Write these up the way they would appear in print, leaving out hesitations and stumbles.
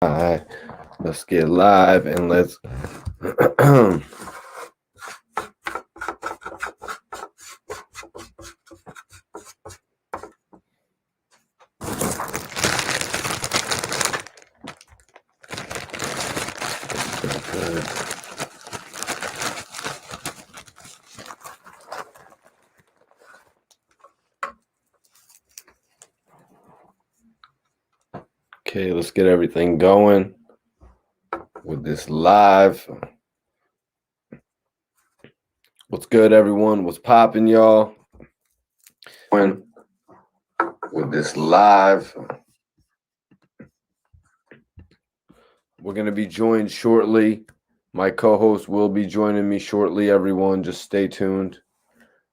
All right, let's get live and let's okay, let's get everything going with this live. What's good, everyone? What's popping, y'all? With this live. We're going to be joined shortly. My co-host will be joining me shortly, everyone. Just stay tuned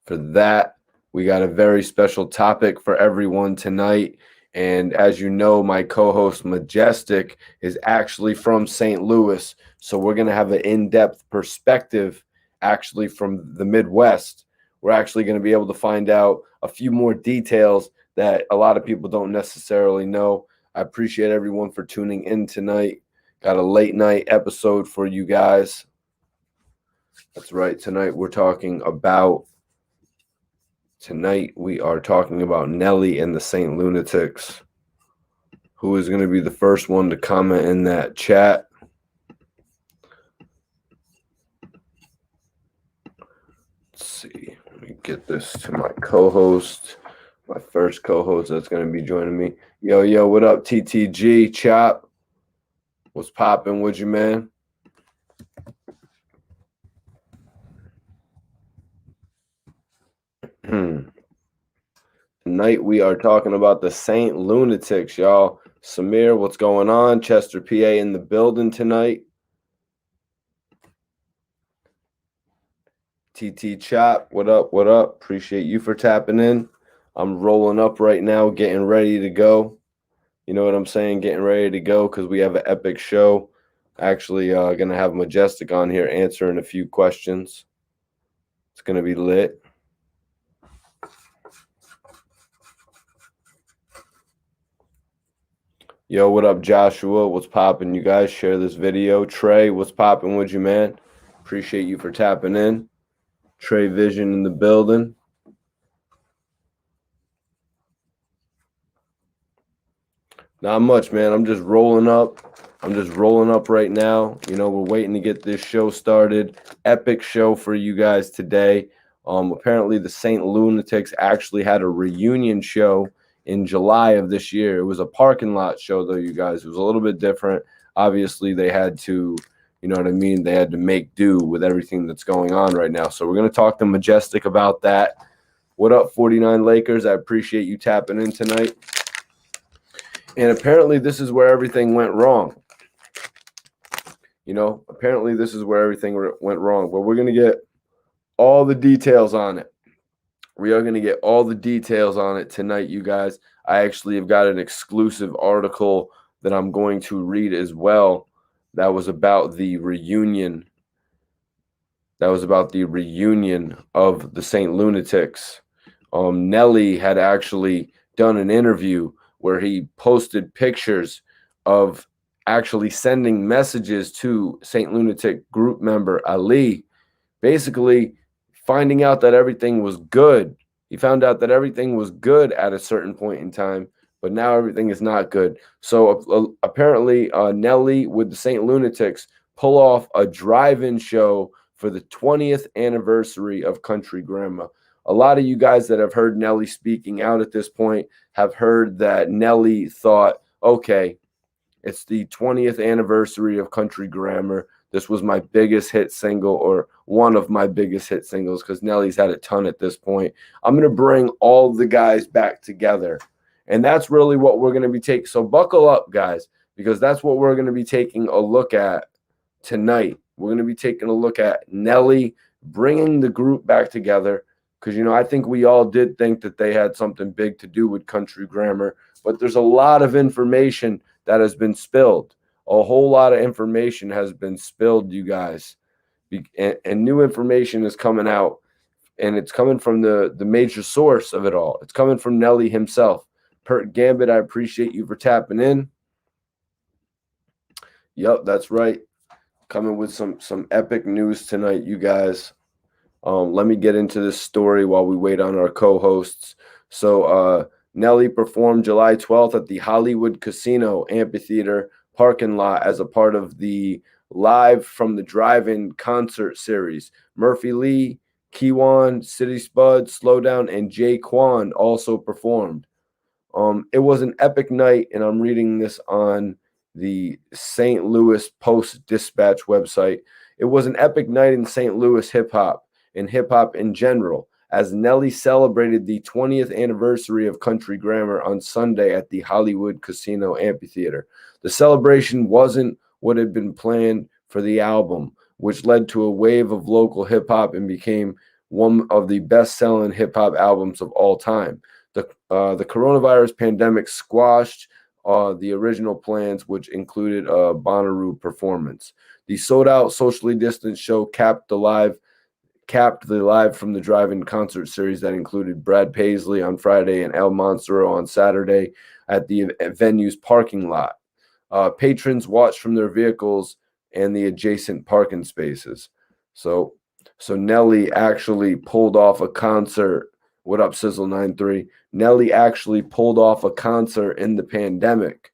for that. We got a very special topic for everyone tonight. And as you know, my co-host Majestic is actually from St. Louis. So we're going to have an in-depth perspective actually from the Midwest. We're actually going to be able to find out a few more details that a lot of people don't necessarily know. I appreciate everyone for tuning in tonight. Got a late night episode for you guys. That's right. Tonight we are talking about Nelly and the St. Lunatics. Who is going to be the first one to comment in that chat? Let's see. Let me get this to my co-host. My first co-host that's going to be joining me. Yo, what up, TTG? Chop. What's popping with you, man? Tonight we are talking about the St. Lunatics, y'all. Samir, what's going on? Chester, PA in the building tonight. TT Chop, what up, what up? Appreciate you for tapping in. I'm rolling up right now, getting ready to go. You know what I'm saying? Getting ready to go because we have an epic show. Actually, going to have Majestic on here answering a few questions. It's going to be lit. Yo, what up, Joshua? What's popping? You guys share this video. Trey, what's popping with you, man? Appreciate you for tapping in. Trey Vision in the building. Not much, man. I'm just rolling up. Right now. You know, we're waiting to get this show started. Epic show for you guys today. Apparently the St. Lunatics actually had a reunion show in July of this year. It was a parking lot show, though, you guys. It was a little bit different. Obviously, they had to, you know what I mean? They had to make do with everything that's going on right now. So we're going to talk to Majestic about that. What up, 49 Lakers? I appreciate you tapping in tonight. And apparently this is where everything went wrong. You know, apparently this is where everything went wrong. But we're going to get all the details on it. We are going to get all the details on it tonight, you guys. I actually have got an exclusive article that I'm going to read as well. That was about the reunion. Of the St. Lunatics. Nelly had actually done an interview where he posted pictures of actually sending messages to St. Lunatic group member Ali, basically finding out that everything was good. He found out that everything was good at a certain point in time, but now everything is not good. So apparently Nelly with the St. Lunatics pull off a drive-in show for the 20th anniversary of Country Grandma. A lot of you guys that have heard Nelly speaking out at this point have heard that Nelly thought, okay, it's the 20th anniversary of Country Grammar. This was my biggest hit single, or one of my biggest hit singles, because Nelly's had a ton at this point. I'm going to bring all the guys back together. And that's really what we're going to be taking. So buckle up, guys, because that's what we're going to be taking a look at tonight. We're going to be taking a look at Nelly bringing the group back together. Because, you know, I think we all did think that they had something big to do with Country Grammar. But there's a lot of information that has been spilled. A whole lot of information has been spilled, you guys. And new information is coming out. And it's coming from the major source of it all. It's coming from Nelly himself. Pert Gambit, I appreciate you for tapping in. Yep, that's right. Coming with some epic news tonight, you guys. Let me get into this story while we wait on our co-hosts. So, Nelly performed July 12th at the Hollywood Casino Amphitheater parking lot as a part of the Live from the Drive-In concert series. Murphy Lee, Kiwan, City Spud, Slowdown, and Jay Quan also performed. It was an epic night, and I'm reading this on the St. Louis Post-Dispatch website. It was an epic night in St. Louis hip hop and hip hop in general, as Nelly celebrated the 20th anniversary of Country Grammar on Sunday at the Hollywood Casino Amphitheater. The celebration wasn't what had been planned for the album, which led to a wave of local hip hop and became one of the best-selling hip hop albums of all time. The coronavirus pandemic squashed the original plans, which included a Bonnaroo performance. The sold-out, socially distanced show capped the live from the drive-in concert series that included Brad Paisley on Friday and El Monstro on Saturday at the venue's parking lot. Patrons watched from their vehicles and the adjacent parking spaces. So Nelly actually pulled off a concert. What up, Sizzle 93? Nelly actually pulled off a concert in the pandemic.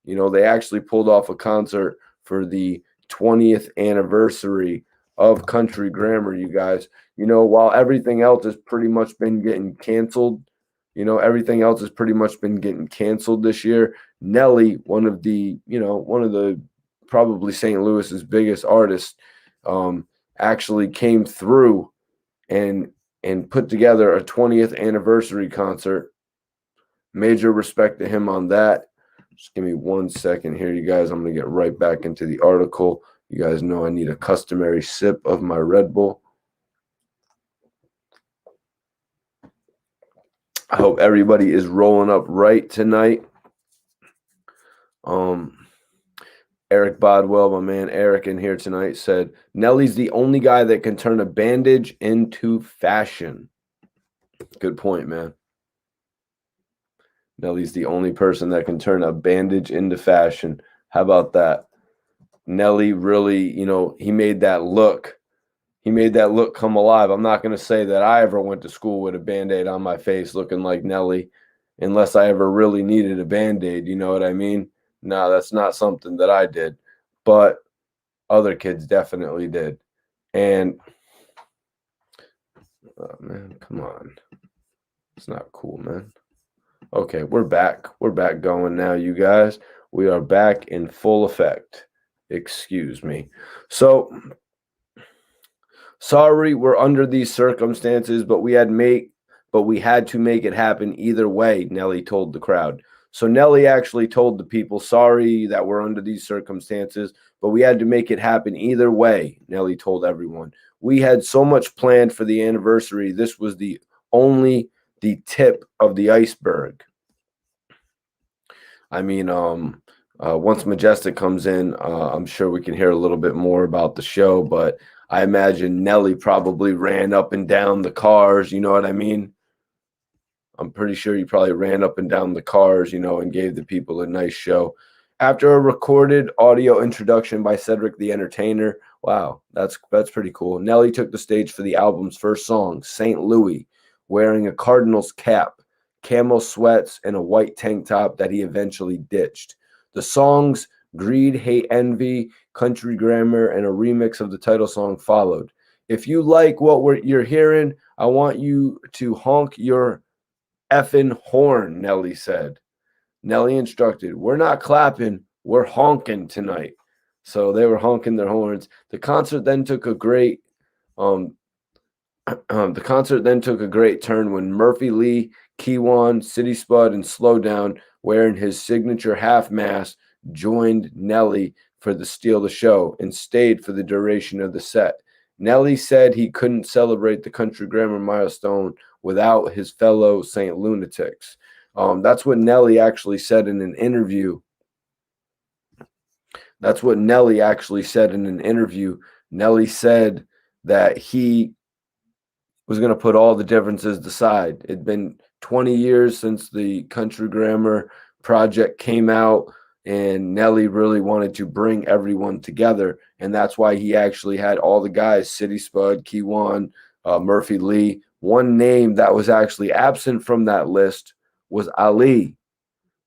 You know, they actually pulled off a concert for the 20th anniversary of Country Grammar, you guys. You know, while everything else has pretty much been getting canceled, this year. Nelly, one of the probably St. Louis's biggest artists, actually came through and put together a 20th anniversary concert. Major respect to him on that. Just give me 1 second here, you guys. I'm going to get right back into the article. You guys know I need a customary sip of my Red Bull. I hope everybody is rolling up right tonight. Eric Bodwell, my man Eric in here tonight, said, Nelly's the only guy that can turn a bandage into fashion. Good point, man. Nelly's the only person that can turn a bandage into fashion. How about that? Nelly really, he made that look. He made that look come alive. I'm not going to say that I ever went to school with a Band-Aid on my face looking like Nelly, unless I ever really needed a Band-Aid. You know what I mean? No, that's not something that I did. But other kids definitely did. And, oh, man, come on. It's not cool, man. Okay, we're back. We're back going now, you guys. We are back in full effect. Excuse me. So, sorry we're under these circumstances, but we had to make it happen either way, Nelly told the crowd. So Nelly actually told the people, sorry that we're under these circumstances, but we had to make it happen either way, Nelly told everyone. We had so much planned for the anniversary. This was the tip of the iceberg. I mean, once Majestic comes in, I'm sure we can hear a little bit more about the show, but I imagine Nelly probably ran up and down the cars, you know what I mean? I'm pretty sure he probably ran up and down the cars, and gave the people a nice show. After a recorded audio introduction by Cedric the Entertainer, wow, that's pretty cool. Nelly took the stage for the album's first song, St. Louis, wearing a Cardinals cap, camel sweats, and a white tank top that he eventually ditched. The songs Greed, Hate, Envy, Country Grammar, and a remix of the title song followed. If you like what you're hearing, I want you to honk your effing horn, Nelly said. Nelly instructed, we're not clapping, we're honking tonight. So they were honking their horns. The concert then took a great turn when Murphy Lee, Kiwan, City Spud, and Slowdown, wearing his signature half mask, joined Nelly for the Steal the Show and stayed for the duration of the set. Nelly said he couldn't celebrate the Country Grammar milestone without his fellow St. Lunatics. That's what Nelly actually said in an interview. Nelly said that he was going to put all the differences aside. It'd been 20 years since the Country Grammar project came out. and Nelly really wanted to bring everyone together, and that's why he actually had all the guys, City Spud, Keywan, Murphy Lee. One name that was actually absent from that list was Ali.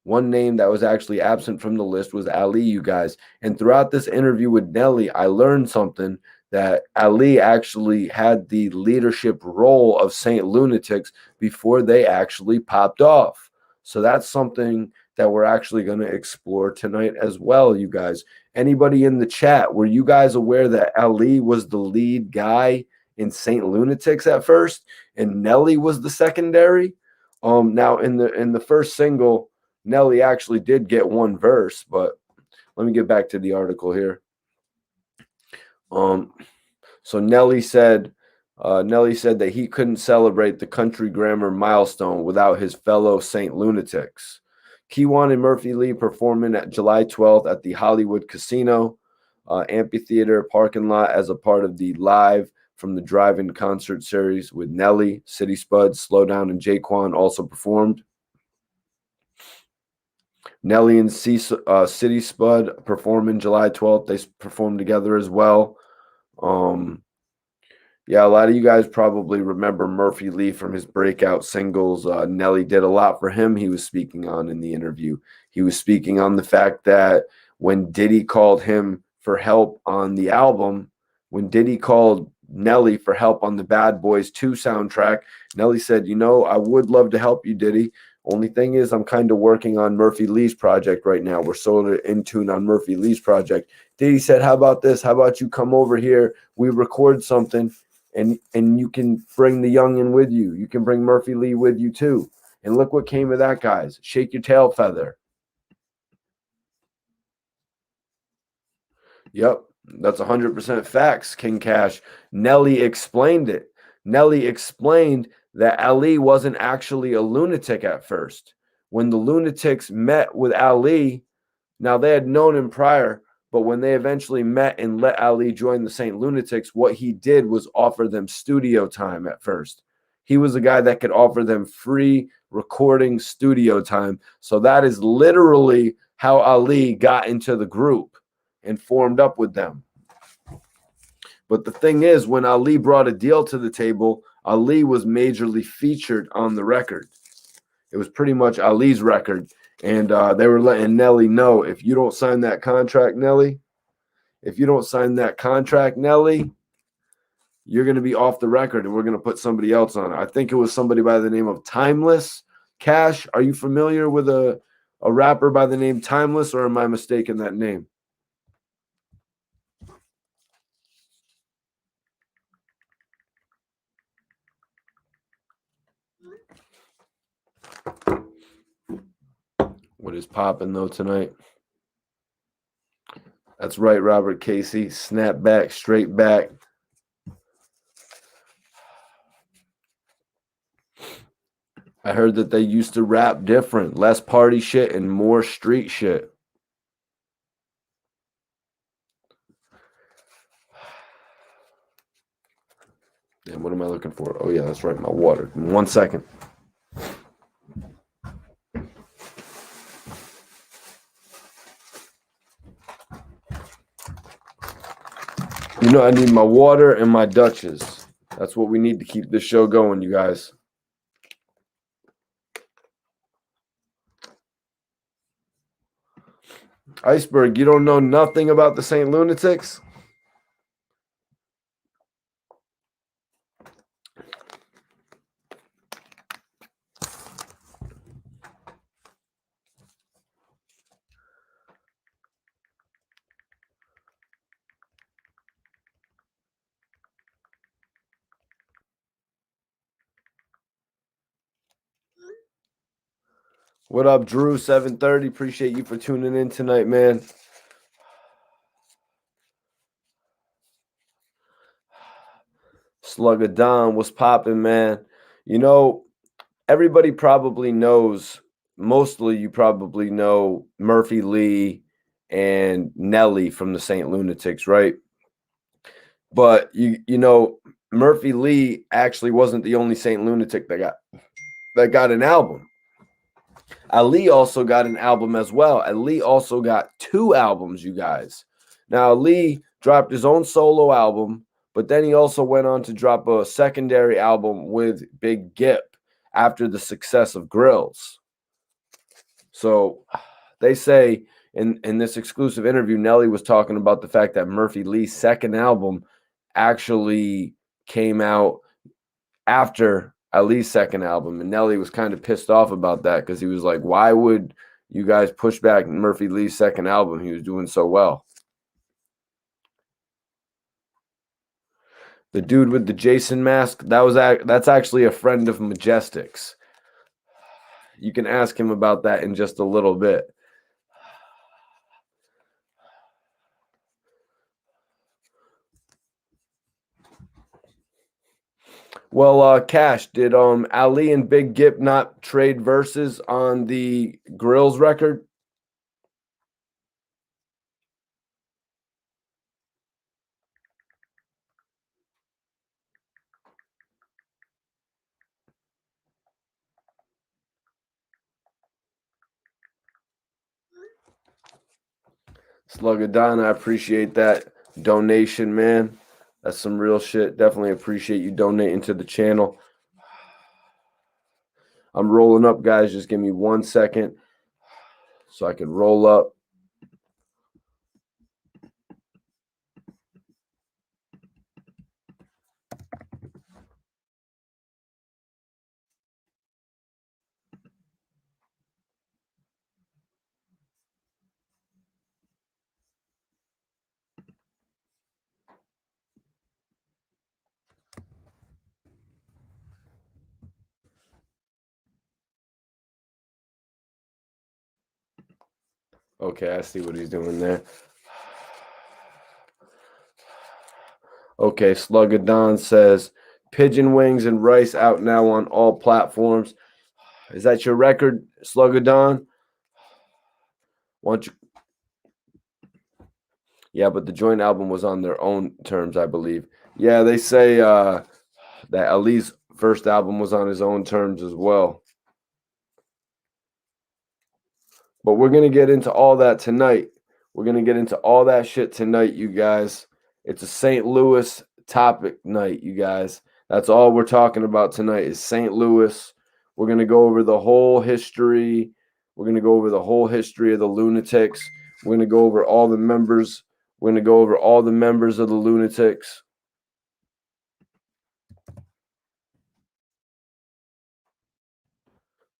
One name that was actually absent from the list was Ali, you guys. And throughout this interview with Nelly, I learned something, that Ali actually had the leadership role of Saint Lunatics before they actually popped off. So that's something that we're actually going to explore tonight as well, you guys. Anybody in the chat, were you guys aware that Ali was the lead guy in Saint Lunatics at first and Nelly was the secondary? Now in the first single, Nelly actually did get one verse, but let me get back to the article here. So Nelly said that he couldn't celebrate the country grammar milestone without his fellow Saint Lunatics. Keywan and Murphy Lee performing at July 12th at the Hollywood Casino Amphitheater parking lot as a part of the Live from the Drive-In concert series with Nelly, City Spud, Slowdown, and Jaquan also performed. Nelly and City Spud performing July 12th. They performed together as well. Yeah, a lot of you guys probably remember Murphy Lee from his breakout singles. Nelly did a lot for him. He was speaking on in the interview. He was speaking on the fact that when Diddy called him for help on the album, when Diddy called Nelly for help on the Bad Boys 2 soundtrack, Nelly said, I would love to help you, Diddy. Only thing is, I'm kind of working on Murphy Lee's project right now. We're sort of in tune on Murphy Lee's project. Diddy said, how about this? How about you come over here? We record something, and you can bring the youngin with you. You can bring Murphy Lee with you too. And look what came of that, guys. Shake your tail feather. Yep, that's 100% facts, King Cash. Nelly explained it. Nelly explained that Ali wasn't actually a lunatic at first. When the Lunatics met with Ali, now they had known him prior, but when they eventually met and let Ali join the Saint Lunatics, what he did was offer them studio time at first. He was a guy that could offer them free recording studio time. So that is literally how Ali got into the group and formed up with them. But the thing is, when Ali brought a deal to the table, Ali was majorly featured on the record. It was pretty much Ali's record. And they were letting Nelly know, if you don't sign that contract, Nelly, you're going to be off the record and we're going to put somebody else on it. I think it was somebody by the name of Timeless. Cash, are you familiar with a rapper by the name Timeless, or am I mistaken that name? What is popping though tonight? That's right, Robert Casey. Snap back, straight back. I heard that they used to rap different, less party shit and more street shit. Damn, what am I looking for? Oh, yeah, that's right, my water. 1 second. I need my water and my Dutches. That's what we need to keep this show going, you guys. Iceberg, you don't know nothing about the Saint Lunatics? What up, Drew? 730. Appreciate you for tuning in tonight, man. Slugger Don, what's popping, man? Everybody probably knows, mostly you probably know Murphy Lee and Nelly from the Saint Lunatics, right? But Murphy Lee actually wasn't the only Saint Lunatic that got an album. Ali also got an album as well. Ali also got 2 albums, you guys. Now, Ali dropped his own solo album, but then he also went on to drop a secondary album with Big Gip after the success of Grills. So they say in this exclusive interview, Nelly was talking about the fact that Murphy Lee's second album actually came out after Ali's second album, and Nelly was kind of pissed off about that because he was like, "Why would you guys push back Murphy Lee's second album? He was doing so well." The dude with the Jason mask, that's actually a friend of Majestic's. You can ask him about that in just a little bit. Well, Cash, did Ali and Big Gip not trade verses on the Grills record? Sluggadon, I appreciate that donation, man. That's some real shit. Definitely appreciate you donating to the channel. I'm rolling up, guys. Just give me 1 second so I can roll up. Okay, I see what he's doing there. Okay, Sluggadon says Pigeon Wings and Rice out now on all platforms. Is that your record, Sluggadon? Why don't you? Yeah, but the joint album was on their own terms, I believe. Yeah, they say that Ali's first album was on his own terms as well. But we're going to get into all that tonight. We're going to get into all that shit tonight, you guys. It's a St. Louis topic night, you guys. That's all we're talking about tonight is St. Louis. We're going to go over the whole history. We're going to go over the whole history of the Lunatics. We're going to go over all the members. We're going to go over all the members of the Lunatics.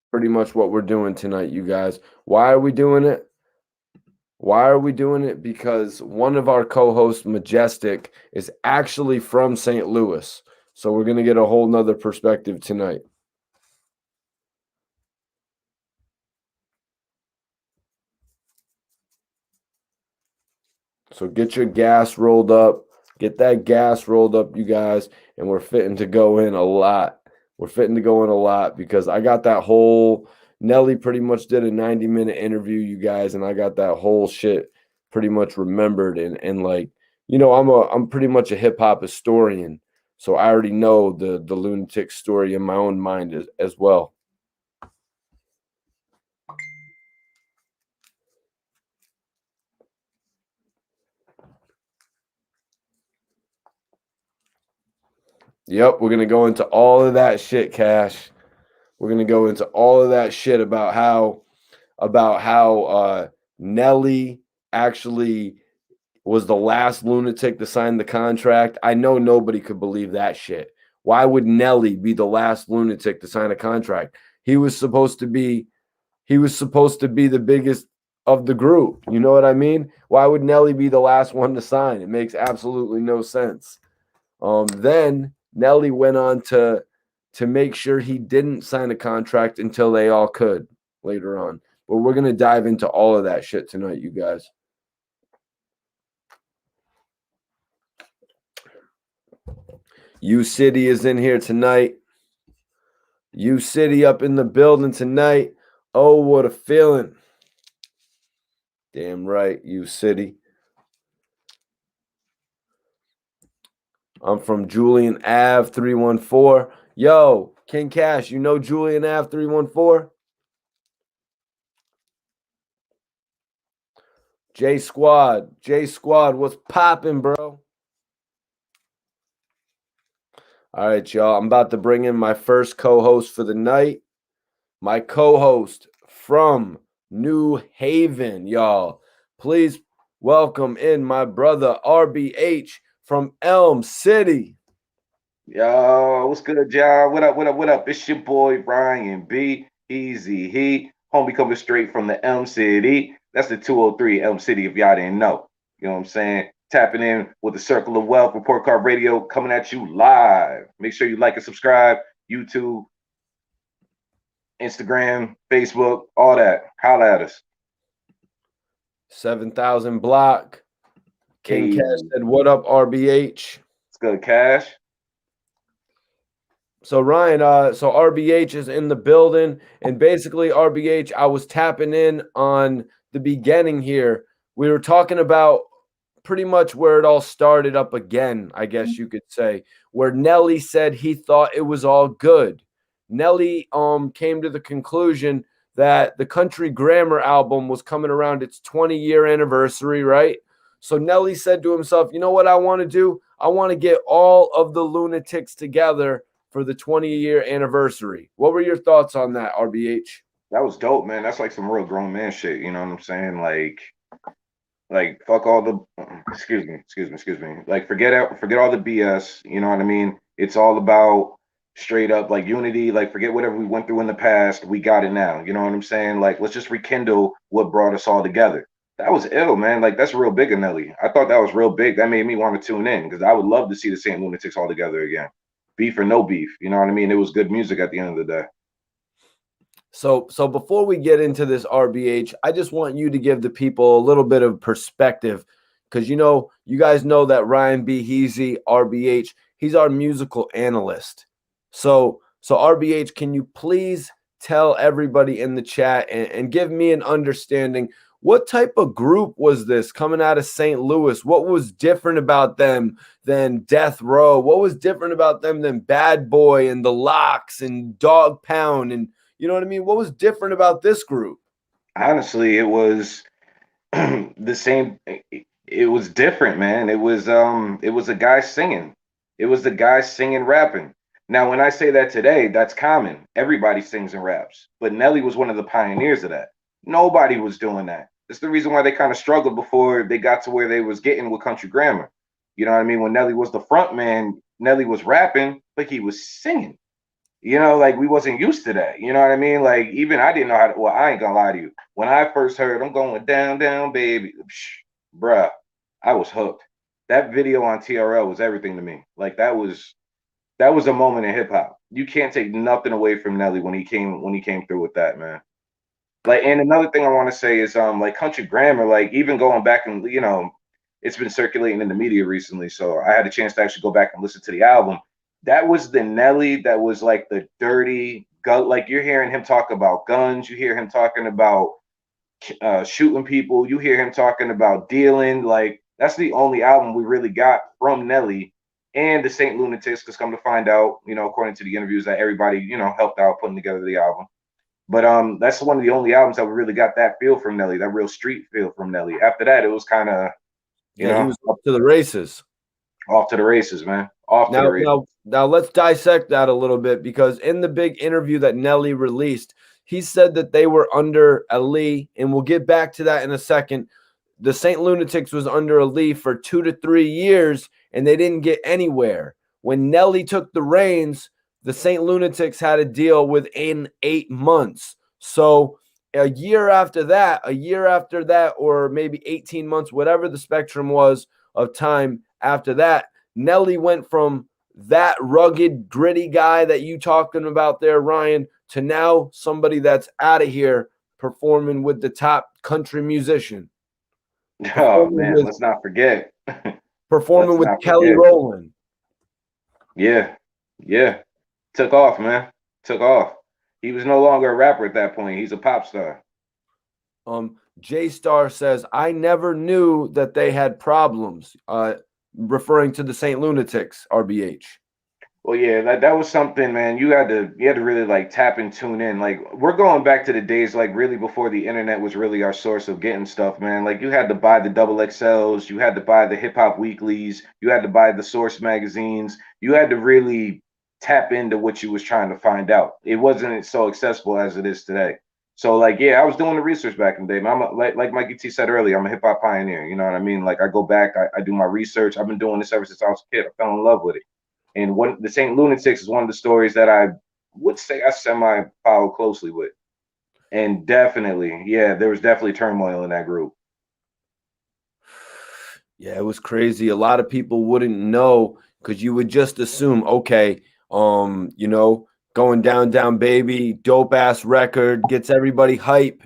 Pretty much what we're doing tonight, you guys. Why are we doing it? Why are we doing it? Because one of our co-hosts, Majestic, is actually from St. Louis. So we're going to get a whole nother perspective tonight. So get your gas rolled up. Get that gas rolled up, you guys. And we're fitting to go in a lot. We're fitting to go in a lot because I got that whole Nelly pretty much did a 90-minute interview, you guys, and I got that whole shit pretty much remembered and like, you know, I'm pretty much a hip hop historian. So I already know the lunatic story in my own mind as well. Yep, we're gonna go into all of that shit, Cash. We're gonna go into all of that shit about how Nelly actually was the last lunatic to sign the contract. I know nobody could believe that shit. Why would Nelly be the last lunatic to sign a contract? He was supposed to be the biggest of the group. You know what I mean? Why would Nelly be the last one to sign? It makes absolutely no sense. Then Nelly went on to make sure he didn't sign a contract until they all could later on. But we're gonna dive into all of that shit tonight, you guys. U City is in here tonight. U City up in the building tonight. Oh, what a feeling. Damn right, U City. I'm from Julian Ave 314. Yo, King Cash, you know Julian Ave 314? J Squad, what's popping, bro? All right, y'all. I'm about to bring in my first co-host for the night. My co-host from New Haven, y'all. Please welcome in my brother RBH from Elm City. Yo, what's good, y'all? What up, what up, what up? It's your boy Ryan B. Easy He. Homie coming straight from the Elm City. That's the 203 Elm City, if y'all didn't know. You know what I'm saying? Tapping in with the Circle of Wealth Report Card Radio coming at you live. Make sure you like and subscribe. YouTube, Instagram, Facebook, all that. Holla at us. 7,000 block. King Hey, Cash said, "What up, RBH?" it's good, Cash. So Ryan, so RBH is in the building, and basically RBH, I was tapping in on the beginning here. We were talking about pretty much where it all started up again, I guess you could say, where Nelly said he thought it was all good. Nelly came to the conclusion that the Country Grammar album was coming around its 20-year anniversary, right? So Nelly said to himself, you know what I want to do? I want to get all of the Lunatics together for the 20-year anniversary. What were your thoughts on that, RBH? That was dope, man. That's like some real grown man shit. You know what I'm saying? Like fuck all the excuse me. Like forget all the BS. You know what I mean? It's all about straight up like unity. Like forget whatever we went through in the past. We got it now. You know what I'm saying? Like let's just rekindle what brought us all together. That was ill, man. Like that's real big of Nelly. I thought that was real big. That made me want to tune in because I would love to see the Saint Lunatics all together again. Beef or no beef. You know what I mean? It was good music at the end of the day. So before we get into this RBH, I just want you to give the people a little bit of perspective because you guys know that Ryan B. Heasy, RBH, he's our musical analyst. So RBH, can you please tell everybody in the chat and give me an understanding what type of group was this coming out of St. Louis? What was different about them than Death Row? What was different about them than Bad Boy and the Locks and Dog Pound and you know what I mean? What was different about this group? Honestly, it was the same. It was different, man. It was a guy singing. It was the guy singing, rapping. Now when I say that today, that's common. Everybody sings and raps, but Nelly was one of the pioneers of that. Nobody was doing that. That's the reason why they kind of struggled before they got to where they was getting with country grammar. You know what I mean? When Nelly was the front man, Nelly was rapping, but he was singing. Like we wasn't used to that. You know what I mean? Like even I didn't know how to. Well, I ain't gonna lie to you. When I first heard "I'm Going Down, Down, Baby," bruh, I was hooked. That video on TRL was everything to me. Like that was a moment in hip hop. You can't take nothing away from Nelly when he came through with that, man. Like, and another thing I want to say is like country grammar. Like even going back and it's been circulating in the media recently, so I had a chance to actually go back and listen to the album. That was the Nelly that was like the dirty gun. Like you're hearing him talk about guns, you hear him talking about shooting people, you hear him talking about dealing. Like that's the only album we really got from Nelly and the Saint Lunatics. Because come to find out, according to the interviews, that everybody helped out putting together the album. But that's one of the only albums that we really got that feel from Nelly, that real street feel from Nelly. After that, it was kind of you Yeah, he know was up to the races. off to the races, man. Off to the Now, races. now, now let's dissect that a little bit because in the big interview that Nelly released, he said that they were under Ali, and we'll get back to that in a second. The Saint Lunatics was under Ali for 2 to 3 years, and they didn't get anywhere. When Nelly took the reins, the Saint Lunatics had a deal within 8 months. So a year after that, or maybe 18 months, whatever the spectrum was of time after that, Nelly went from that rugged, gritty guy that you talking about there, Ryan, to now somebody that's out of here performing with the top country musician, Oh performing man, with let's not forget. performing Let's with not Kelly forget. Rowland. Yeah, yeah. Took off, man. Took off. He was no longer a rapper at that point. He's a pop star. J Star says, I never knew that they had problems, referring to the Saint Lunatics, RBH. Well, yeah, that was something, man. You had to really like tap and tune in. Like we're going back to the days like really before the internet was really our source of getting stuff, man. Like you had to buy the double XLs, you had to buy the hip hop weeklies, you had to buy the Source magazines. You had to really tap into what you was trying to find out. It wasn't so accessible as it is today. So like, yeah, I was doing the research back in the day. Man. Like Mikey T said earlier, I'm a hip hop pioneer. You know what I mean? Like I go back, I do my research. I've been doing this ever since I was a kid. I fell in love with it. And one the St. Lunatics is one of the stories that I would say I semi follow closely with. And definitely, yeah, there was definitely turmoil in that group. Yeah, it was crazy. A lot of people wouldn't know because you would just assume, okay, you know, going down, down, baby, dope ass record, gets everybody hype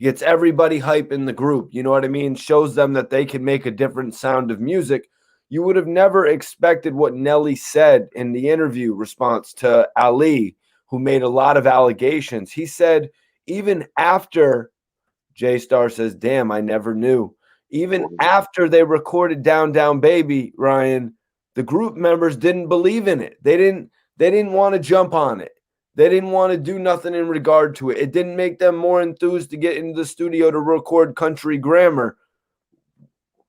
in the group. You know what I mean? Shows them that they can make a different sound of music. You would have never expected what Nelly said in the interview response to Ali, who made a lot of allegations. He said, even after J Star says, damn, I never knew. Even after they recorded Down Down Baby, Ryan, the group members didn't believe in it. They didn't want to jump on it. They didn't want to do nothing in regard to it. It didn't make them more enthused to get into the studio to record Country Grammar.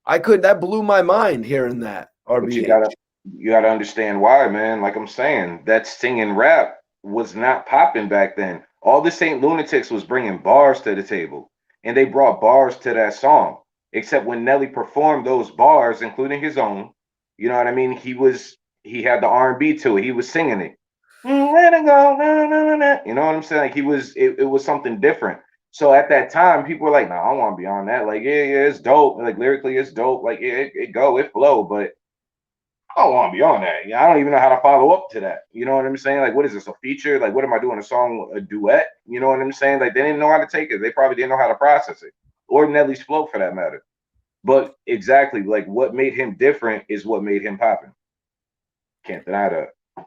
That blew my mind hearing that, But RBH. you gotta understand why, man. Like I'm saying, that singing rap was not popping back then. All the Saint Lunatics was bringing bars to the table, and they brought bars to that song. Except when Nelly performed those bars, including his own, you know what I mean. He had the R&B to it. He was singing it. Let it go, na, na, na, na. You know what I'm saying? Like it was something different. So at that time, people were like, "No, nah, I want to be on that." Like, yeah, it's dope. Like lyrically, it's dope. Like, yeah, it flow, but I don't want to be on that. Yeah, I don't even know how to follow up to that. You know what I'm saying? Like, what is this, a feature? Like, what am I doing? A song, a duet? You know what I'm saying? Like, they didn't know how to take it. They probably didn't know how to process it, or Nelly's flow for that matter. But exactly, like, what made him different is what made him popping. Can't deny that.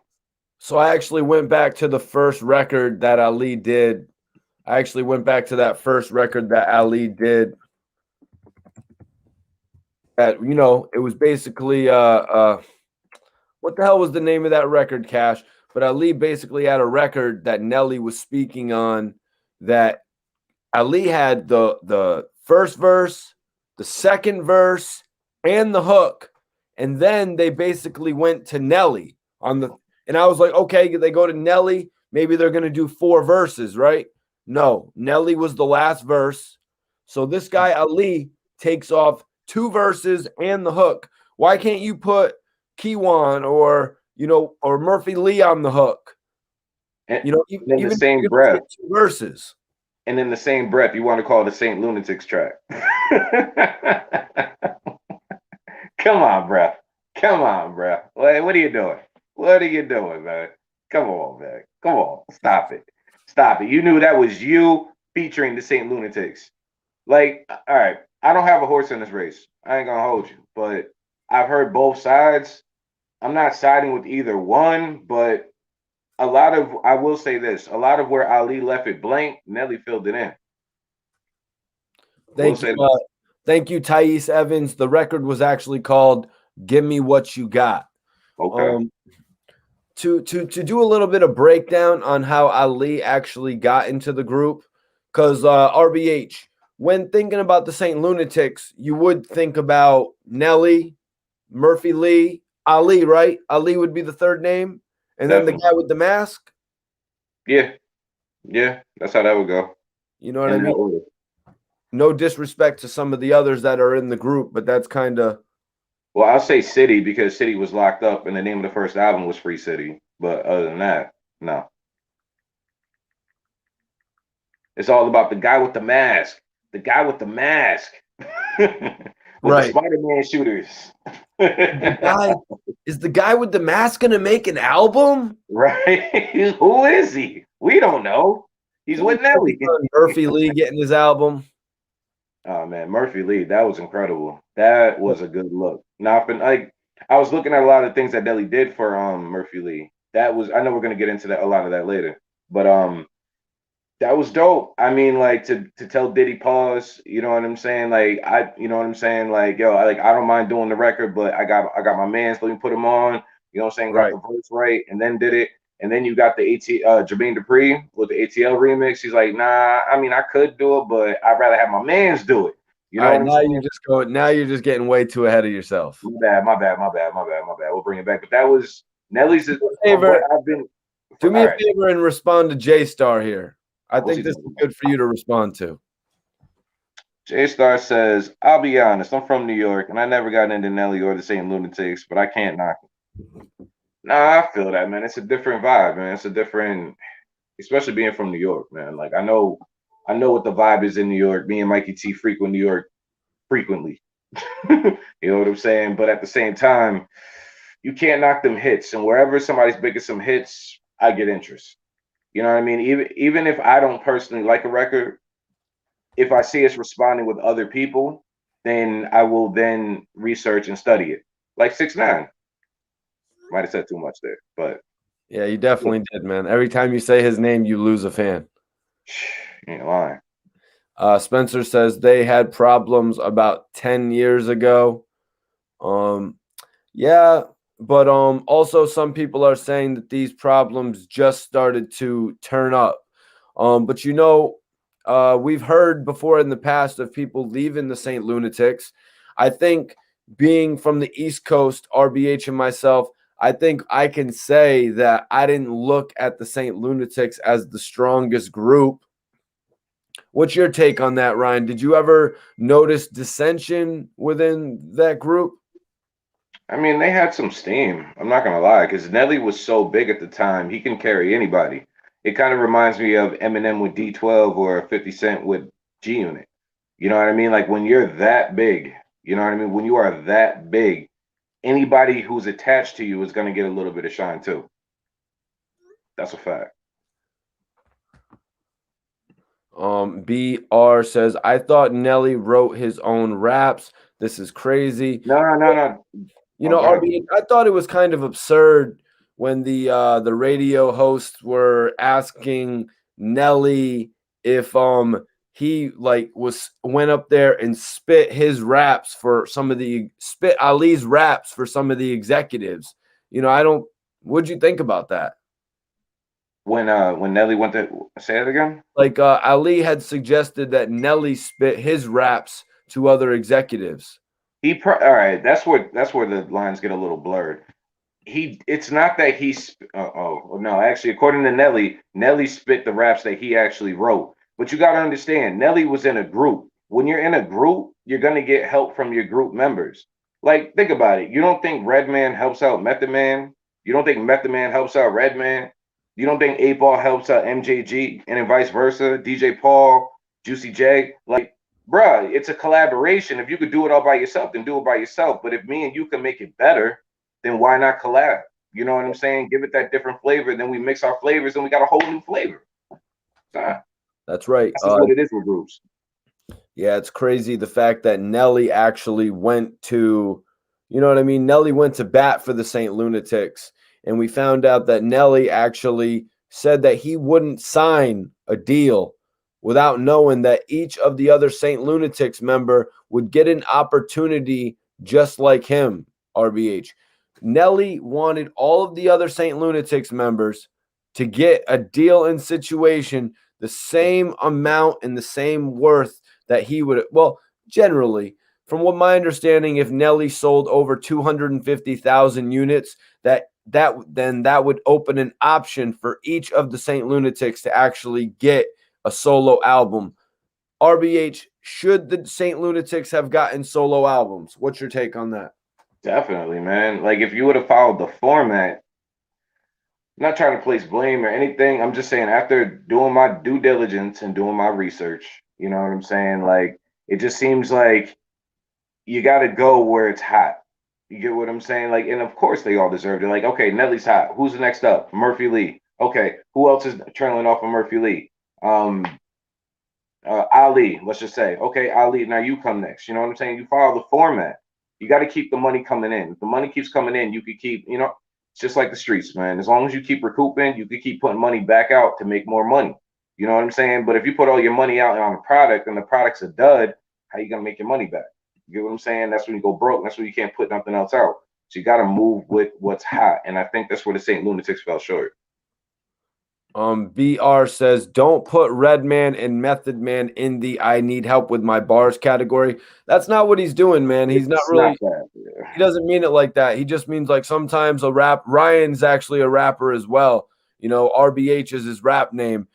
So I actually went back to the first record that Ali did. I actually went back to that first record that Ali did. That, you know, it was basically what the hell was the name of that record, Cash? But Ali basically had a record that Nelly was speaking on, that Ali had the first verse, the second verse, and the hook. And then they basically went to Nelly on the, and I was like, okay, they go to Nelly, maybe they're gonna do 4 verses, right? No, Nelly was the last verse. So this guy Ali takes off 2 verses and the hook. Why can't you put Kiwan or, you know, or Murphy Lee on the hook? And You know, in the even if same you're gonna breath, skip 2 verses. and in the same breath, you want to call it a Saint Lunatics track. Come on, bruh. Come on, bruh. What are you doing? What are you doing, man? Come on, man. Come on. Stop it. Stop it. You knew that was you featuring the Saint Lunatics. Like, all right, I don't have a horse in this race. I ain't gonna hold you, but I've heard both sides. I'm not siding with either one, but I will say this, a lot of where Ali left it blank, Nelly filled it in. I will Thank you. say that. Thank you, Thais Evans. The record was actually called "Give Me What You Got." Okay. Um, to do a little bit of breakdown on how Ali actually got into the group, because RBH, when thinking about the Saint Lunatics, you would think about Nelly, Murphy Lee, Ali, right? Ali would be the third name, and then the Definitely. guy with the mask. Yeah. Yeah. That's how that would go. You know what I In that mean? order. No disrespect to some of the others that are in the group, but that's kind of Well, I'll say City because City was locked up and the name of the first album was Free City. But other than that, no. It's all about the guy with the mask. The guy with the mask. With the right. Spider-Man shooters. The guy is the guy with the mask gonna make an album? Right? Who is he? We don't know. He's Can we with Nelly. focus on Murphy Lee getting his album? Oh man, Murphy Lee, that was incredible. That was a good look. Now, like I was looking at a lot of things that Nelly did for Murphy Lee. That was I know we're gonna get into that a lot of that later, but that was dope. I mean, like to tell Diddy pause, you know what I'm saying? Like you know what I'm saying? Like yo, I don't mind doing the record, but I got my mans. Let me put him on. You know what I'm saying? Got Right. the verse right and then did it. And then you got the Jermaine Dupri with the ATL remix. He's like, nah, I mean, I could do it, but I'd rather have my mans do it. You All know right. what I'm saying? Now you're just getting way too ahead of yourself. My bad. We'll bring it back. But that was Nelly's, from Favor, what I've been. do me All a right. favor and respond to J Star here. I What's think he this talking is about? good for you to respond to. J Star says, I'll be honest, I'm from New York and I never got into Nelly or the same Lunatics, but I can't knock it. Nah, I feel that, man. It's a different vibe, man. It's a different, especially being from New York, man. Like I know what the vibe is in New York. Me and Mikey T frequent New York frequently. You know what I'm saying? But at the same time, you can't knock them hits. And wherever somebody's making some hits, I get interest. You know what I mean? Even if I don't personally like a record, if I see it's responding with other people, then I will then research and study it. Like 6ix9ine. Might have said too much there, but Yeah, you definitely did, man. Every time you say his name, you lose a fan. you ain't lying. Spencer says they had problems about 10 years ago. Yeah, but also some people are saying that these problems just started to turn up. But we've heard before in the past of people leaving the St. Lunatics. I think being from the East Coast, RBH and myself, I think I can say that I didn't look at the St. Lunatics as the strongest group. What's your take on that, Ryan? Did you ever notice dissension within that group? I mean, they had some steam. I'm not gonna lie, because Nelly was so big at the time, he can carry anybody. It kind of reminds me of Eminem with D12 or 50 Cent with G Unit. You know what I mean? Like when you're that big, you know what I mean? When you are that big, anybody who's attached to you is gonna get a little bit of shine too. That's a fact. BR says, I thought Nelly wrote his own raps. This is crazy. No. You Oh, know, go ahead. RB, I thought it was kind of absurd when the radio hosts were asking Nelly if he like went up there and spit Ali's raps for some of the executives. You know, I don't what'd you think about that? When Nelly went to say it again? Like Ali had suggested that Nelly spit his raps to other executives. All right. That's where the lines get a little blurred. It's not that no, actually, according to Nelly spit the raps that he actually wrote. But you got to understand, Nelly was in a group. When you're in a group, you're gonna get help from your group members. Like, think about it. You don't think Redman helps out Method Man? You don't think Method Man helps out Redman? You don't think 8 Ball helps out MJG and then vice versa? DJ Paul, Juicy J? Like, bruh, it's a collaboration. If you could do it all by yourself, then do it by yourself. But if me and you can make it better, then why not collab? You know what I'm saying? Give it that different flavor. Then we mix our flavors and we got a whole new flavor. That's right. That's just what it is with groups. Yeah, it's crazy the fact that Nelly actually went to, you know what I mean? Nelly went to bat for the St. Lunatics. And we found out that Nelly actually said that he wouldn't sign a deal without knowing that each of the other St. Lunatics member would get an opportunity just like him, RBH. Nelly wanted all of the other St. Lunatics members to get a deal and situation the same amount and the same worth that he would, well, generally, from what my understanding, if Nelly sold over 250,000 units, that would open an option for each of the St. Lunatics to actually get a solo album. RBH, should the St. Lunatics have gotten solo albums? What's your take on that? Definitely, man. Like if you would have followed the format, I'm not trying to place blame or anything. I'm just saying after doing my due diligence and doing my research, you know what I'm saying? Like it just seems like you got to go where it's hot. You get what I'm saying? Like, and of course they all deserved it. Like, okay, Nelly's hot. Who's the next up? Murphy Lee. Okay, who else is trailing off of Murphy Lee? Ali. Let's just say, okay, Ali. Now you come next. You know what I'm saying? You follow the format. You got to keep the money coming in. If the money keeps coming in, you could keep. You know, it's just like the streets, man. As long as you keep recouping, you could keep putting money back out to make more money. You know what I'm saying? But if you put all your money out on a product and the product's a dud, how you gonna make your money back? You get what I'm saying? That's when you go broke. That's when you can't put nothing else out. So you got to move with what's hot, and I think that's where the St. Lunatics fell short. BR says, don't put Redman and Method Man in the I need help with my bars category. That's not what he's doing, man. He's not It's really, not that. Yeah. he doesn't mean it like that. He just means like sometimes Ryan's actually a rapper as well. RBH is his rap name.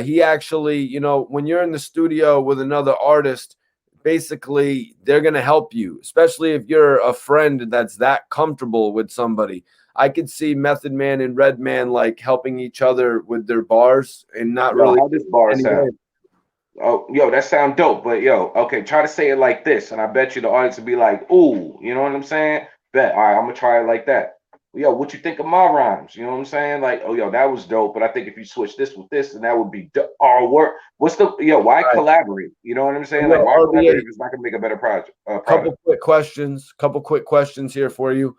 He actually, when you're in the studio with another artist, basically they're going to help you, especially if you're a friend that's that comfortable with somebody. I could see Method Man and Redman like helping each other with their bars and not Yo, really how this bar any sound? way. Oh, yo, that sound dope. But yo, okay, try to say it like this, and I bet you the audience will be like, "Ooh," you know what I'm saying? Bet. All right, I'm gonna try it like that. Yo, what you think of my rhymes? You know what I'm saying? Like, oh, yo, that was dope. But I think if you switch this with this, then that would be our work. What's the Why Right. collaborate? You know what I'm saying? Yo, Like, why collaborate RBH, if it's not gonna make a better project? couple quick questions here for you.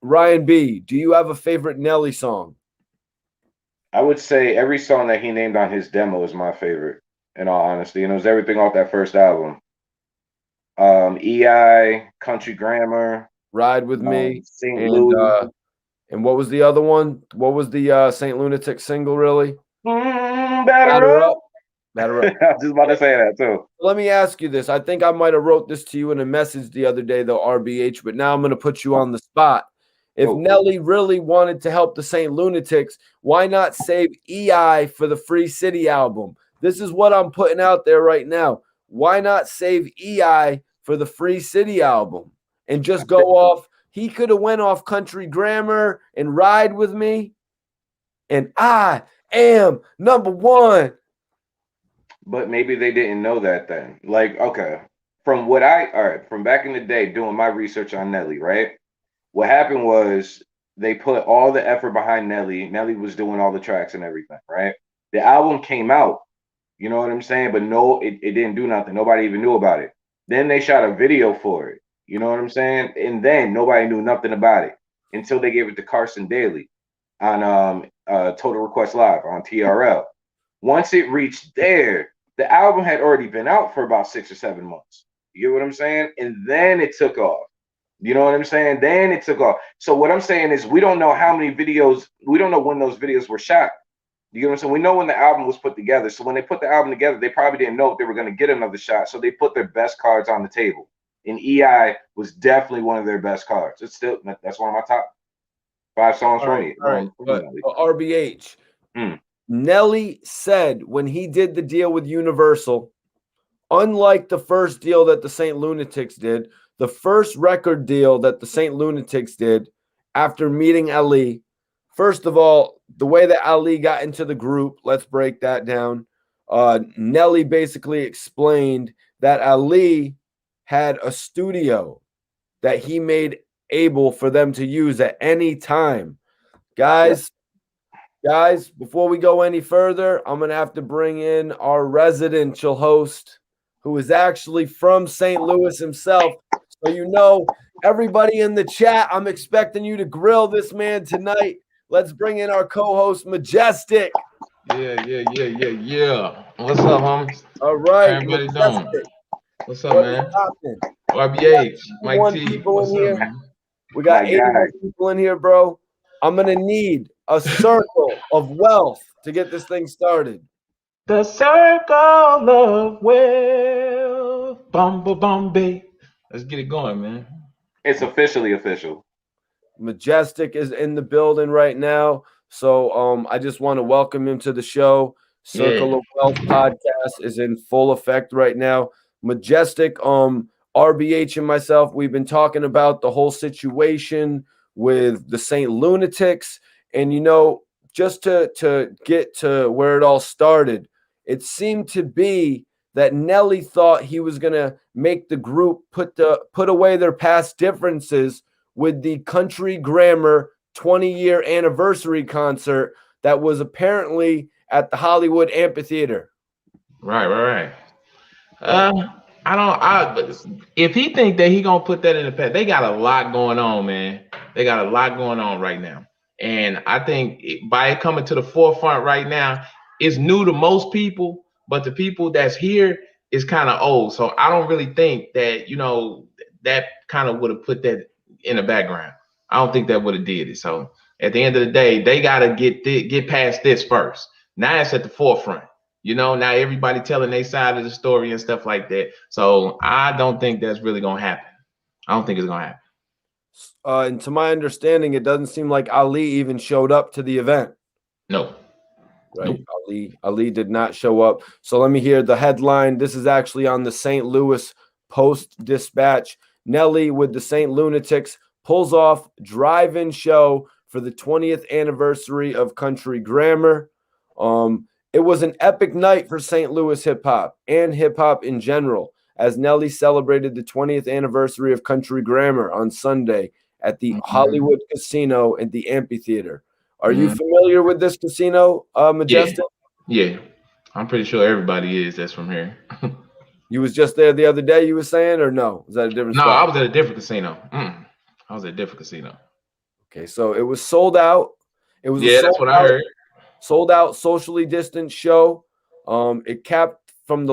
Ryan B, do you have a favorite Nelly song? I would say every song that he named on his demo is my favorite. In all honesty, and it was everything off that first album. EI, Country Grammar, Ride with Me, St. and Louis. what was the other one? What was the Saint Lunatic single really? Batter up. Batter Up. I was just about to say that too. Let me ask you this. I think I might have wrote this to you in a message the other day, though, RBH, but now I'm going to put you on the spot. If Oh. Nelly really wanted to help the Saint Lunatics, why not save EI for the Free City album? This is what I'm putting out there right now. Why not save EI for the Free City album and just go off? He could have went off Country Grammar and Ride with Me, and I am number one. But maybe they didn't know that then. Like, okay, from back in the day doing my research on Nelly, right? What happened was they put all the effort behind Nelly. Nelly was doing all the tracks and everything, right? The album came out, you know what I'm saying? But no, it didn't do nothing. Nobody even knew about it. Then they shot a video for it, you know what I'm saying? And then nobody knew nothing about it until they gave it to Carson Daly on Total Request Live on TRL. Once it reached there, the album had already been out for about 6 or 7 months. You get what I'm saying? And then it took off. You know what I'm saying? Then it took off. So what I'm saying is we don't know how many videos, we don't know when those videos were shot. You know what I'm saying? We know when the album was put together. So when they put the album together, they probably didn't know if they were going to get another shot. So they put their best cards on the table. And EI was definitely one of their best cards. It's still, that's one of my top 5 songs from me. All right. But RBH, Nelly said when he did the deal with Universal, unlike the first deal that the St. Lunatics did, the first record deal that the St. Lunatics did after meeting Ali, first of all, the way that Ali got into the group, let's break that down. Nelly basically explained that Ali had a studio that he made able for them to use at any time. Guys, before we go any further, I'm going to have to bring in our residential host, who is actually from St. Louis himself. So, everybody in the chat, I'm expecting you to grill this man tonight. Let's bring in our co-host, Majestic. Yeah. What's up, homies? All right. Everybody doing? What's up, man? RBH, Mike T. What's up, man? We got 81 people in here, bro. I'm going to need a circle of wealth to get this thing started. The circle of wealth. Bombay. Let's get it going, man. It's officially official. Majestic is in the building right now. So I just want to welcome him to the show. Circle of Wealth podcast is in full effect right now. Majestic, RBH and myself, we've been talking about the whole situation with the St. Lunatics. And, just to get to where it all started, it seemed to be that Nelly thought he was going to make the group put away their past differences with the Country Grammar 20-year anniversary concert that was apparently at the Hollywood Amphitheater. Right. If he think that he gonna put that in the past, they got a lot going on, man. They got a lot going on right now. And I think by it coming to the forefront right now, it's new to most people, but the people that's here is kind of old. So I don't really think that, that kind of would have put that in the background. I don't think that would have did it. So at the end of the day, they gotta get past this first. Now it's at the forefront. Now everybody telling their side of the story and stuff like that. So I don't think that's really gonna happen. I don't think it's gonna happen. And to my understanding, it doesn't seem like Ali even showed up to the event. No. Right. Nope. Ali did not show up. So let me hear the headline. This is actually on the St. Louis Post-Dispatch. Nelly with the St. Lunatics pulls off drive-in show for the 20th anniversary of Country Grammar. It was an epic night for St. Louis hip-hop and hip-hop in general, as Nelly celebrated the 20th anniversary of Country Grammar on Sunday at the Hollywood Casino at the Amphitheater. Are you familiar with this casino, Majestic? Yeah. I'm pretty sure everybody is that's from here. You was just there the other day, you were saying, or no? Was that a different spot? No, I was at a different casino. I was at a different casino. Okay, so it was sold out. It was that's what I heard. Sold out, socially distanced show. It capped off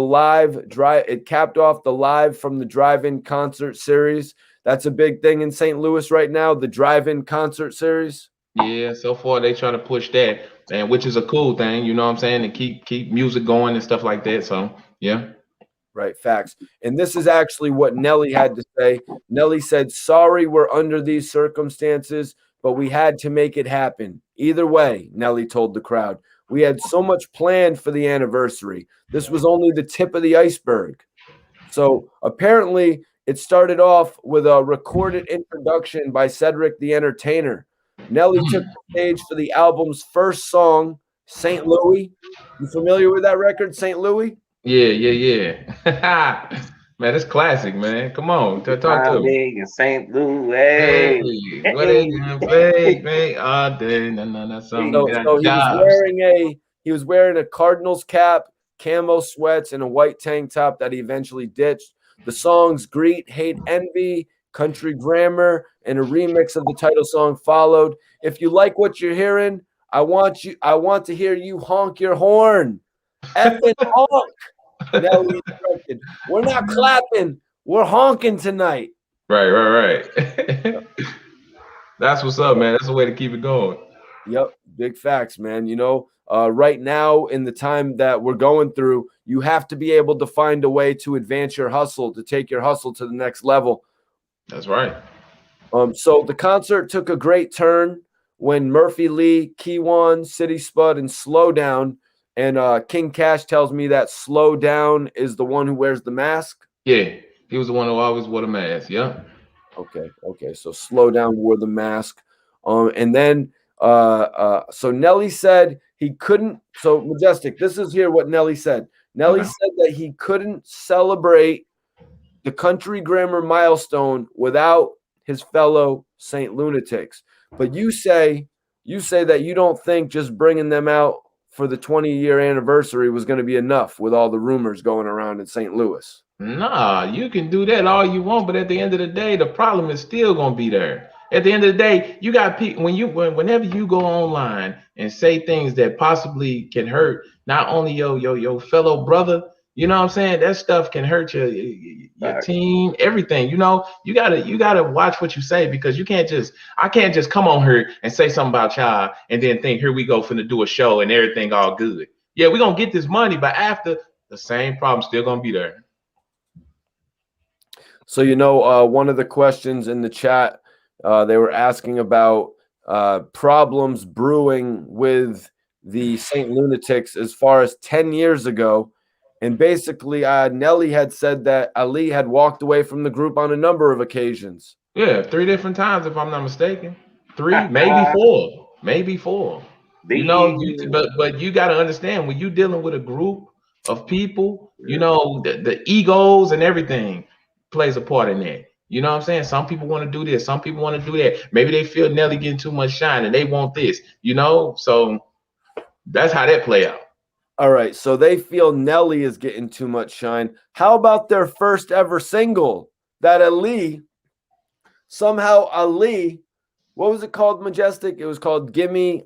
the live from the drive-in concert series. That's a big thing in St. Louis right now, the drive-in concert series. Yeah, so far they try to push that, and which is a cool thing, you know what I'm saying, and keep music going and stuff like that. So yeah. Right, facts. And this is actually what Nelly had to say. Nelly said, "Sorry, we're under these circumstances, but we had to make it happen. Either way," Nelly told the crowd, "we had so much planned for the anniversary. This was only the tip of the iceberg." So apparently it started off with a recorded introduction by Cedric the Entertainer. Nelly took the stage for the album's first song, St. Louis. You familiar with that record, St. Louis? Yeah. Man, it's classic, man. Come on, talk to me. In St. Louis. Hey, what are you gonna play, man? He was wearing a Cardinals cap, camo sweats, and a white tank top that he eventually ditched. The songs "Greet, Hate, Envy," "Country Grammar," and a remix of the title song followed. If you like what you're hearing, I want to hear you honk your horn. Effing honk. Nelly instructed. We're not clapping. We're honking tonight. Right. That's what's up, man. That's the way to keep it going. Yep. Big facts, man. Right now in the time that we're going through, you have to be able to find a way to advance your hustle, to take your hustle to the next level. That's right. So the concert took a great turn when Murphy Lee, Keywan, City Spud, and Slow Down. And King Cash tells me that Slow Down is the one who wears the mask. Yeah, he was the one who always wore the mask. Yeah. Okay. So Slow Down wore the mask. And then so Nelly said he couldn't. So Majestic, this is here what Nelly said. Nelly said that he couldn't celebrate the Country Grammar milestone without his fellow St. Lunatics. But you say that you don't think just bringing them out for the 20-year anniversary was going to be enough with all the rumors going around in St. Louis. Nah, you can do that all you want, but at the end of the day, the problem is still going to be there. At the end of the day, you got people whenever you go online and say things that possibly can hurt not only your fellow brother, you know what I'm saying? That stuff can hurt your team, everything. You gotta watch what you say, because I can't just come on here and say something about y'all and then think, here we go finna do a show and everything all good. Yeah, we're gonna get this money, but after, the same problem still gonna be there. So one of the questions in the chat, they were asking about problems brewing with the St. Lunatics as far as 10 years ago. And basically, Nelly had said that Ali had walked away from the group on a number of occasions. Yeah, 3 different times, if I'm not mistaken. 3, maybe 4. Maybe 4. But you got to understand, when you're dealing with a group of people, the egos and everything plays a part in that. You know what I'm saying? Some people want to do this. Some people want to do that. Maybe they feel Nelly getting too much shine and they want this, So that's how that play out. All right, so they feel Nelly is getting too much shine. How about their first ever single? That Ali, what was it called, Majestic? It was called Gimme.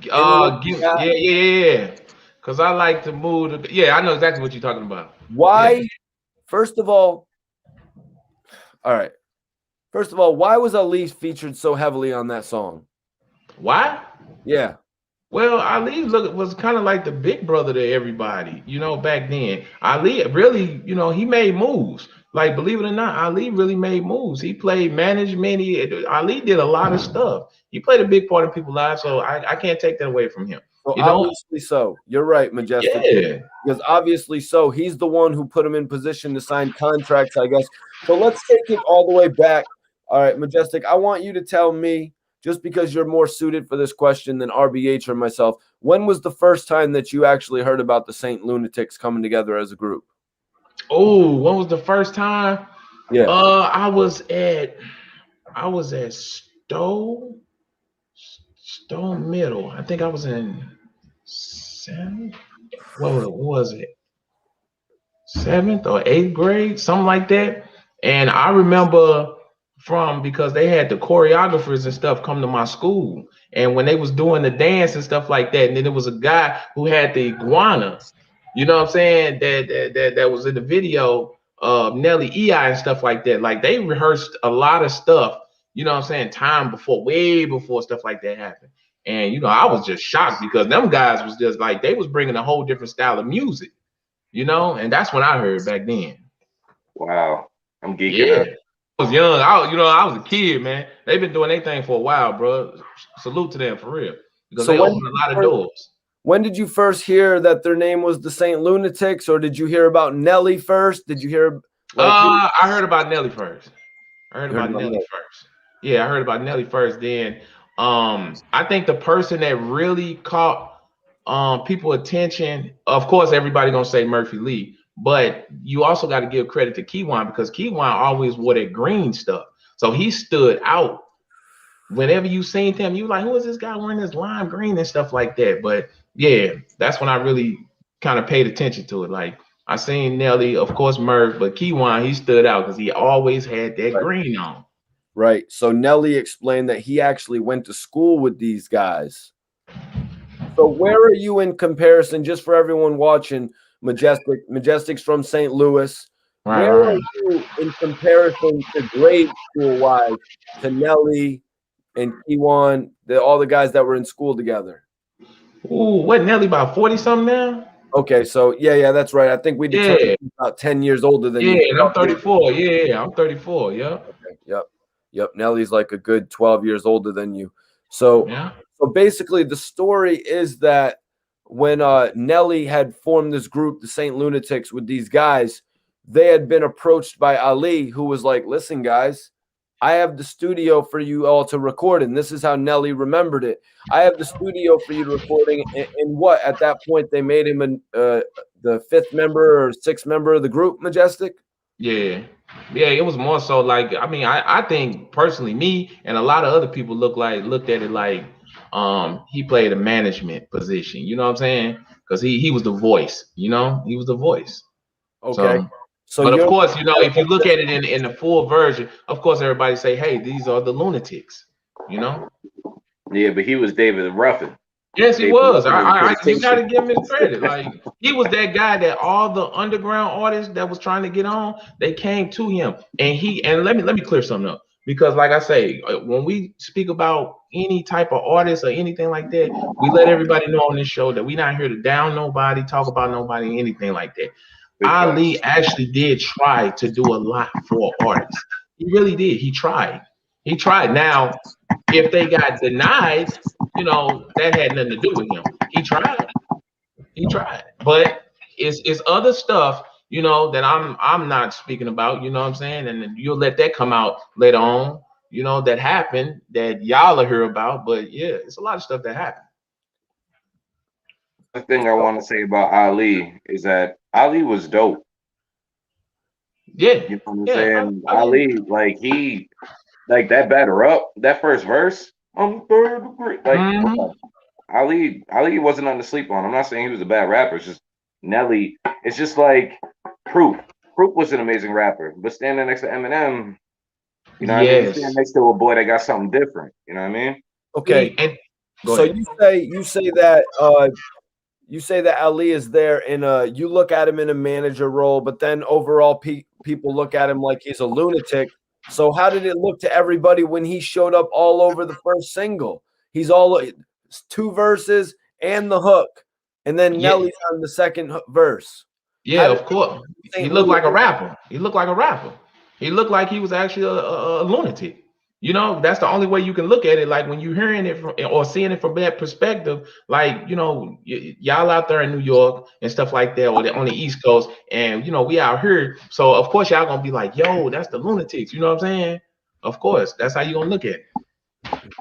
Yeah. Because I like to move. I know exactly what you're talking about. Why? Yeah. First of all, First of all, why was Elise featured so heavily on that song? Why? Yeah. Well, Ali was kind of like the big brother to everybody, back then. Ali really, he made moves. Like, believe it or not, Ali really made moves. He played management. Ali did a lot of stuff. He played a big part in people's lives, so I can't take that away from him. Well, obviously so. You're right, Majestic. Yeah. Because obviously so. He's the one who put him in position to sign contracts, I guess. So let's take it all the way back. All right, Majestic, I want you to tell me, just because you're more suited for this question than RBH or myself, when was the first time that you actually heard about the St. Lunatics coming together as a group? Oh, when was the first time? Yeah. I was at Stone Middle. I think I was in seventh. What was it? Seventh or eighth grade, something like that. And I remember because they had the choreographers and stuff come to my school, and when they was doing the dance and stuff like that, and then there was a guy who had the iguana, you know what I'm saying, that was in the video of Nelly EI and stuff like that. Like, they rehearsed a lot of stuff, you know what I'm saying, way before stuff like that happened. And I was just shocked because them guys was just like, they was bringing a whole different style of music, and that's when I heard back then. Wow, I'm geeking up. I was young. I was a kid, man. They've been doing their thing for a while, bro. Salute to them for real, because they opened a lot of doors. When did you first hear that their name was the St. Lunatics, or did you hear about Nelly first? Did you hear? I heard about Nelly first. Yeah, I heard about Nelly first. Then, I think the person that really caught people attention, of course, everybody gonna say Murphy Lee, but you also got to give credit to Keywan, because Keywan always wore that green stuff, so he stood out. Whenever you seen him, you like, who is this guy wearing this lime green and stuff like that? But yeah, that's when I really kind of paid attention to it. Like, I seen Nelly, of course, Murph, but Keywan, he stood out because he always had that green on. Right. So Nelly explained that he actually went to school with these guys. So where are you in comparison, just for everyone watching, Majestic's from St. Louis. Right, Where are you in comparison to grade school-wise to Nelly and Keywan, all the guys that were in school together? Ooh, what, Nelly about 40-something now? Okay, so yeah, that's right. I think we determined about 10 years older than you. Yeah, and I'm 34. Yeah, I'm 34. Yeah. Okay, yep. Nelly's like a good 12 years older than you. So, so basically, the story is that when Nelly had formed this group, the St. Lunatics, with these guys, they had been approached by Ali, who was like, "Listen, guys, I have the studio for you all to record in." This is how Nelly remembered it. I have the studio for you to recording. And what, at that point, they made him the fifth member or sixth member of the group, Majestic? Yeah, it was more so like, I mean, I think personally, me and a lot of other people looked at it like he played a management position, you know what I'm saying? Because he was the voice, he was the voice. Okay. So but of course, if you look at it in the full version, of course, everybody say, hey, these are the Lunatics, Yeah, but he was David Ruffin. Yes, he was. You got to give him his credit. Like, he was that guy that all the underground artists that was trying to get on, they came to him. And let me clear something up, because like I say, when we speak about any type of artist or anything like that, we let everybody know on this show that we're not here to down nobody, talk about nobody, anything like that. Ali actually did try to do a lot for artists. He really did. He tried. Now, if they got denied, that had nothing to do with him. He tried. But it's other stuff, that I'm not speaking about, you know what I'm saying? And you'll let that come out later on, that happened that y'all will hear about. But yeah, it's a lot of stuff that happened. The thing I want to say about Ali is that Ali was dope. Yeah. You know what I'm saying? Ali, like that batter up, that first verse, I'm third degree. Ali wasn't nothing to sleep on. I'm not saying he was a bad rapper. It's just Nelly. It's just like Proof. Proof was an amazing rapper, but standing next to Eminem, what I mean? Standing next to a boy that got something different. You know what I mean? Okay. So you say that Ali is there, and you look at him in a manager role, but then overall people look at him like he's a lunatic. So how did it look to everybody when he showed up all over the first single? He's all 2 verses and the hook, and then Yeah. Nelly's on the second verse. Yeah, of course. He St. looked Louis. like a rapper. He looked like a rapper. He looked like he was actually a lunatic. You know, that's the only way you can look at it. Like when you're hearing it from or seeing it from that perspective, like, you know, y'all out there in New York and stuff like that, or on the East Coast, and, you know, we out here. So, of course, y'all going to be like, yo, that's the Lunatics. You know what I'm saying? Of course. That's how you going to look at it.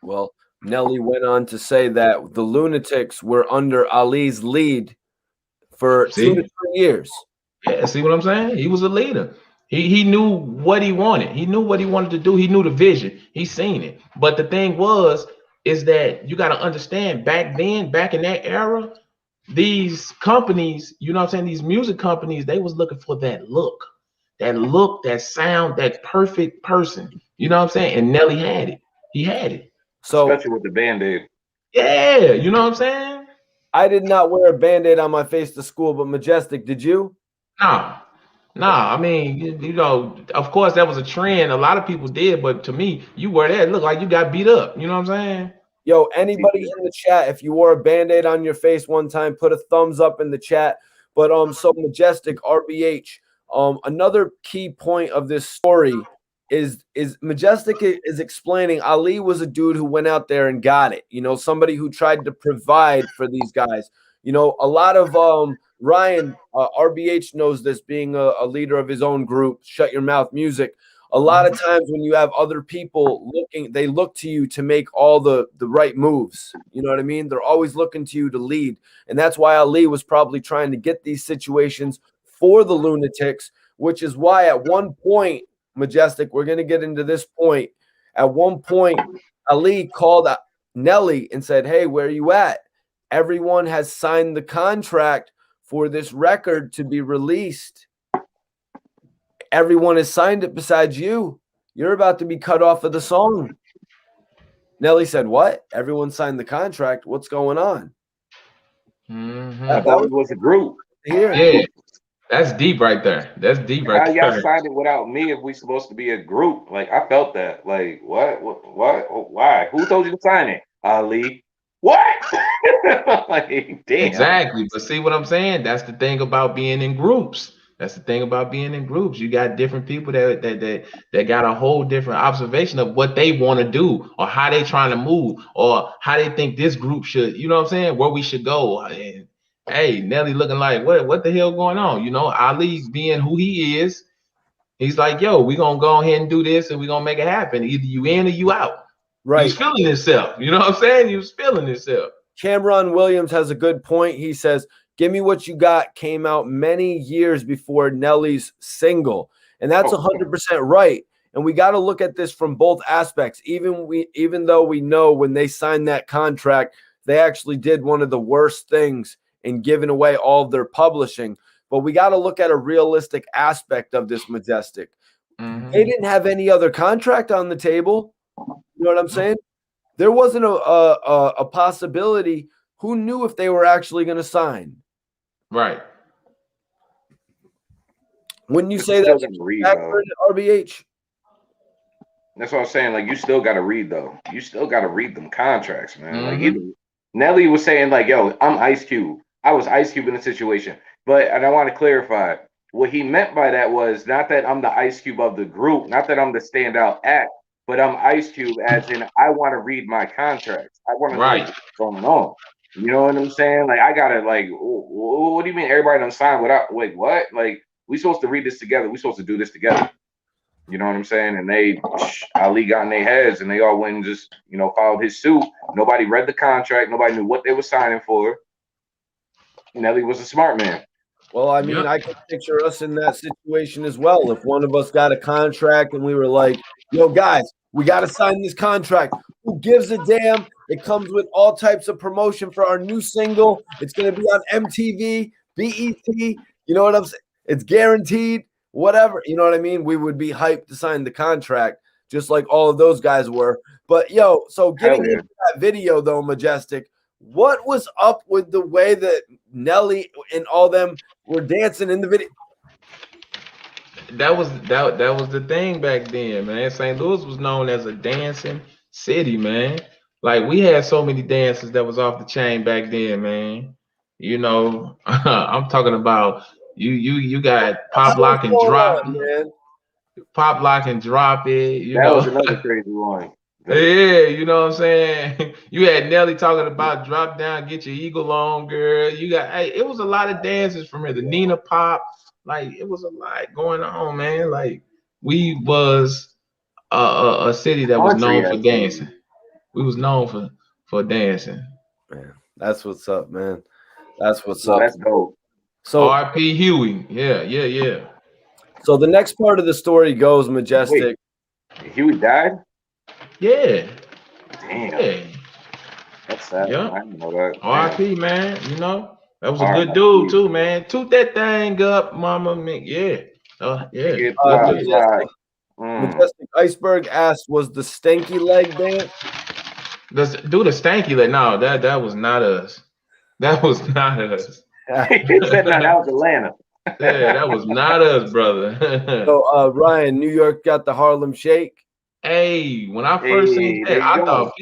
Well, Nelly went on to say that the Lunatics were under Ali's lead for 2 See? to 3 years. Yeah, see what I'm saying? He was a leader. He knew what he wanted. He knew what he wanted to do. He knew the vision. He seen it. But the thing is that you got to understand back then, back in that era, these companies, you know what I'm saying, these music companies, they was looking for that look, that sound, that perfect person. You know what I'm saying? And Nelly had it. He had it. So Especially with the Band-Aid. Yeah, you know what I'm saying? I did not wear a Band-Aid on my face to school, but Majestic, did you? Nah, I mean, you know, of course that was a trend. A lot of people did, but to me, you wear that, it looked like you got beat up. You know what I'm saying? Yo, anybody in the chat, if you wore a Band-Aid on your face one time, put a thumbs up in the chat. But so Majestic, RBH. Another key point of this story is Majestic is explaining Ali was a dude who went out there and got it. You know, somebody who tried to provide for these guys. You know, a lot of Ryan RBH knows this, being a leader of his own group, Shut Your Mouth Music. A lot of times when you have other people looking, they look to you to make all the right moves. You know what I mean? They're always looking to you to lead. And that's why Ali was probably trying to get these situations for the Lunatics, which is why at one point, Majestic, we're going to get into this point. At one point, Ali called Nelly and said, "Hey, where are you at? Everyone has signed the contract for this record to be released. Everyone has signed it besides you. You're about to be cut off of the song." Nelly said, "What? Everyone signed the contract. What's going on?" I thought it was a group. Here. Yeah, that's deep right there. That's deep How right y'all there. signed it without me if we supposed to be a group? Like, I felt that. Like, what? Why? Who told you to sign it? Ali. What? Like, damn. Exactly. But see what I'm saying? That's the thing about being in groups. That's the thing about being in groups. You got different people that got a whole different observation of what they want to do, or how they trying to move, or how they think this group should, you know what I'm saying, where we should go. And hey, Nelly looking like what the hell going on? You know, Ali being who he is, he's like, yo, we gonna go ahead and do this and we gonna make it happen. Either you in or you out. Right. He was feeling himself. You know what I'm saying? He was feeling himself. Cameron Williams has a good point. He says, "Give Me What You Got" came out many years before Nelly's single. And that's 100% right. And we got to look at this from both aspects. Even though we know when they signed that contract, they actually did one of the worst things in giving away all of their publishing. But we got to look at a realistic aspect of this, Majestic. They didn't have any other contract on the table. You know what I'm saying? There wasn't a possibility. Who knew if they were actually going to sign? Right. When you say still that, gotta read, though. RBH. That's what I'm saying. Like, you still gotta read, though. You still gotta read them contracts, man. Like, Nelly was saying, like, yo, I'm Ice Cube. I was Ice Cube in the situation. And I want to clarify, what he meant by that was not that I'm the Ice Cube of the group, not that I'm the standout act, but I'm Ice Cube as in I want to read my contracts. I want to know what's going on. You know what I'm saying? Like, I gotta, like, what do you mean everybody done signed without, wait, what? Like, we supposed to read this together. We supposed to do this together. You know what I'm saying? And Ali got in their heads and they all went and just, you know, followed his suit. Nobody read the contract. Nobody knew what they were signing for. Nelly was a smart man. Well, I mean, I can picture us in that situation as well. If one of us got a contract and we were like, yo, guys, we got to sign this contract. Who gives a damn? It comes with all types of promotion for our new single. It's going to be on MTV, BET. You know what I'm saying? It's guaranteed, whatever. You know what I mean? We would be hyped to sign the contract, just like all of those guys were. But, yo, so getting into that video, though, Majestic, what was up with the way that Nelly and all them were dancing in the video? that was the thing back then, man. St. Louis was known as a dancing city, man. Like we had so many dances that was off the chain back then, man. You know, I'm talking about you got What's going on, man? pop lock and drop it, you That was know. another crazy one. Yeah, you know what I'm saying? You had Nelly talking about drop down, get your eagle on, girl. You got hey, it was a lot of dances from here. The Nina pop, like it was a lot going on, man. Like we was a city that was Country known for actually. dancing. We was known for dancing. Man, that's what's up, man. That's what's No, up. that's dope. So, R.P. Huey. Yeah, yeah, yeah. so the next part of the story goes, Wait, Majestic. Huey died? Yeah. Damn, Yeah. that's sad. Yeah. I didn't know that. Damn. R.I.P. man, you know. That was a good dude R.I.P. too, man. Toot that thing up, mama. Yeah. Yeah. Hip Good hop dude. slide. Majestic, Mm. Majestic Iceberg asked, was the stanky leg dance? Let's do the stanky leg. No, that was not us. That was not us. He said, "No, that was Atlanta." Yeah, that was not us, brother. So, Ryan, New York got the Harlem Shake. Hey, when I first seen Hey, there that, you I go. thought,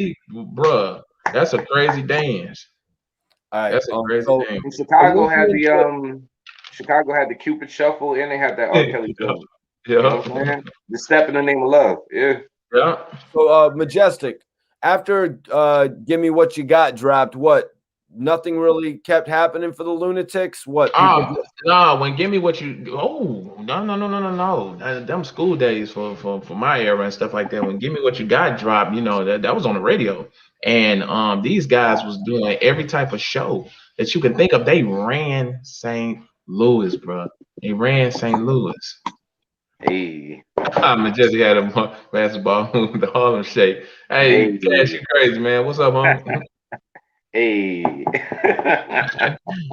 bruh, that's a crazy dance. All right. That's a crazy So dance. And Chicago had Olympian trip. the Cupid Shuffle, and they had that R. Kelly joint. You know what I'm Yeah. saying? The Step in the Name of Love. Yeah. Yeah. So, Majestic, after Give Me What You Got dropped, what? Nothing really kept happening for the Lunatics? What? People Oh no! When give me what you no. Them school days for my era and stuff like that. When give me what you got dropped, you know that was on the radio, and these guys was doing every type of show that you can think of. They ran St. Louis, bro. They ran St. Louis. Hey. Majestic had a basketball, the Harlem Shake. Hey, Hey. Cash, you crazy man? What's up, homie? Hey.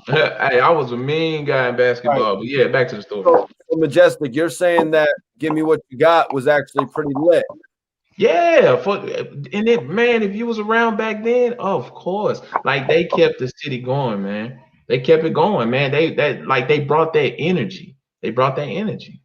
Hey, I was a mean guy in All right. basketball, but yeah, back to the story. So, Majestic, you're saying that Give Me What You Got was actually pretty lit. Yeah, and it man, if you was around back then, of course, like they kept the city going, man. They kept it going, man. They brought that energy. They brought that energy.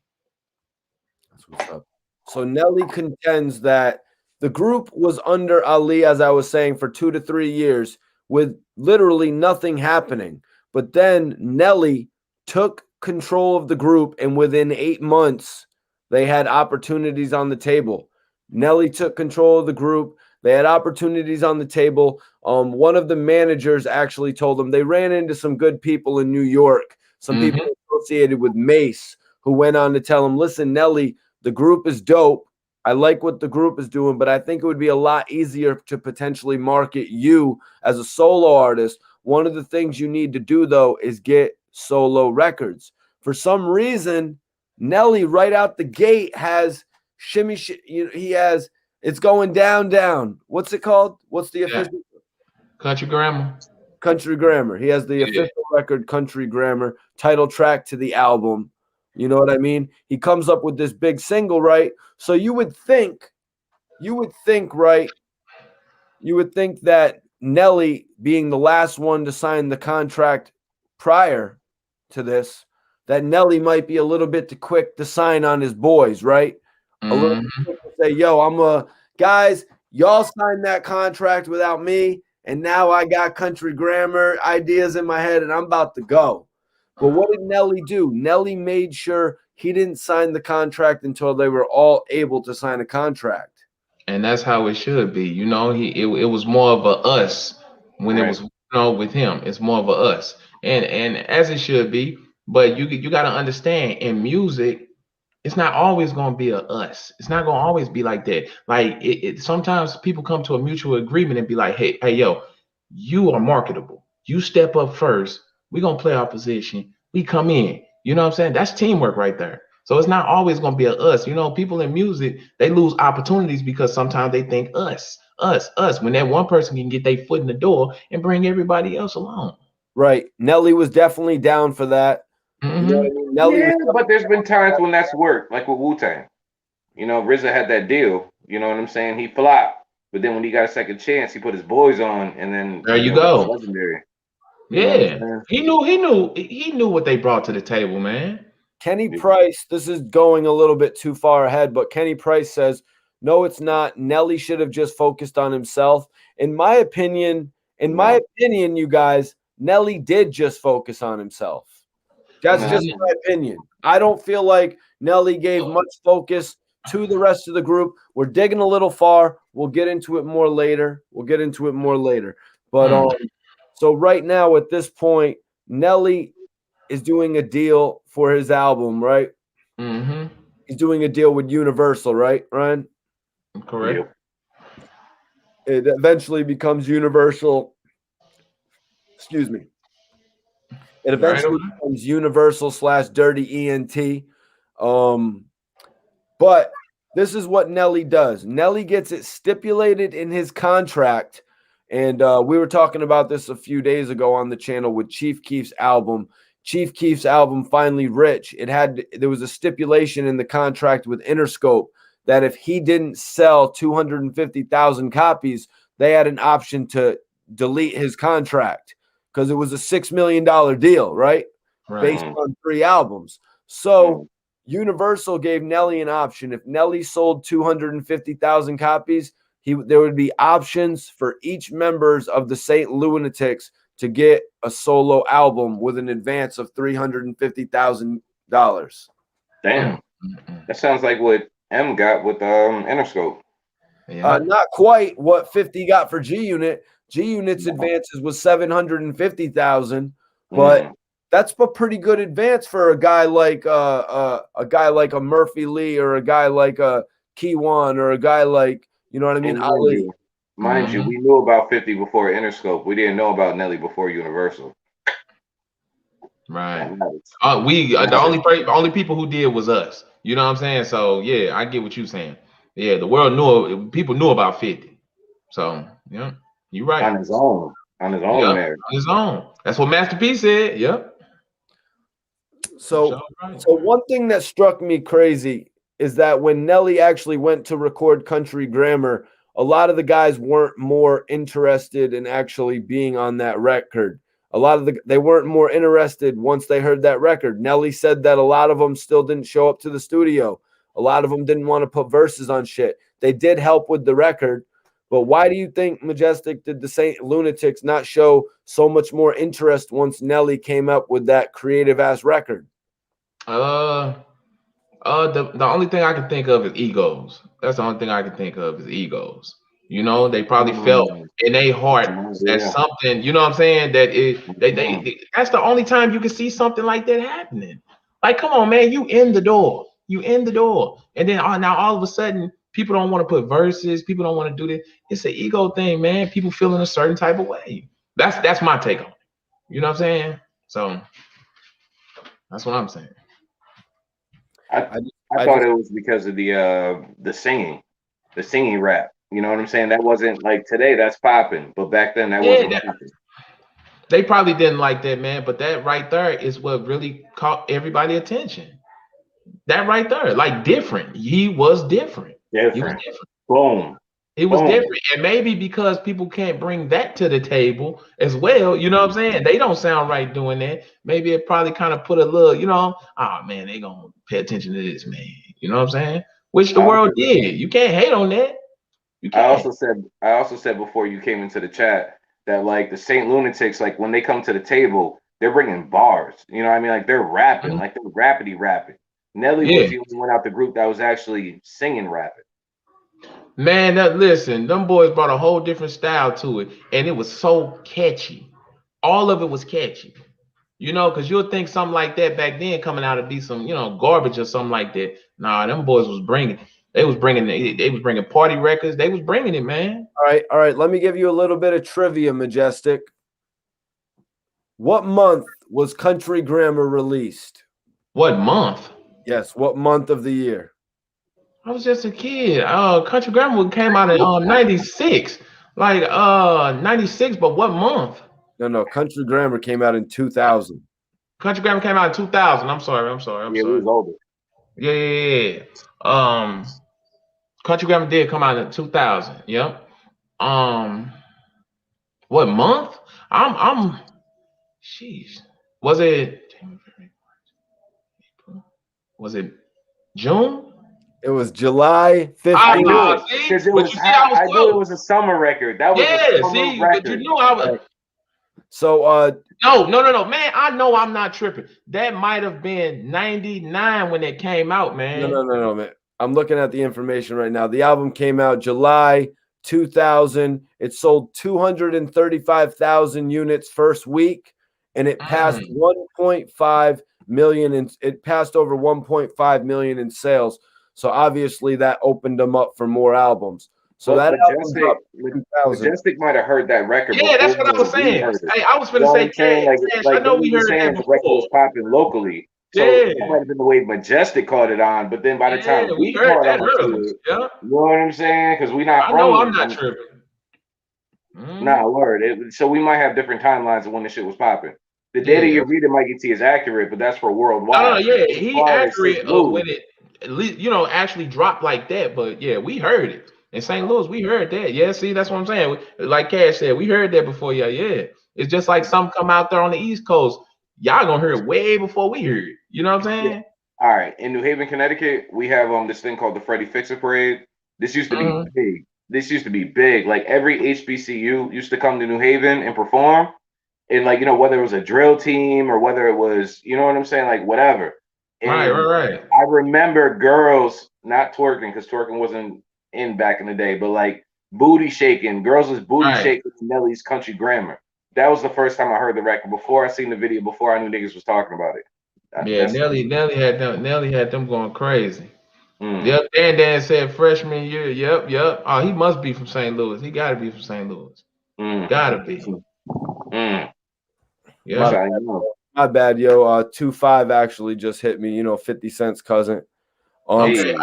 That's what's up. So Nelly contends that the group was under Ali, as I was saying, for 2 to 3 years with literally nothing happening. But then Nelly took control of the group, and within 8 months, they had opportunities on the table. Nelly took control of the group. They had opportunities on the table. One of the managers actually told them they ran into some good people in New York, some people associated with Mace, who went on to tell him, listen, Nelly, the group is dope. I like what the group is doing, but I think it would be a lot easier to potentially market you as a solo artist. One of the things you need to do, though, is get solo records. For some reason, Nelly, right out the gate, has shimmy. He has it's going down, down. What's it called? What's the official? Country Grammar. Country Grammar. He has the official record, Country Grammar, title track to the album. You know what I mean? He comes up with this big single, right? So you would think, right? You would think that Nelly, being the last one to sign the contract prior to this, that Nelly might be a little bit too quick to sign on his boys, right? A little bit quick to say, yo, guys, y'all signed that contract without me, and now I got Country Grammar ideas in my head, and I'm about to go. But what did Nelly do? Nelly made sure he didn't sign the contract until they were all able to sign a contract. And that's how it should be. You know, it was more of a us when it was with him. It's more of a us, and as it should be. But you got to understand in music, it's not always going to be a us. It's not going to always be like that. Like sometimes people come to a mutual agreement and be like, hey, yo, you are marketable. You step up first. We're going to play our position. We come in. You know what I'm saying? That's teamwork right there. So it's not always going to be a us. You know, people in music, they lose opportunities because sometimes they think us, when that one person can get their foot in the door and bring everybody else along. Right. Nelly was definitely down for that. You know what I mean? Nelly Yeah, but there's been times when that's worked, like with Wu-Tang. You know, RZA had that deal. You know what I'm saying? He flopped, but then when he got a second chance, he put his boys on, and then there you it was go. legendary. Yeah, he knew what they brought to the table, man. Kenny Price, this is going a little bit too far ahead, but Kenny Price says, no, it's not. Nelly should have just focused on himself. In my opinion, you guys, Nelly did just focus on himself. That's just my opinion. I don't feel like Nelly gave much focus to the rest of the group. We're digging a little far. We'll get into it more later. But so right now at this point, Nelly is doing a deal for his album, right? Mm-hmm. He's doing a deal with Universal, right, Ryan? Correct. It eventually becomes Universal. Excuse me. It eventually becomes Universal / Dirty ENT. But this is what Nelly does. Nelly gets it stipulated in his contract. And we were talking about this a few days ago on the channel with Chief Keef's album. Chief Keef's album, Finally Rich, there was a stipulation in the contract with Interscope that if he didn't sell 250,000 copies, they had an option to delete his contract because it was a $6 million deal, right? Based on 3 albums. So Universal gave Nelly an option. If Nelly sold 250,000 copies, there would be options for each members of the St. Lunatics to get a solo album with an advance of $350,000. Damn, that sounds like what M got with Interscope. Not quite what 50 got for G Unit. G Unit's advances was 750,000, but that's a pretty good advance for a guy like a Murphy Lee or a guy like a Keywan or a guy like, you know what I mean? Ali. Mind you, we knew about 50 before Interscope. We didn't know about Nelly before Universal. Right. The only people who did was us. You know what I'm saying? So yeah, I get what you're saying. Yeah, the world knew. People knew about 50. So yeah, you're right. On his own. There. On his own. That's what Master P said. Yep. So one thing that struck me crazy is that when Nelly actually went to record Country Grammar, a lot of the guys weren't more interested in actually being on that record. They weren't more interested once they heard that record. Nelly said that a lot of them still didn't show up to the studio. A lot of them didn't want to put verses on shit. They did help with the record. But why do you think, Majestic, did the St. Lunatics not show so much more interest once Nelly came up with that creative-ass record? The only thing I can think of is egos. That's the only thing I can think of is egos. You know, they probably felt in their heart that something, you know what I'm saying, that's the only time you can see something like that happening. Like, come on, man, you in the door. And then now all of a sudden, people don't want to put verses, people don't want to do this. It's an ego thing, man. People feeling a certain type of way. That's my take on it. You know what I'm saying? So that's what I'm saying. I thought it was because of the singing rap. You know what I'm saying? That wasn't like today. That's popping, but back then that wasn't popping. They probably didn't like that, man. But that right there is what really caught everybody's attention. That right there, like different. He was different. Boom. It was different, and maybe because people can't bring that to the table as well. You know what I'm saying? They don't sound right doing that. Maybe it probably kind of put a little, oh man, they gonna pay attention to this, man. You know what I'm saying? Which the world did. You can't hate on that. You can't. I also said before you came into the chat that like the St. Lunatics, like when they come to the table, they're bringing bars. You know what I mean? Like they're rapping, like they're rappity rapping. Nelly was the only one out the group that was actually singing rapping. Man, listen, them boys brought a whole different style to it, and it was so catchy. All of it was catchy, because you'll think something like that back then coming out to be some, garbage or something like that. Nah, them boys was bringing. They was bringing party records. They was bringing it, man. All right. Let me give you a little bit of trivia, Majestic. What month was Country Grammar released? What month? Yes, what month of the year? I was just a kid. Country Grammar came out in 96. Like 96, but what month? No. Country Grammar came out in 2000. Country Grammar came out in 2000. I'm sorry. Yeah, it was older. Yeah. Country Grammar did come out in 2000. Yep. What month? Sheesh. Was it Was it June? It was July I 15th. knew it See, because it but was. you see, I was I knew it was a summer record. That was a Yeah, summer see, but you record. knew I was. So No, man. I know I'm not tripping. That might have been 99 when it came out, man. no, man. I'm looking at the information right now. The album came out July 2000. It sold 235,000 units first week, and it passed 1.5 million, and it passed over 1.5 million in sales. So obviously that opened them up for more albums. So But that album dropped in 2000. Majestic might have heard that record. Yeah, that's what I was we saying. heard it. Hey, I was You gonna know what say, I'm saying? Cash, Like I know when we you were heard saying that the record before. was popping locally. So Yeah. that might have been the way Majestic caught it on. But then by the time we we heard caught that on to early. it, Yeah, you know what I'm saying? Because we're not I from know there. I'm not tripping. Nah, word. So we might have different timelines of when the shit was popping. The data you're reading, Mikey T, is accurate, but that's for worldwide. Yeah, As he far as accurate St. of Louis, when it at least actually dropped like that. But yeah, we heard it in St. Louis. We heard that. Yeah, see, that's what I'm saying. Like Cash said, we heard that before. Yeah. It's just like some come out there on the East Coast. Y'all gonna hear it way before we hear it. You know what I'm saying? Yeah. All right. In New Haven, Connecticut, we have this thing called the Freddie Fixer Parade. This used to be big. This used to be big. Like every HBCU used to come to New Haven and perform. And like, whether it was a drill team or whether it was, you know what I'm saying, like whatever. And Right. I remember girls not twerking because twerking wasn't in back in the day, but like booty shaking. Girls was booty shaking Nelly's Country Grammar. That was the first time I heard the record. Before I seen the video, before I knew niggas was talking about it. Yeah, Nelly had them going crazy. Mm. Yep, Dan said freshman year. Yep. Oh, he must be from St. Louis. He got to be from St. Louis. Gotta be. Yeah. My bad, yo. 2-5 actually just hit me. 50 Cent's cousin. Okay,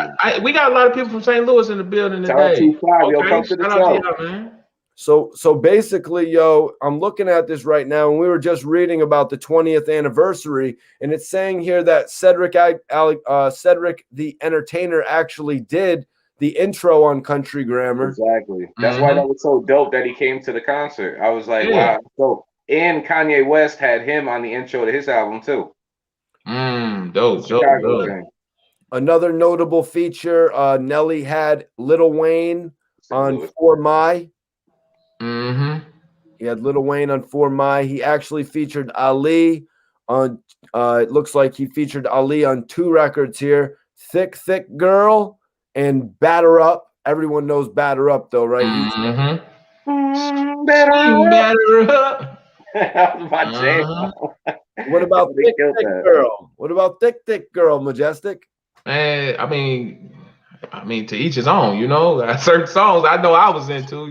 we got a lot of people from St. Louis in the building today. 2-5, yo, come to the show. Shout out to y'all, man. So basically, yo, I'm looking at this right now, and we were just reading about the 20th anniversary, and it's saying here that Cedric the Entertainer actually did the intro on Country Grammar. Exactly. That's why that was so dope that he came to the concert. I was like, wow. So, and Kanye West had him on the intro to his album too. Dope. Another notable feature, Nelly had Lil Wayne on 4 My. He had Lil Wayne on 4 My. He actually featured Ali on, it looks like he featured Ali on 2 records here, Thick Girl and Batter Up. Everyone knows Batter Up though, right? Batter Up. That was my jam. What about Thick Girl? What about Thick Girl, Majestic? Man, I mean, to each his own, certain songs I know I was into,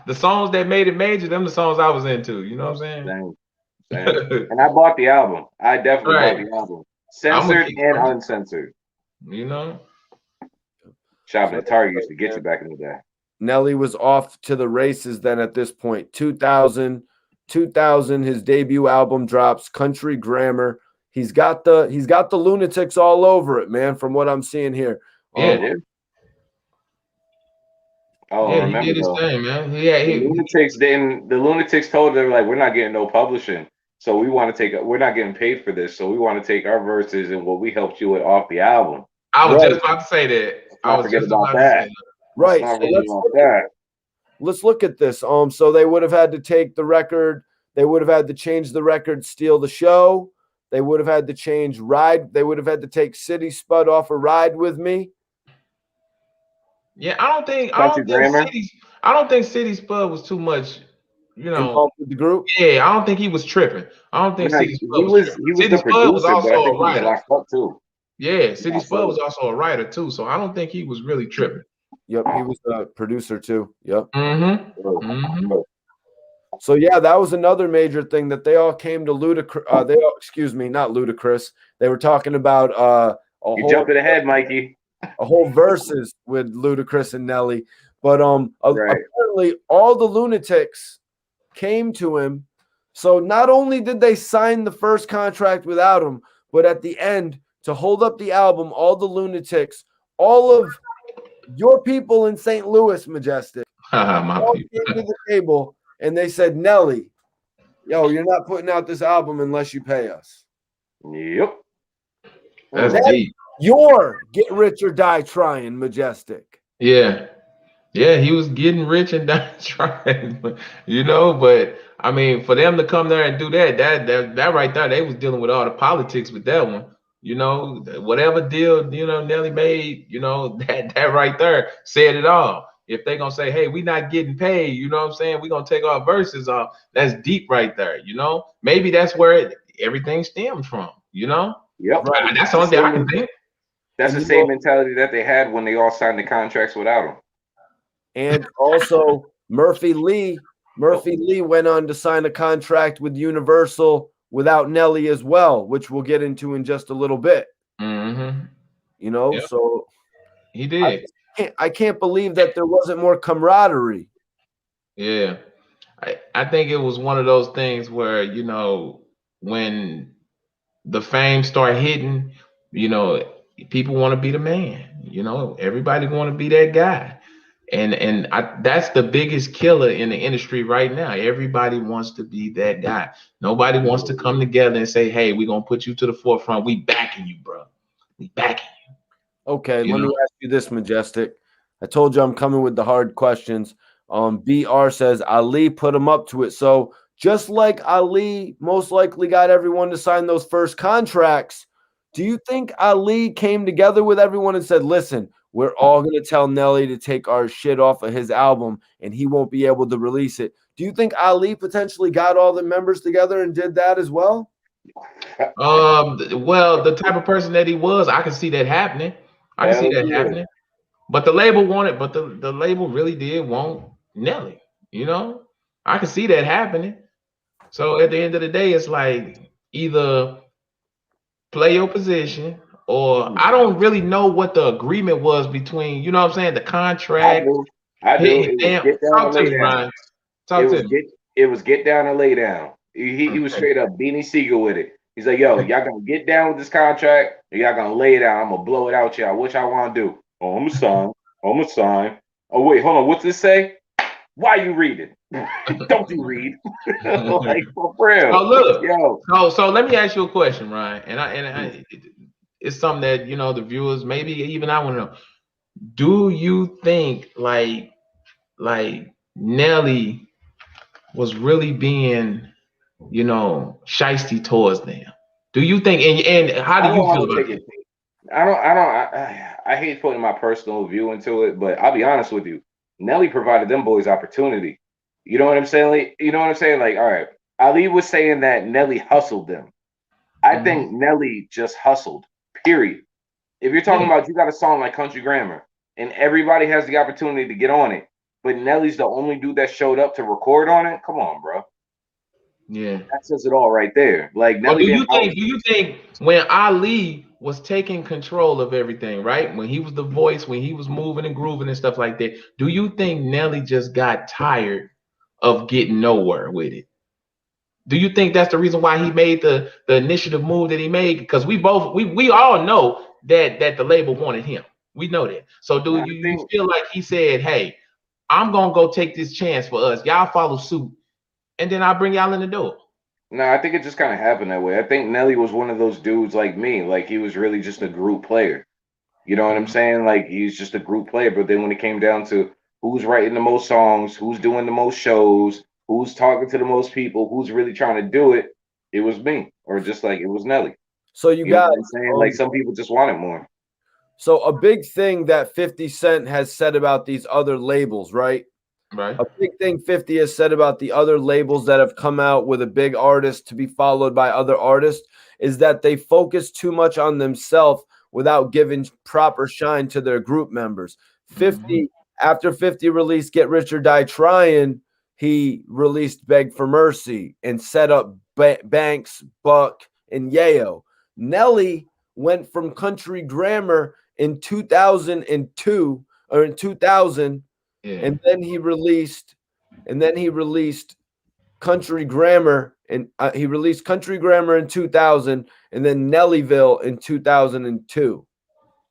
the songs that made it major, them the songs I was into, you know what I'm saying? Same. And I bought the album. I definitely bought the album. Censored and uncensored. Shopping at Target used to get you back in the day. Nelly was off to the races then at this point. 2000, his debut album drops, Country Grammar. He's got the Lunatics all over it, man, from what I'm seeing here. Dude. He did his thing, man. The Lunatics told them, like, we're not getting no publishing. So we're not getting paid for this. So we want to take our verses and what we helped you with off the album. I was just about to say that. Right. Let's look at this. So they would have had to take the record. They would have had to change the record, Steal the Show. They would have had to change Ride. They would have had to take City Spud off of Ride With Me. Yeah, I don't think City Spud was too much, involved with the group. Yeah, I don't think he was tripping. I don't think City Spud was tripping. City Spud was also a writer. Yeah, City Spud was also a writer too, so I don't think he was really tripping. Yep, he was a producer too. Yep. So yeah, that was another major thing that they all came to Ludacris. Not Ludacris. They were talking about you jumped ahead, Mikey. A whole verses with Ludacris and Nelly, but apparently all the Lunatics came to him. So not only did they sign the first contract without him, but at the end to hold up the album, all the Lunatics, all of your people in St. Louis, Majestic, all came to the table and they said, Nelly, yo, you're not putting out this album unless you pay us. Yep. That's deep. Your get rich or die trying, Majestic. Yeah. Yeah, he was getting rich and dying trying, but I mean, for them to come there and do that right there, they was dealing with all the politics with that one. Whatever deal, Nelly made, that right there said it all. If they gonna say, hey, we not getting paid, you know what I'm saying? We gonna take our verses off. That's deep right there. Maybe that's where everything stems from. Yep. Right. That's the The only thing I same can think. that's And the you know, same mentality that they had when they all signed the contracts without him. and also Murphy Lee went on to sign a contract with Universal without Nelly as well, which we'll get into in just a little bit. Mm-hmm. Yep, So he I did. I can't believe that there wasn't more camaraderie. Yeah. I think it was one of those things where, when the fame start hitting, you know, people want to be the man. Everybody want to be that guy. And that's the biggest killer in the industry right now. Everybody wants to be that guy. Nobody wants to come together and say, "Hey, we're gonna put you to the forefront. We backing you, bro. We backing Okay, you." let me ask you this, Majestic. I told you I'm coming with the hard questions. BR says Ali put him up to it. So just like Ali most likely got everyone to sign those first contracts, do you think Ali came together with everyone and said, listen, we're all going to tell Nelly to take our shit off of his album and he won't be able to release it? Do you think Ali potentially got all the members together and did that as well? Well, the type of person that he was, I can see that happening. I can see Hell that yeah. happening. But the label wanted, but the label really did want Nelly. I can see that happening. So at the end of the day, it's like either play your position, or I don't really know what the agreement was between, you know what I'm saying, the I contract. do. I do. Hey, It was damn, get down talk and to lay me, down. Ryan. Talk to me. It was get down and lay down. He was Okay. straight up Beanie Siegel with it. He's like, yo, y'all gonna get down with this contract, or y'all gonna lay it down. I'm gonna blow it out, y'all. What y'all wanna do? Oh, I'm a sign. I'm a sign. Oh, wait, hold on. What's this say? Why you reading? Don't you read? Like for real. So look, Yo. so let me ask you a question, Ryan, and it's something that the viewers, maybe even I want to know. Do you think like Nelly was really being shiesty towards them? Do you think, and how I do don't you feel want to about take that? it. I hate putting my personal view into it, but I'll be honest with you. Nelly provided them boys opportunity. You know what I'm saying? You know what I'm saying? Like, all right. Ali was saying that Nelly hustled them. I Hmm. think Nelly just hustled. Period. If you're talking Yeah, about you got a song like Country Grammar and everybody has the opportunity to get on it, but Nelly's the only dude that showed up to record on it. Come on, bro. yeah. That says it all right there. Like Or Nelly didn't out. do you think when Ali was taking control of everything, right? When he was the voice, when he was moving and grooving and stuff like that, do you think Nelly just got tired of getting nowhere with it? Do you think that's the reason why he made the initiative move that he made? Because we all know that the label wanted him. We know that. So do I you think feel like he said, "Hey, I'm gonna go take this chance for us. Y'all follow suit, and then I'll bring y'all in the door." No, I think it just kind of happened that way. I think Nelly was one of those dudes like me, like he was really just a group player. You know what I'm Mhm. saying? Like he's just a group player. But then when it came down to who's writing the most songs, who's doing the most shows, who's talking to the most people, who's really trying to do it, it was me, or just like it was Nelly. So you You know guys, what I'm saying? Like some people just wanted more. so a big thing that 50 Cent has said about these other labels, right? Right. A big thing 50 has said about the other labels that have come out with a big artist to be followed by other artists is that they focus too much on themselves without giving proper shine to their group members. Hmm. 50, after 50 released Get Rich or Die Trying, he released Beg for Mercy and set up Banks, Buck, and Yayo. Nelly went from Country Grammar in 2002 or in 2000, Yeah. and then he released Country Grammar, and he released Country Grammar in 2000, and then Nellyville in 2002.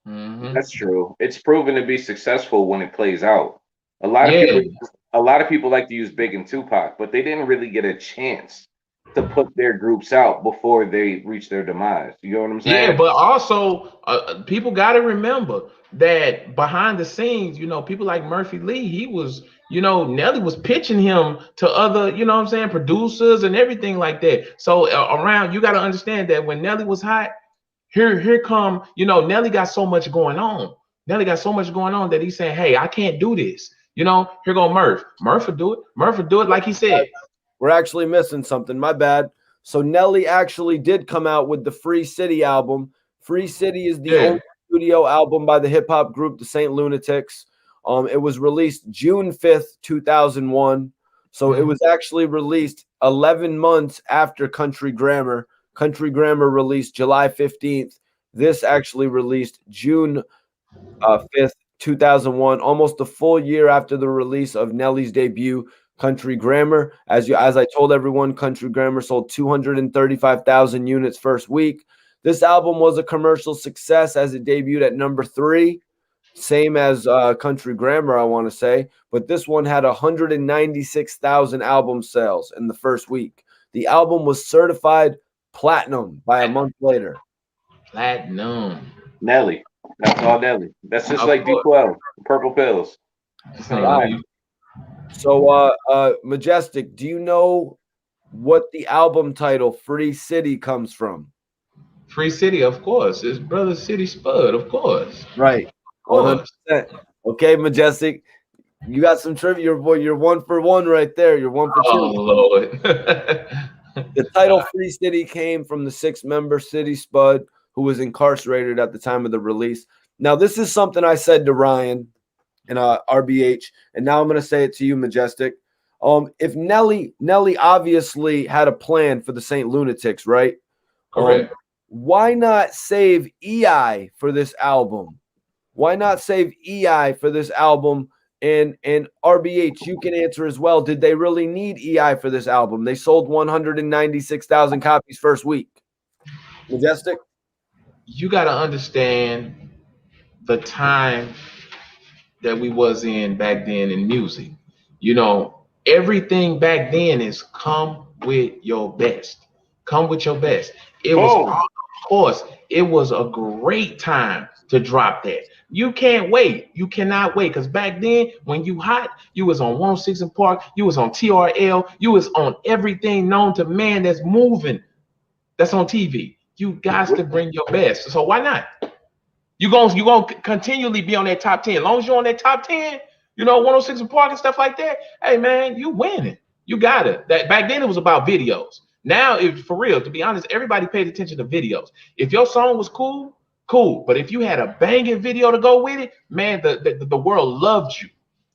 Hmm. That's true. It's proven to be successful when it plays out. A lot of Yeah. people, a lot of people like to use Big and Tupac, but they didn't really get a chance to put their groups out before they reach their demise. You know what I'm saying? Yeah, but also people got to remember that behind the scenes, people like Murphy Lee, he was, Nelly was pitching him to other, producers and everything like that. So around, you got to understand that when Nelly was hot, here come, Nelly got so much going on. Nelly got so much going on that he's saying, hey, I can't do this. Here go Murph. Murph will do it. Murph will do it like he said. We're actually missing something. My bad. So Nelly actually did come out with the Free City album. Free City is the only studio album by the hip hop group, the St. Lunatics. It was released June 5th, 2001. So it was actually released 11 months after Country Grammar. Country Grammar released July 15th. This actually released June 5th, 2001, almost a full year after the release of Nelly's debut, Country Grammar. As I told everyone, Country Grammar sold 235,000 units first week. This album was a commercial success as it debuted at number 3, same as Country Grammar, I want to say. But this one had 196,000 album sales in the first week. The album was certified platinum by a month later. Platinum. Nelly. That's all Nelly. That's just like D12, Purple Pills. Right. So, Majestic, do you know what the album title Free City comes from? Free City, of course. It's Brother City Spud, of course. Right. 100%. Okay, Majestic. You got some trivia, boy. You're 1 for 1 right there. You're 1 for 2. Oh, Lord. The title Free City came from the 6-member City Spud, who was incarcerated at the time of the release. Now, this is something I said to Ryan and RBH, and now I'm going to say it to you, Majestic. If Nelly obviously had a plan for the St. Lunatics, right? Correct. Why not save EI for this album? Why not save EI for this album? And RBH, you can answer as well. Did they really need EI for this album? They sold 196,000 copies first week. Majestic? You got to understand the time that we was in back then in music. Everything back then is come with your best. Come with your best. It was, of course, it was a great time to drop that. You can't wait. You cannot wait. Because back then, when you hot, you was on 106 and Park, you was on TRL, you was on everything known to man that's moving, that's on TV. You guys to bring your best. So why not? You're gonna continually be on that top 10. As long as you're on that top 10, 106 and Park and stuff like that, hey man, you winning. You got it. That back then it was about videos. Now, if for real, to be honest, everybody paid attention to videos. If your song was cool. But if you had a banging video to go with it, man, the world loved you.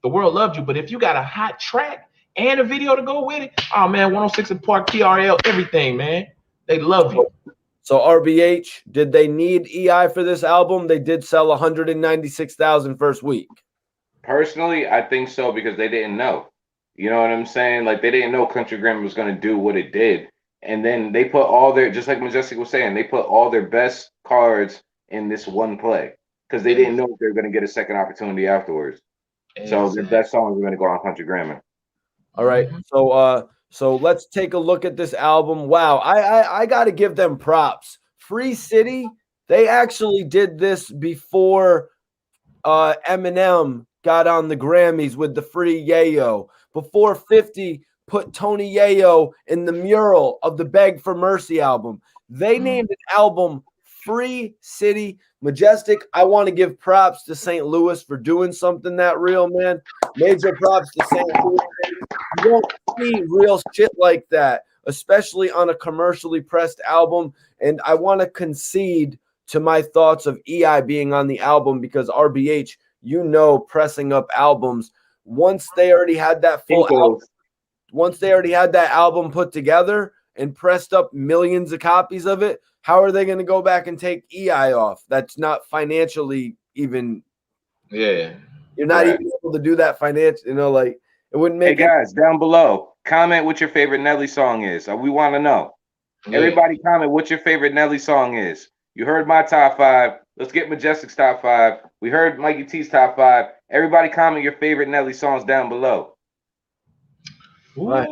The world loved you. But if you got a hot track and a video to go with it, oh man, 106 and Park, TRL, everything, man. They love you. So RBH, did they need EI for this album? They did sell 196,000 first week. Personally, I think so because they didn't know. You know what I'm saying? Like they didn't know Country Grammar was going to do what it did. And then they put all their, just like Majestic was saying, they put all their best cards in this one play because they didn't know if they were going to get a second opportunity afterwards. So their best songs are going to go on Country Grammar. All right. So let's take a look at this album. Wow. I got to give them props. Free City, they actually did this before Eminem got on the Grammys with the Free Yayo, before 50 put Tony Yayo in the mural of the Beg for Mercy album. They named an album Free City. Majestic, I want to give props to St. Louis for doing something that real, man. Major props to St. Louis. You don't see real shit like that, especially on a commercially pressed album. And I want to concede to my thoughts of EI being on the album because RBH, pressing up albums, once they already had that full album, once they already had that album put together and pressed up millions of copies of it, how are they going to go back and take EI off? That's not financially even. Yeah. You're not even able to do that financially. Like it wouldn't make. Hey guys, down below, comment what your favorite Nelly song is. We want to know. Yeah. Everybody comment what your favorite Nelly song is. You heard my top 5. Let's get Majestic's top 5. We heard Mikey T's top 5. Everybody comment your favorite Nelly songs down below. Right.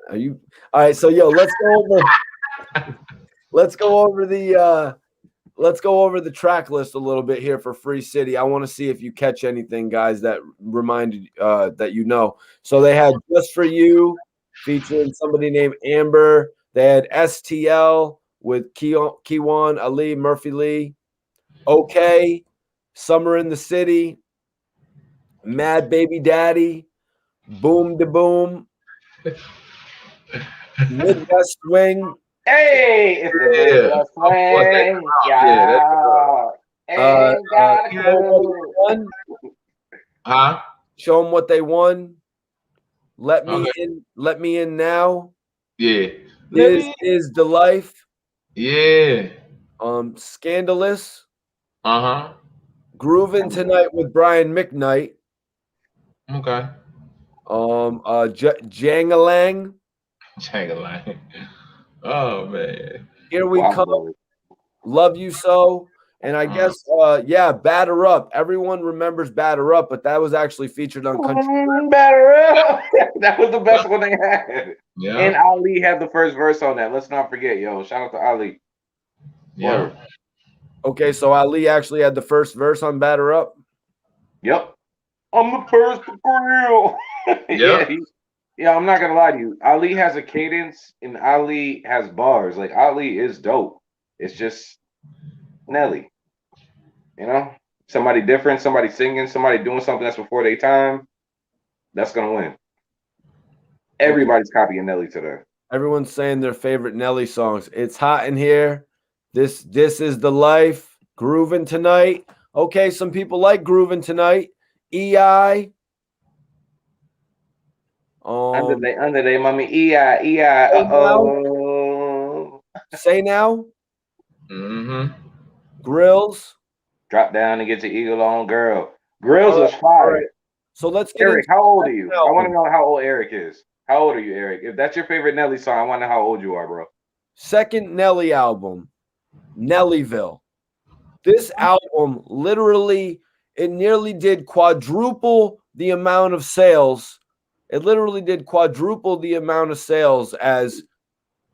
Are you all right? So yo, let's go over the track list a little bit here for Free City. I want to see if you catch anything, guys, that reminded that you know. So they had Just For You featuring somebody named Amber. They had STL with Kiwan, Ali, Murphy Lee. Okay, Summer in the City, Mad Baby Daddy, Boom to Boom, Midwest Swing. Hey, it's the Yeah, Midwest of course they swing. come out. Yeah, they come out. Yeah. Ain't got a Show 'em what they clue. won. Huh? Show them what they won. Let me Okay. in. Let me in now. Yeah. Let This me. is the life. Yeah. Scandalous. Uh-huh. Grooving tonight with Brian McKnight. Okay. Jangalang. Changalang. Oh man. Here we Wow, come. bro. Love you so. And I guess, Batter Up. Everyone remembers Batter Up, but that was actually featured on Country. Better up. That was the best one they had. Yeah. And Ali had the first verse on that. Let's not forget, yo. Shout out to Ali. Yeah. Word. Okay, so Ali actually had the first verse on Batter Up. Yep. I'm the first to grill. Yep. Yeah, I'm not gonna lie to you. Ali has a cadence and Ali has bars. Like Ali is dope. It's just Nelly. You know? Somebody different, somebody singing, somebody doing something that's before their time. That's gonna win. Everybody's copying Nelly today. Everyone's saying their favorite Nelly songs. It's hot in here. This is the life. Grooving tonight. Okay, some people like grooving tonight. EI. Under they mommy EI. Uh-oh. Say now. Mm-hmm. Grills. Drop down and get your eagle on, girl. Grills is fire. All right. So let's get Eric, into how old are you? album. I want to know how old Eric is. How old are you, Eric? If that's your favorite Nelly song, I want to know how old you are, bro. Second Nelly album, Nellyville. This album literally, it nearly did quadruple the amount of sales. It literally did quadruple the amount of sales as,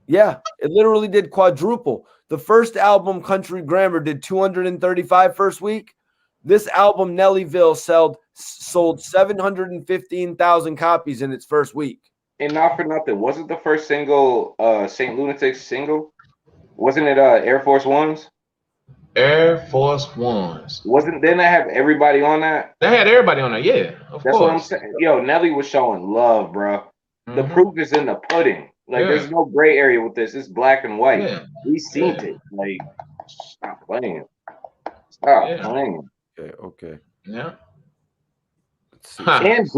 it literally did quadruple. The first album, Country Grammar, did 235 first week. This album, Nellyville, sold 715,000 copies in its first week. And not for nothing, wasn't the first single St. Lunatics single? Wasn't it Air Force Ones? Air Force Ones. Didn't I have everybody on that? They had everybody on there, yeah. Of That's course. what I'm saying. Yo, Nelly was showing love, bro. The proof is in the pudding. Like, there's no gray area with this. It's black and white. Yeah. We seen it. Like, stop playing. Stop playing. Okay. Yeah. Let's see. And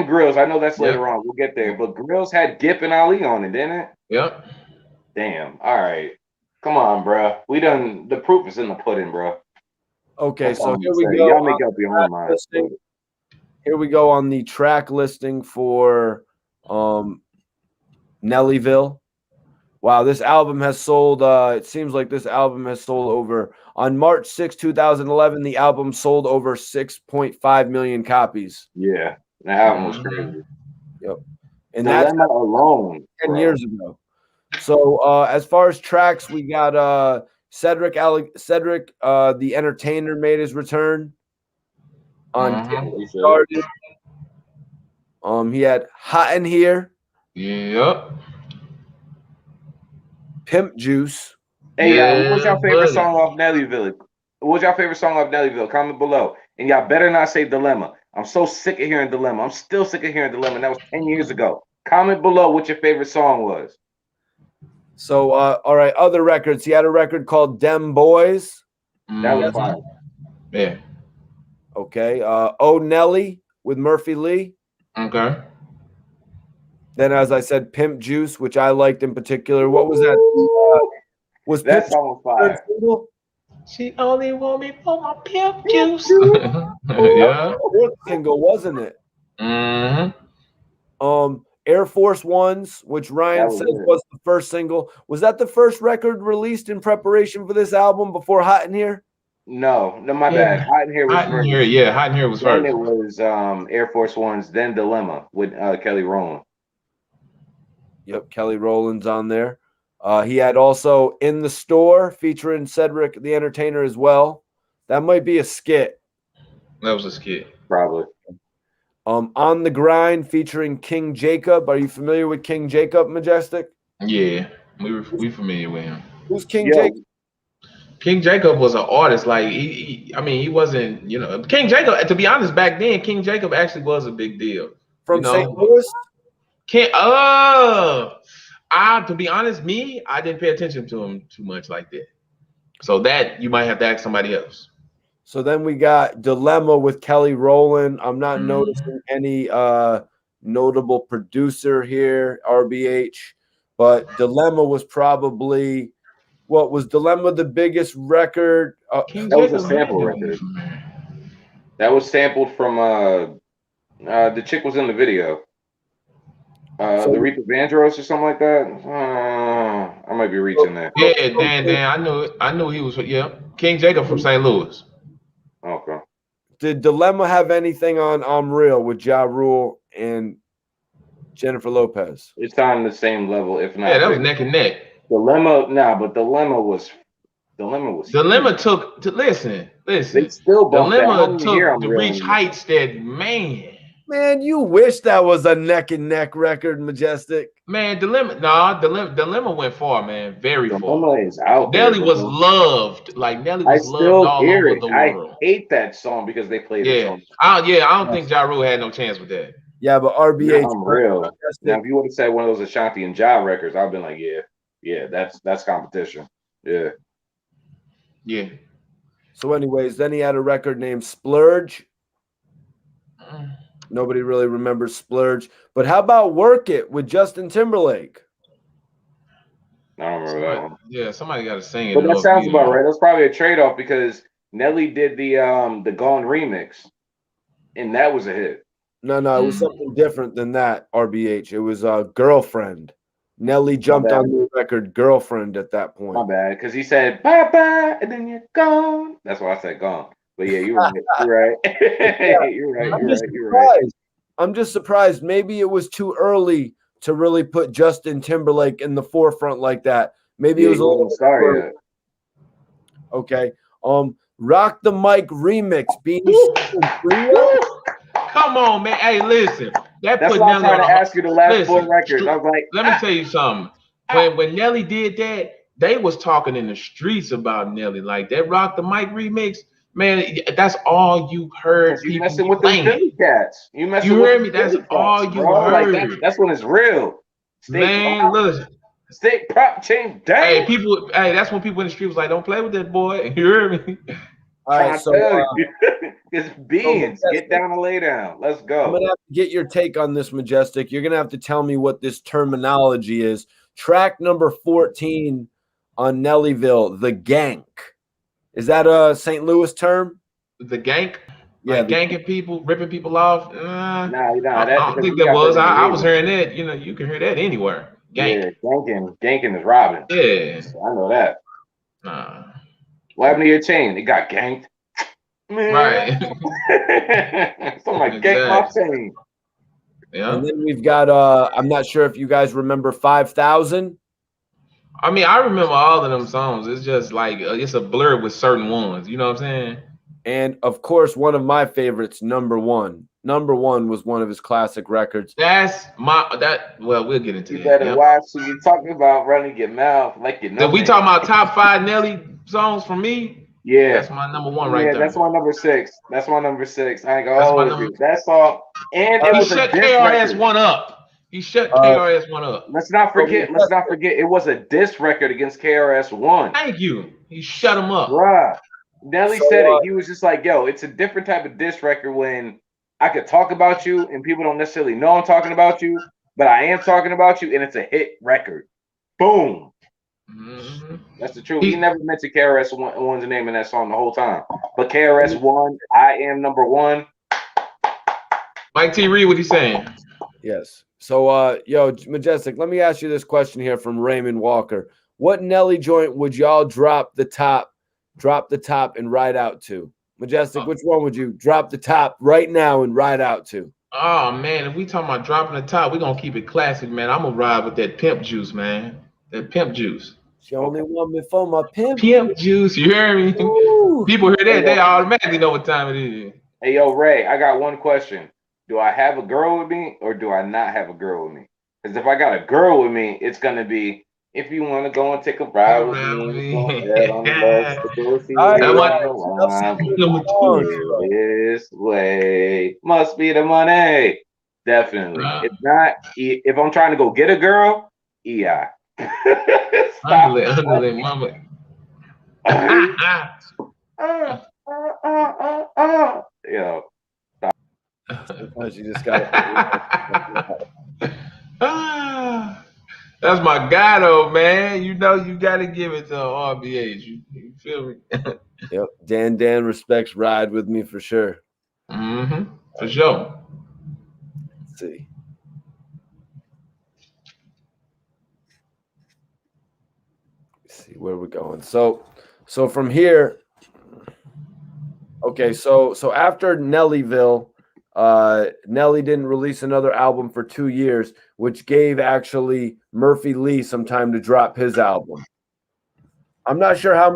Grills. I know that's later on. We'll get there. But Grills had Gip and Ali on it, didn't it? Yep. Damn. All right. Come on, bro. The proof is in the pudding, bro. Okay, That's so all I'm here gonna we say. go. Y'all make up your own minds. Here we go on the track listing for Nellyville. Wow, this album has sold, it seems like this album has sold over, on March 6, 2011, the album sold over 6.5 million copies. Yeah, that album was crazy. Yep. And that's Dilemma alone 10 years ago. So as far as tracks, we got Cedric, the Entertainer, made his return on Get Started. He had Hot in Here. Yep. Pimp Juice. Hey, what was your favorite song off Nellyville? What was your favorite song off Nellyville? Comment below. And y'all better not say Dilemma. I'm so sick of hearing Dilemma. I'm still sick of hearing Dilemma. And that was 10 years ago. Comment below what your favorite song was. So, all right, other records. He had a record called Dem Boys. That was fine. Yeah. Okay. Oh Nelly with Murphy Lee. Okay. Then, as I said, Pimp Juice, which I liked in particular. What was that? Was that song fire? She only want me for my pimp juice. Yeah. Fourth single, wasn't it? Mm-hmm. Air Force Ones, which Ryan says was the first single. Was that the first record released in preparation for this album before Hot in Here? No, my bad. Hot in Here was first. Hot in Here was first. Then it was Air Force Ones, then Dilemma with Kelly Rowland. Yep, Kelly Rowland's on there. He had also In the Store featuring Cedric the Entertainer as well. That might be a skit. That was a skit. Probably. On the Grind featuring King Jacob. Are you familiar with King Jacob, Majestic? Yeah, we familiar with him. Who's King Yo, Jacob? King Jacob was an artist. Like I mean, he wasn't. King Jacob. To be honest, back then, King Jacob actually was a big deal. From St. Louis? To be honest, I didn't pay attention to him too much like that. So that you might have to ask somebody else. So then we got Dilemma with Kelly Rowland. I'm not noticing any notable producer here, RBH, but Dilemma was probably was Dilemma the biggest record? that was a sample record. That was sampled from the chick was in the video. The Reaper Vandross or something like that. I might be reaching there. Yeah, Dan, I knew he was. Yeah, King Jacob from St. Louis. Okay. Did Dilemma have anything on I'm Real with Ja Rule and Jennifer Lopez? It's on the same level, if not. Yeah, that was neck and neck. Dilemma was Dilemma took to listen. They still Dilemma took to reach heights that Man, you wish that was a neck and neck record, Majestic. Man, Dilemma went far, man. Very far. Dilemma is out Nelly there, was loved. Like Nelly was loved all over the world. I hate that song because they played it so much. I don't think Ja Rule had no chance with that. Yeah, but RBH. I'm real. Now, if you would have said one of those Ashanti and Ja records, I've been like, yeah, that's competition. Yeah. Yeah. So, anyways, then he had a record named Splurge. Nobody really remembers Splurge. But how about Work It with Justin Timberlake? I don't remember that one. Yeah, somebody got to sing it. But that sounds about right. That's probably a trade-off because Nelly did the Gone remix, and that was a hit. No, it was something different than that, RBH. It was Girlfriend. Nelly jumped on the record Girlfriend at that point. My bad, because he said bye-bye, and then you're gone. That's why I said gone. But yeah, you're right. You're right. You're right. I'm just surprised. Maybe it was too early to really put Justin Timberlake in the forefront like that. Maybe it was a little sorry. Okay. Rock the Mic remix. Come on, man. Hey, listen. That's why I'm trying to ask you the last 4 records. I was like, let me tell you something. When Nelly did that, they was talking in the streets about Nelly. Like that Rock the Mic remix. Man, that's all you heard. You messing with the Philly cats. You heard me? That's all you heard. Like that's when it's real. Listen. State prop chain down. Hey, that's when people in the street was like, "Don't play with that boy." You heard me? All right, so it's beans. Get down and lay down. Let's go. I'm gonna have to get your take on this, Majestic. You're gonna have to tell me what this terminology is. Track number 14 on Nellyville, the Gank. Is that a St. Louis term? The gank? Yeah, like ganking people, ripping people off? Nah, I don't think that was. I was hearing that. You can hear that anywhere. Gank. Yeah, ganking is robbing. Yeah. I know that. Nah. What happened to your chain? It got ganked. Man. Right. Somebody ganked my chain. Yeah. And then we've got I'm not sure if you guys remember 5,000. I mean, I remember all of them songs. It's just like it's a blur with certain ones. You know what I'm saying? And of course, one of my favorites, Number One. Number One was one of his classic records. Well, we'll get into that. You better watch who you're talking about running your mouth like you know. Did we talking about top 5 Nelly songs for me? Yeah. That's my number 1 right there. That's my number 6. That's my number 6. I ain't gonna hold you. That song. And it was shut KRS-One up. He shut KRS-One up. Let's not forget. It was a diss record against KRS-One. Thank you. He shut him up. Bruh. Nelly said it. He was just like, yo, it's a different type of diss record when I could talk about you and people don't necessarily know I'm talking about you, but I am talking about you and it's a hit record. Boom. Mm-hmm. That's the truth. He never mentioned KRS-One's name in that song the whole time. But KRS-One, I am number 1. Mike T. Reed, what he saying? Yes. So, Majestic, let me ask you this question here from Raymond Walker. What Nelly joint would y'all drop the top and ride out to? Majestic, which one would you drop the top right now and ride out to? Oh man, if we talking about dropping the top, we gonna keep it classic, man. I'm gonna ride with that pimp juice, man. That pimp juice. She only want me for my pimp. Pimp juice, you hear me? Woo! People hear Hey that, yo, they automatically know what time it is. hey yo, Ray, I got one question. Do I have a girl with me or do I not have a girl with me? Because if I got a girl with me, it's gonna be if you want to go and take a ride You with ride with me, go me. ahead on the bus to go see All That right, one, Rihanna that's live. some good number songs, two. bro. This way must be the money. Definitely. Uh, If not, if I'm trying to go get a girl, yeah. Stop. underlay, mama. Yo, Sometimes you just gotta. Ah, that's my guy, though, man. You know, you got to give it to RBH. You feel me? Yep. Dan respects Ride With Me for sure. For sure. Let's see. Let's see where we're going. So from here, okay. So after Nellyville, Nelly didn't release another album for 2 years, which gave actually Murphy Lee some time to drop his album. I'm not sure how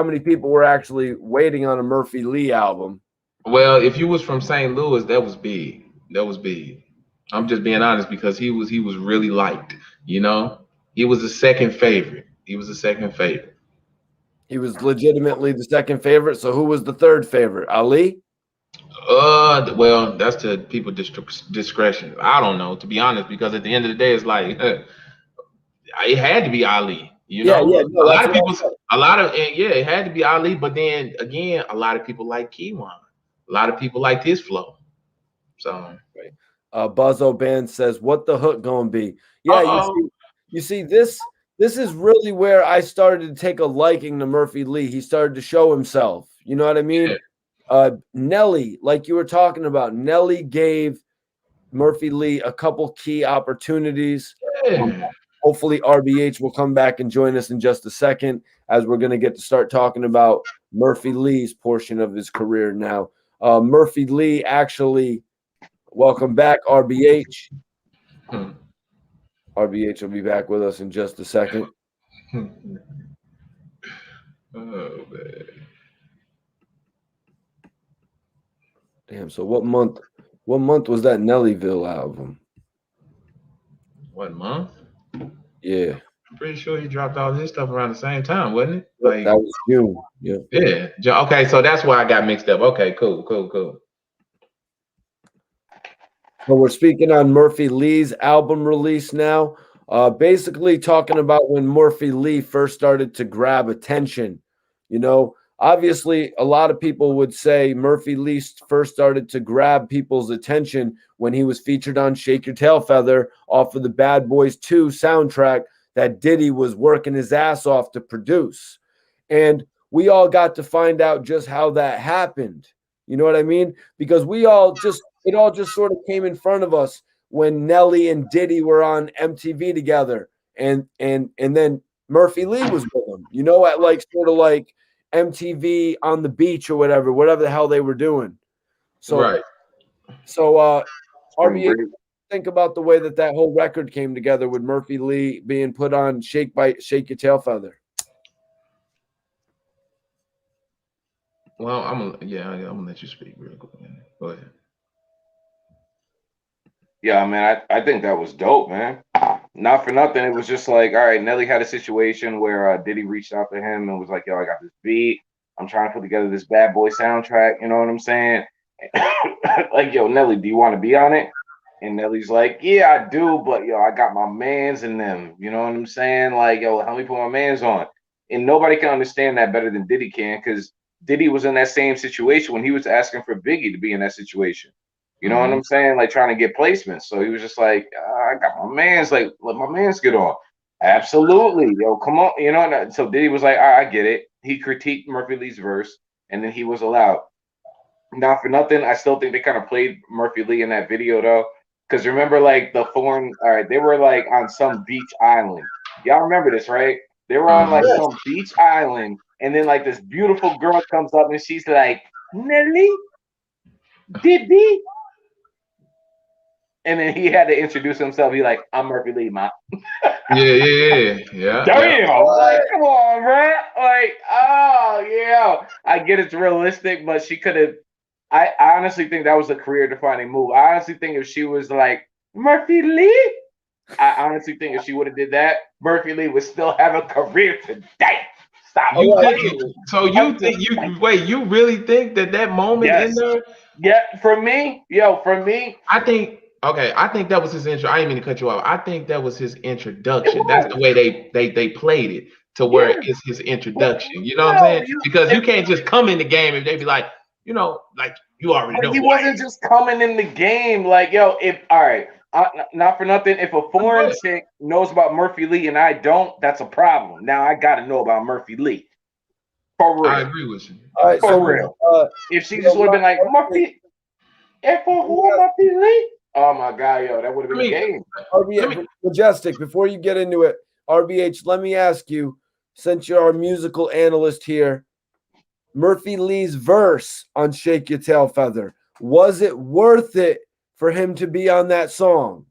many people were actually waiting on a Murphy Lee album. Well, if you was from St. Louis, that was big. That was big. I'm just being honest because he was really liked. You know, he was the second favorite. He was the second favorite. He was legitimately the second favorite. So who was the third favorite? Ali? Well, that's to people discretion. I don't know, to be honest, because at the end of the day, it's like it had to be Ali. You Yeah, know, yeah, no, a lot that's of what people, a lot of yeah, it had to be Ali. But then again, a lot of people like Keywan. A lot of people liked his flow. So, right. Buzzo Band says, "What the hook gonna be?" Yeah, oh, you see this. This is really where I started to take a liking to Murphy Lee. He started to show himself. You know what I mean? yeah, Nelly, like you were talking about, Nelly gave Murphy Lee a couple key opportunities. Um, yeah. hopefully, RBH will come back and join us in just a second, as we're going to get to start talking about Murphy Lee's portion of his career now. Murphy Lee actually, welcome back, RBH. Hmm. RBH will be back with us in just a second. Oh man, Damn. So what month? What month was that Nellyville album? what month? Yeah, I'm pretty sure he dropped all his stuff around the same time, wasn't it? that Like, was June. Yeah. yeah. Okay, so that's why I got mixed up. Okay, cool. So we're speaking on Murphy Lee's album release now. Basically talking about when Murphy Lee first started to grab attention. You know, obviously a lot of people would say Murphy Lee first started to grab people's attention when he was featured on Shake Your Tail Feather off of the Bad Boys 2 soundtrack that Diddy was working his ass off to produce. And we all got to find out just how that happened. You know what I mean? Because it all just sort of came in front of us when Nelly and Diddy were on MTV together, and then Murphy Lee was with them. You know, at like sort of like MTV on the beach or whatever the hell they were doing. So Right. spring RBA, break. think about the way that whole record came together with Murphy Lee being put on Shake Your Tail Feather. Well, I'm gonna let you speak real quick. Man. Go ahead. Yeah, man, I think that was dope, man. Not for nothing. It was just like, all right, Nelly had a situation where Diddy reached out to him and was like, yo, I got this beat. I'm trying to put together this bad boy soundtrack. You know what I'm saying? Like, yo, Nelly, do you want to be on it? And Nelly's like, yeah, I do, but yo, I got my mans in them. You know what I'm saying? Like, yo, help me put my mans on. And nobody can understand that better than Diddy can, because Diddy was in that same situation when he was asking for Biggie to be in that situation. You know what Mhm. I'm saying? Like trying to get placements. So he was just like, I got my man's, like, let my man's get on. Absolutely. Yo, come on. You know, and so Diddy was like, all right, I get it. He critiqued Murphy Lee's verse, and then he was allowed. Not for nothing, I still think they kind of played Murphy Lee in that video though. Because remember, like all right, they were like on some beach island. Y'all remember this, right? They were on like Mhm. some beach island, and then like this beautiful girl comes up and she's like, Nelly, Diddy, And then he had to introduce himself. He like, I'm Murphy Lee, ma. Yeah. Damn, like, come on, bro. Like, oh yeah, I get it's realistic, but she could have. I honestly think that was a career-defining move. I honestly think if she was like Murphy Lee, I honestly think if she would have did that, Murphy Lee would still have a career today. Stop. You right. think, so you think you really think that moment in there? Yeah, for me, I think that was his intro. I didn't mean to cut you off. I think that was his introduction. That's the way they played it to where it's his introduction. You know what I'm saying? Because you can't just come in the game and they be like, like you already know. He wasn't just coming in the game. Like, yo, not for nothing. If a foreign chick knows about Murphy Lee and I don't, that's a problem. Now I got to know about Murphy Lee. For real. I agree with you. All right, For real. If she just would have been like, Murphy, Murphy Lee? Oh my God, yo, that would have been game. RBH, Majestic, before you get into it, RBH, let me ask you, since you're our musical analyst here, Murphy Lee's verse on Shake Your Tail Feather, was it worth it for him to be on that song?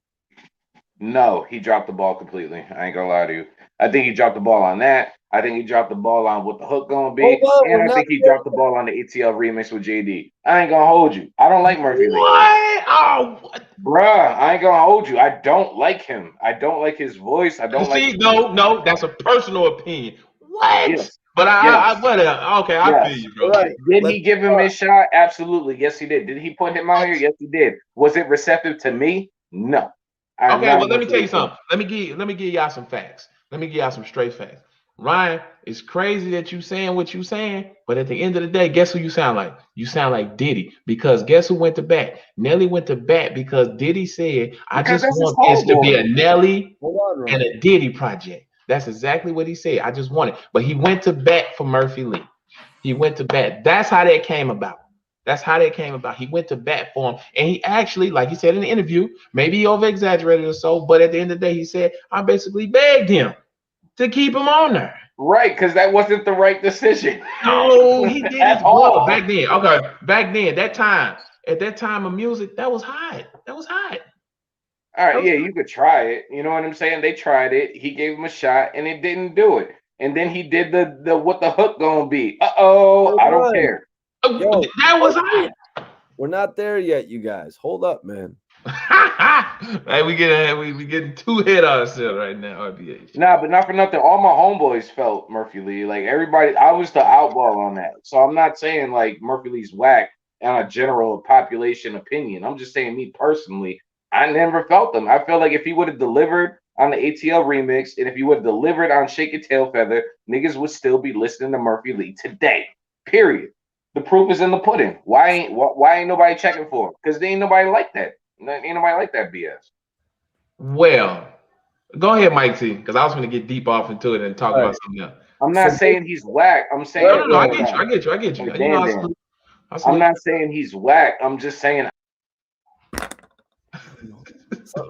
No, he dropped the ball completely. I ain't gonna lie to you. I think he dropped the ball on that. I think he dropped the ball on what the hook gonna be. And I think he dropped the ball on the ATL remix with JD. I ain't gonna hold you. I don't like Murphy Lee. What? Oh, what? Bruh, I ain't gonna hold you. I don't like him. I don't like his voice. I don't like. No, that's a personal opinion. What? Yes. But I okay, I feel you, bro. Right. Did he give him his shot? Absolutely. Yes, he did. Did he put him out here? Yes, he did. Was it receptive to me? No. Okay, well, let me tell you something. Let me give y'all some facts. Let me give y'all some straight facts. Ryan, it's crazy that you saying what you saying, but at the end of the day, guess who you sound like? You sound like Diddy, because guess who went to bat? Nelly went to bat because Diddy said, I just want this to be a Nelly and a Diddy project. That's exactly what he said. I just want it. But he went to bat for Murphy Lee. He went to bat. That's how that came about. He went to bat for him. And he actually, like he said in the interview, maybe he over-exaggerated or so, but at the end of the day, he said, I basically begged him to keep him on there. Right, because that wasn't the right decision. No, he did it all back then. Okay, back then, at that time of music, that was hot. All right, yeah, you could try it. You know what I'm saying? They tried it. He gave him a shot, and it didn't do it. And then he did the what the hook gonna be? I don't care. Yo, that was hot. We're not there yet, you guys. Hold up, man. Hey, we getting too ahead of ourselves right now, RBH. Nah, but not for nothing. All my homeboys felt Murphy Lee. Like everybody, I was the outlaw on that. So I'm not saying like Murphy Lee's whack on a general population opinion. I'm just saying me personally, I never felt them. I felt like if he would have delivered on the ATL remix and if he would have delivered on Shake Your Tail Feather, niggas would still be listening to Murphy Lee today. Period. The proof is in the pudding. Why ain't nobody checking for him? Because there ain't nobody like that. Ain't nobody like that BS. Well, go ahead, Mike T, because I was going to get deep off into it and talk about something else. I'm not saying he's whack. I'm saying no, I get you. I'm not saying he's whack. I'm just saying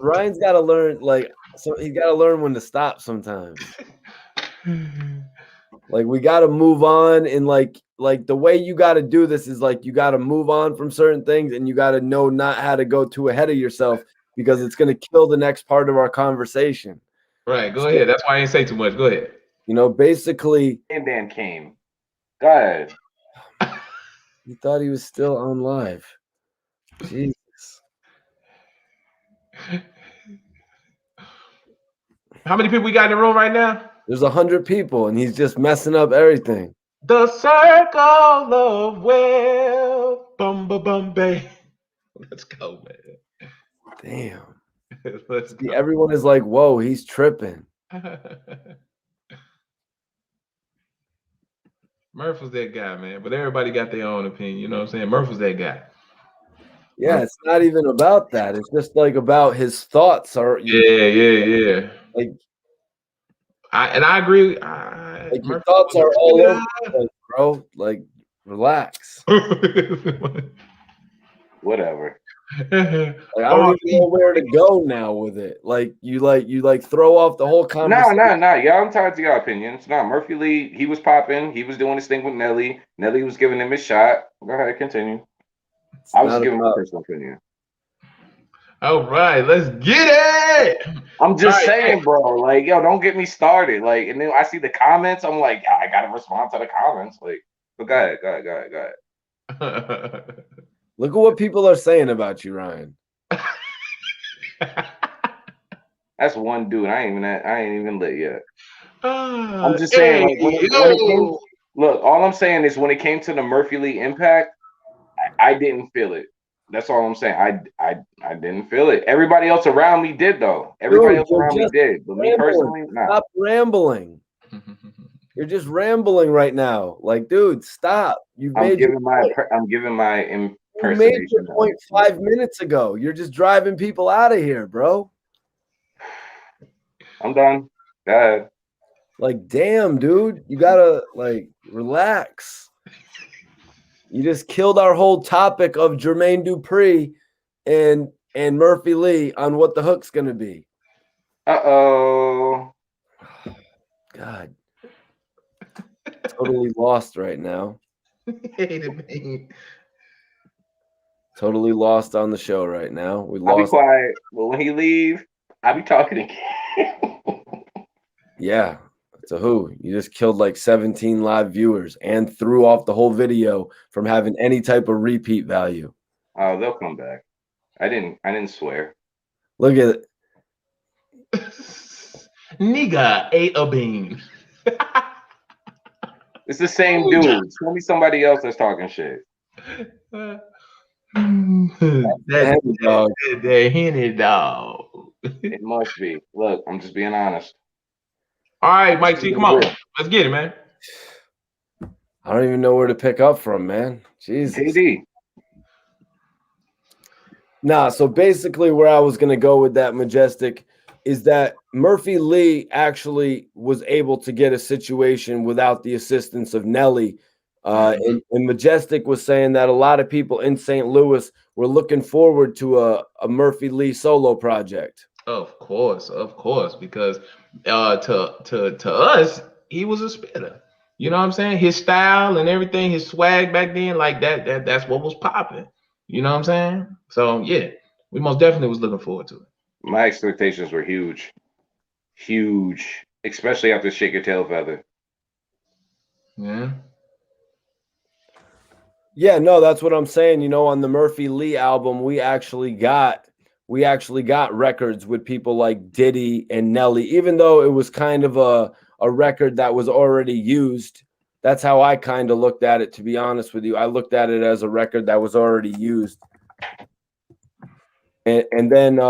Ryan's got to learn, he's got to learn when to stop sometimes. Like we got to move on, and like the way you got to do this is like you got to move on from certain things, and you got to know not how to go too ahead of yourself because it's going to kill the next part of our conversation. Right, go ahead. That's why I didn't say too much. Go ahead. Basically, Dan came. Go ahead. He thought he was still on live. Jesus. How many people we got in the room right now? There's 100 people, and he's just messing up everything. The circle of wealth, Bombay. Let's go, man. Damn. Let's go. Everyone is like, whoa, he's tripping. Murph was that guy, man. But everybody got their own opinion. You know what I'm saying? Murph was that guy. Yeah, it's not even about that. It's just like about his thoughts. Yeah. Like, I agree. Like your thoughts are all over the place, bro. Like, relax. Whatever. Like, I don't even know where to go now with it. Like you throw off the whole conversation. No. Y'all, I'm tired of your opinions. No, Murphy Lee, he was popping. He was doing his thing with Nelly. Nelly was giving him his shot. Go ahead, continue. I was giving my personal opinion. All right, let's get it. I'm just All right, saying, bro. Like, yo, don't get me started. Like, and then I see the comments. I'm like, I gotta respond to the comments. Like, but go ahead, go ahead. Look at what people are saying about you, Ryan. That's one dude. I ain't even lit yet. I'm just saying, Hey, like, when it came, look, all I'm saying is when it came to the Murphy Lee impact, I didn't feel it. That's all I'm saying. I didn't feel it. Everybody else around me did though. Everybody else around me did, but me personally, nah. Stop rambling. You're just rambling right now. Like, dude, stop. I'm giving my impersonation. You made your point 5 minutes ago. You're just driving people out of here, bro. I'm done. Go ahead. Like, damn, dude, you gotta like relax. You just killed our whole topic of Jermaine Dupri and Murphy Lee on what the hook's gonna be. Uh-oh. God. Totally lost right now. Totally lost on the show right now. I'll be quiet, but when he leave, I'll be talking again. Yeah. So who? You just killed like 17 live viewers and threw off the whole video from having any type of repeat value. Oh, they'll come back. I didn't swear. Look at it. Nigga ate a bean. It's the same dude. Tell me somebody else that's talking shit. That Henny dog. It must be. Look, I'm just being honest. All right, Mike T, come on. Let's get it, man. I don't even know where to pick up from, man. Jesus. KD. Nah, so basically where I was going to go with that, Majestic, is that Murphy Lee actually was able to get a situation without the assistance of Nelly. And Majestic was saying that a lot of people in St. Louis were looking forward to a Murphy Lee solo project. Of course, because to us, he was a spitter. You know what I'm saying? His style and everything, his swag back then, like that's what was popping. You know what I'm saying? So yeah, we most definitely was looking forward to it. My expectations were huge. Huge. Especially after Shake Your Tail Feather. Yeah. Yeah, no, that's what I'm saying. You know, on the Murphy Lee album, we actually got records with people like Diddy and Nelly, even though it was kind of a record that was already used. That's how I kind of looked at it, to be honest with you. I looked at it as a record that was already used. And then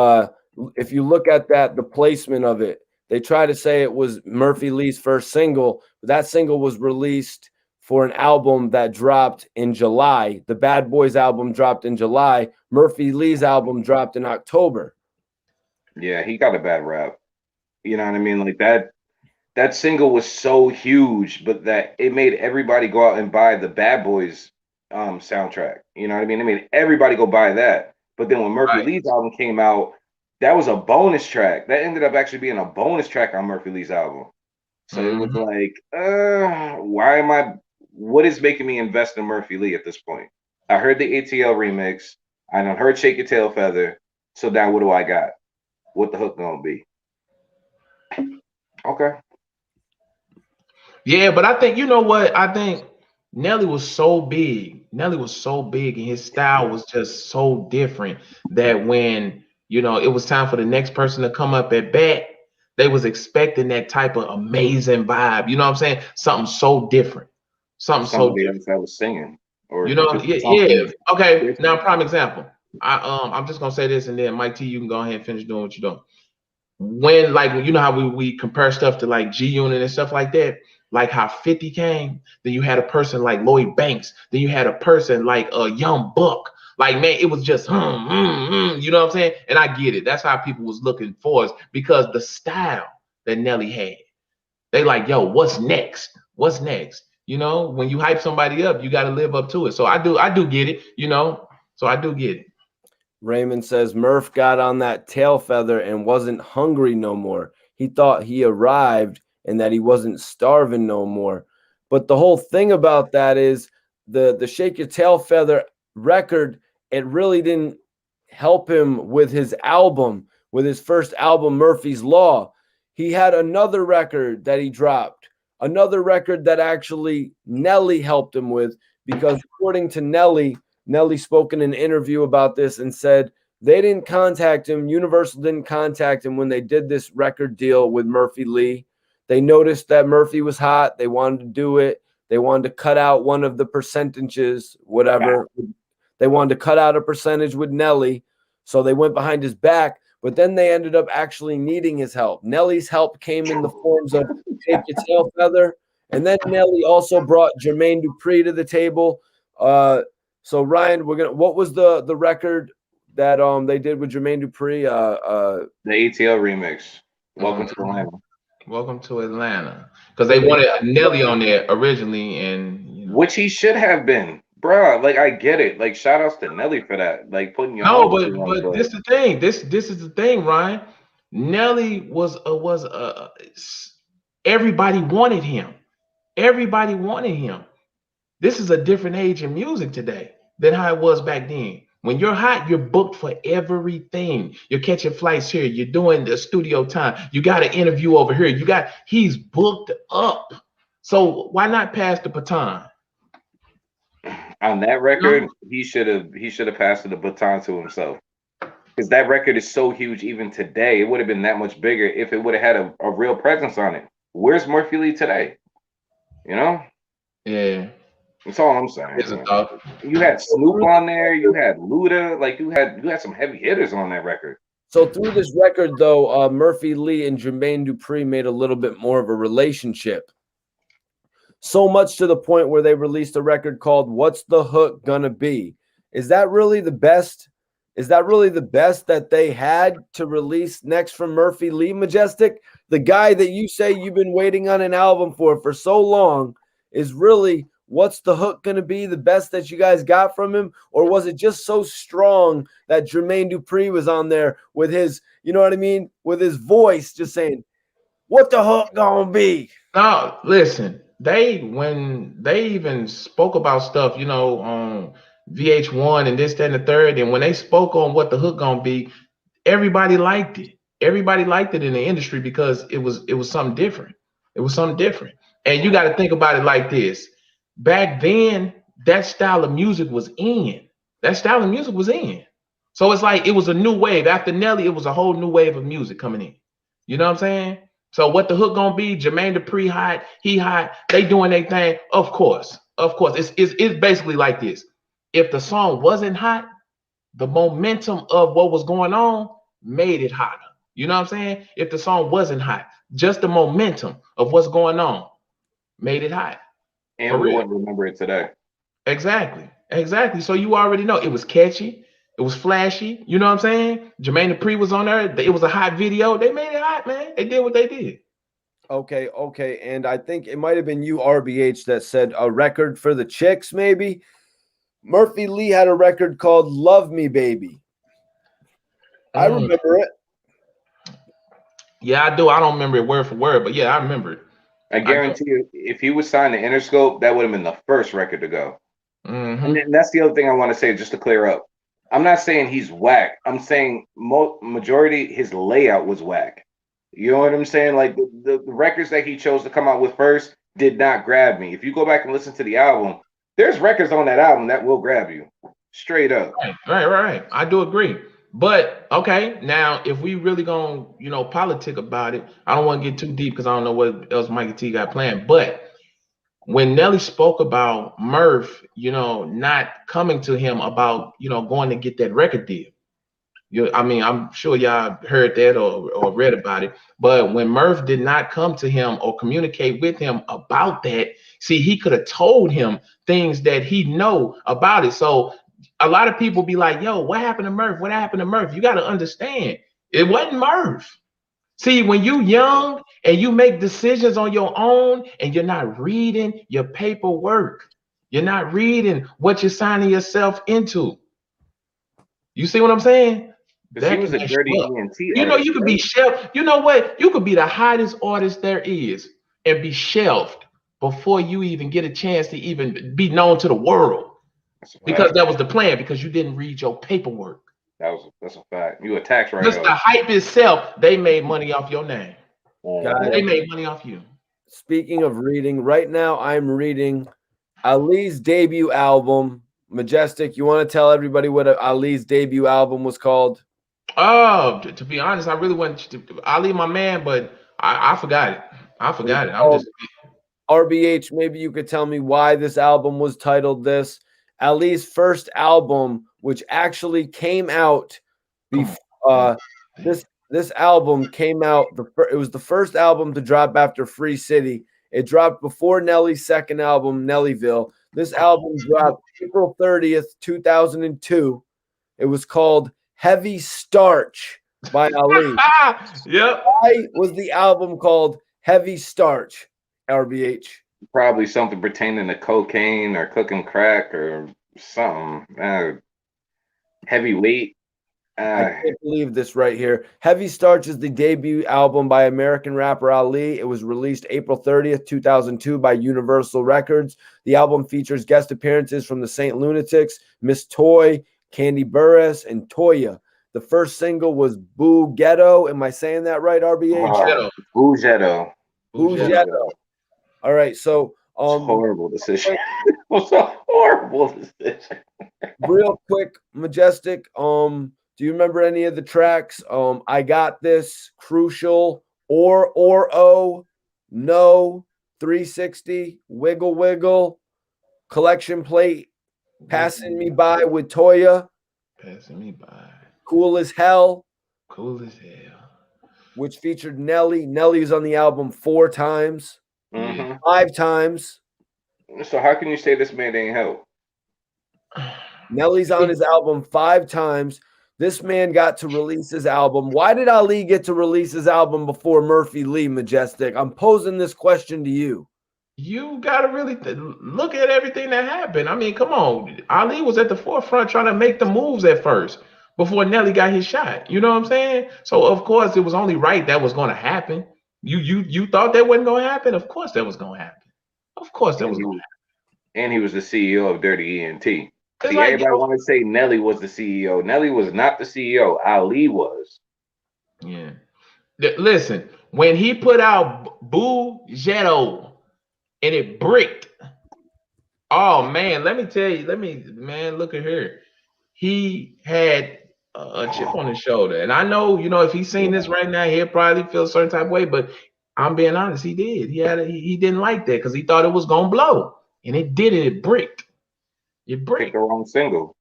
if you look at that, the placement of it, they try to say it was Murphy Lee's first single, but that single was released for an album that dropped in July. The Bad Boys album dropped in July. Murphy Lee's album dropped in October. Yeah, he got a bad rap. You know what I mean? Like that single was so huge, but that it made everybody go out and buy the Bad Boys soundtrack. You know what I mean? It made everybody go buy that. But then when Murphy Lee's album came out, that was a bonus track. That ended up actually being a bonus track on Murphy Lee's album. So it was like, what is making me invest in Murphy Lee at this point? I heard the ATL remix. I done heard Shake Your Tail Feather. So now what do I got? What the hook gonna be? Okay. Yeah, but I think, you know what? I think Nelly was so big. Nelly was so big and his style was just so different that when, you know, it was time for the next person to come up at bat, they was expecting that type of amazing vibe. You know what I'm saying? Something so different. Somebody else that was singing. Or you know, yeah. Okay, now prime example. I'm just gonna say this and then Mike T, you can go ahead and finish doing what you're doing. When, like, you know how we compare stuff to like G Unit and stuff like that, like how 50 came, then you had a person like Lloyd Banks, then you had a person like Young Buck. Like, man, it was just you know what I'm saying? And I get it. That's how people was looking for us, because the style that Nelly had. They like, yo, what's next? What's next? You know, when you hype somebody up, you got to live up to it. So I do get it, you know. So I do get it. Raymond says Murph got on that tail feather and wasn't hungry no more. He thought he arrived and that he wasn't starving no more. But the whole thing about that is the Shake Your Tail Feather record, it really didn't help him with his album, with his first album, Murphy's Law. He had another record that he dropped, another record that actually Nelly helped him with, because according to Nelly, Nelly spoke in an interview about this and said they didn't contact him. Universal didn't contact him when they did this record deal with Murphy Lee. They noticed that Murphy was hot. They wanted to do it. They wanted to cut out one of the percentages, whatever. They wanted to cut out a percentage with Nelly. So they went behind his back. But then they ended up actually needing his help. Nelly's help came in the forms of Take Your Tail Feather. And then Nelly also brought Jermaine Dupri to the table. So Ryan, what was the record that they did with Jermaine Dupri? The ATL remix. Welcome to Atlanta. Welcome to Atlanta. Because they wanted Nelly on there originally, and which he should have been. Bruh, like I get it. Like shout outs to Nelly for that. Like putting your but this the thing. This is the thing, Ryan. Nelly was everybody wanted him. Everybody wanted him. This is a different age in music today than how it was back then. When you're hot, you're booked for everything. You're catching flights here. You're doing the studio time. You got an interview over here. He's booked up. So why not pass the baton? On that record, he should have passed the baton to himself. Because that record is so huge even today. It would have been that much bigger if it would have had a real presence on it. Where's Murphy Lee today? You know? Yeah. That's all I'm saying. You had Snoop on there, you had Luda, like you had some heavy hitters on that record. So through this record, though, Murphy Lee and Jermaine Dupri made a little bit more of a relationship. So much to the point where they released a record called "What's the Hook Gonna Be?" Is that really the best? Is that really the best that they had to release next from Murphy Lee, Majestic? The guy that you say you've been waiting on an album for so long, is really What's the Hook Gonna Be the best that you guys got from him? Or was it just so strong that Jermaine Dupri was on there with his, you know what I mean, with his voice just saying, what the hook gonna be? No, listen, when they even spoke about stuff, on VH1 and this, that, and the third, and when they spoke on what the hook gonna be, everybody liked it. Everybody liked it in the industry because it was something different. It was something different. And you got to think about it like this. Back then, that style of music was in. That style of music was in. So it's like it was a new wave. After Nelly, it was a whole new wave of music coming in. You know what I'm saying? So what the hook gonna be? Jermaine Dupri hot, he hot, they doing their thing. Of course. It's basically like this. If the song wasn't hot, the momentum of what was going on made it hotter. You know what I'm saying? If the song wasn't hot, just the momentum of what's going on made it hot. And we wouldn't remember it today. Exactly. So you already know it was catchy. It was flashy. You know what I'm saying? Jermaine Dupri was on there. It was a hot video. They made it hot, man. They did what they did. Okay. And I think it might have been you, RBH, that said a record for the chicks, maybe. Murphy Lee had a record called Love Me, Baby. I remember it. Yeah, I do. I don't remember it word for word, but yeah, I remember it. I guarantee you, if he was signed to Interscope, that would have been the first record to go. Mm-hmm. And that's the other thing I want to say, just to clear up. I'm not saying he's whack. I'm saying majority his layout was whack. You know what I'm saying? Like the records that he chose to come out with first did not grab me. If you go back and listen to the album, there's records on that album that will grab you. Straight up. Right. I do agree. But okay, now if we really gonna, politic about it, I don't want to get too deep because I don't know what else Mikey T got planned. But when Nelly spoke about Murph, not coming to him about, going to get that record deal. I'm sure y'all heard that or read about it. But when Murph did not come to him or communicate with him about that, see, he could have told him things that he know about it. So a lot of people be like, yo, what happened to Murph? What happened to Murph? You got to understand, it wasn't Murph. See, when you young and you make decisions on your own and you're not reading your paperwork, you're not reading what you're signing yourself into. You see what I'm saying? That he was a dirty ENT. You could be shelved. You know what? You could be the hottest artist there is and be shelved before you even get a chance to even be known to the world. Because that was the plan, because you didn't read your paperwork. That's a fact. You a tax Just the write-off. hype itself, they made money off your name. Guys, They made money off you. speaking of reading, right now I'm reading Ali's debut album, Majestic. You want to tell everybody what Ali's debut album was called? Oh, to be honest, I really went to Ali, my man, but I forgot it. I forgot it. I'm just RBH, maybe you could tell me why this album was titled this. Ali's first album, which actually came out before this album came out. It was the first album to drop after Free City. It dropped before Nelly's second album, Nellyville. This album dropped April 30th, 2002. It was called Heavy Starch by Ali. Yep. Why was the album called Heavy Starch, RBH? Probably something pertaining to cocaine or cooking crack or something. Heavyweight. I can't believe this right here. Heavy Starch is the debut album by American rapper Ali. It was released April 30th, 2002 by Universal Records. The album features guest appearances from the St. Lunatics, Miss Toy, Candy Burris, and Toya. The first single was Boo Ghetto. Am I saying that right, RBH? Boo Ghetto. Boo Ghetto. All right, so horrible decision. It was a horrible decision. Real quick, Majestic. Do you remember any of the tracks? I Got This, Crucial, or No, 360, Wiggle Wiggle, Collection Plate, Passing Me By with Toya, Passing Me By, Cool as Hell, which featured Nelly. Nelly was on the album 4 times, 5 times. So how can you say this man ain't help? Nelly's on his album 5 times. This man got to release his album. Why did Ali get to release his album before Murphy Lee, Majestic? I'm posing this question to you. You got to really look at everything that happened. I mean, come on. Ali was at the forefront trying to make the moves at first before Nelly got his shot. You know what I'm saying? So, of course, it was only right that was going to happen. You thought that wasn't going to happen? Of course that was going to happen. Of course that was going to happen. And he was the CEO of Dirty ENT. See, like, everybody want to say Nelly was the CEO. Nelly was not the CEO. Ali was. Yeah. Listen, when he put out Boo Ghetto and it bricked, oh man, let me tell you, look at here. He had a chip on his shoulder. And I know, if he's seen this right now, he'll probably feel a certain type of way, but I'm being honest, he did. He didn't like that because he thought it was gonna blow. And it did it, it bricked. It bricked. Picked the wrong single.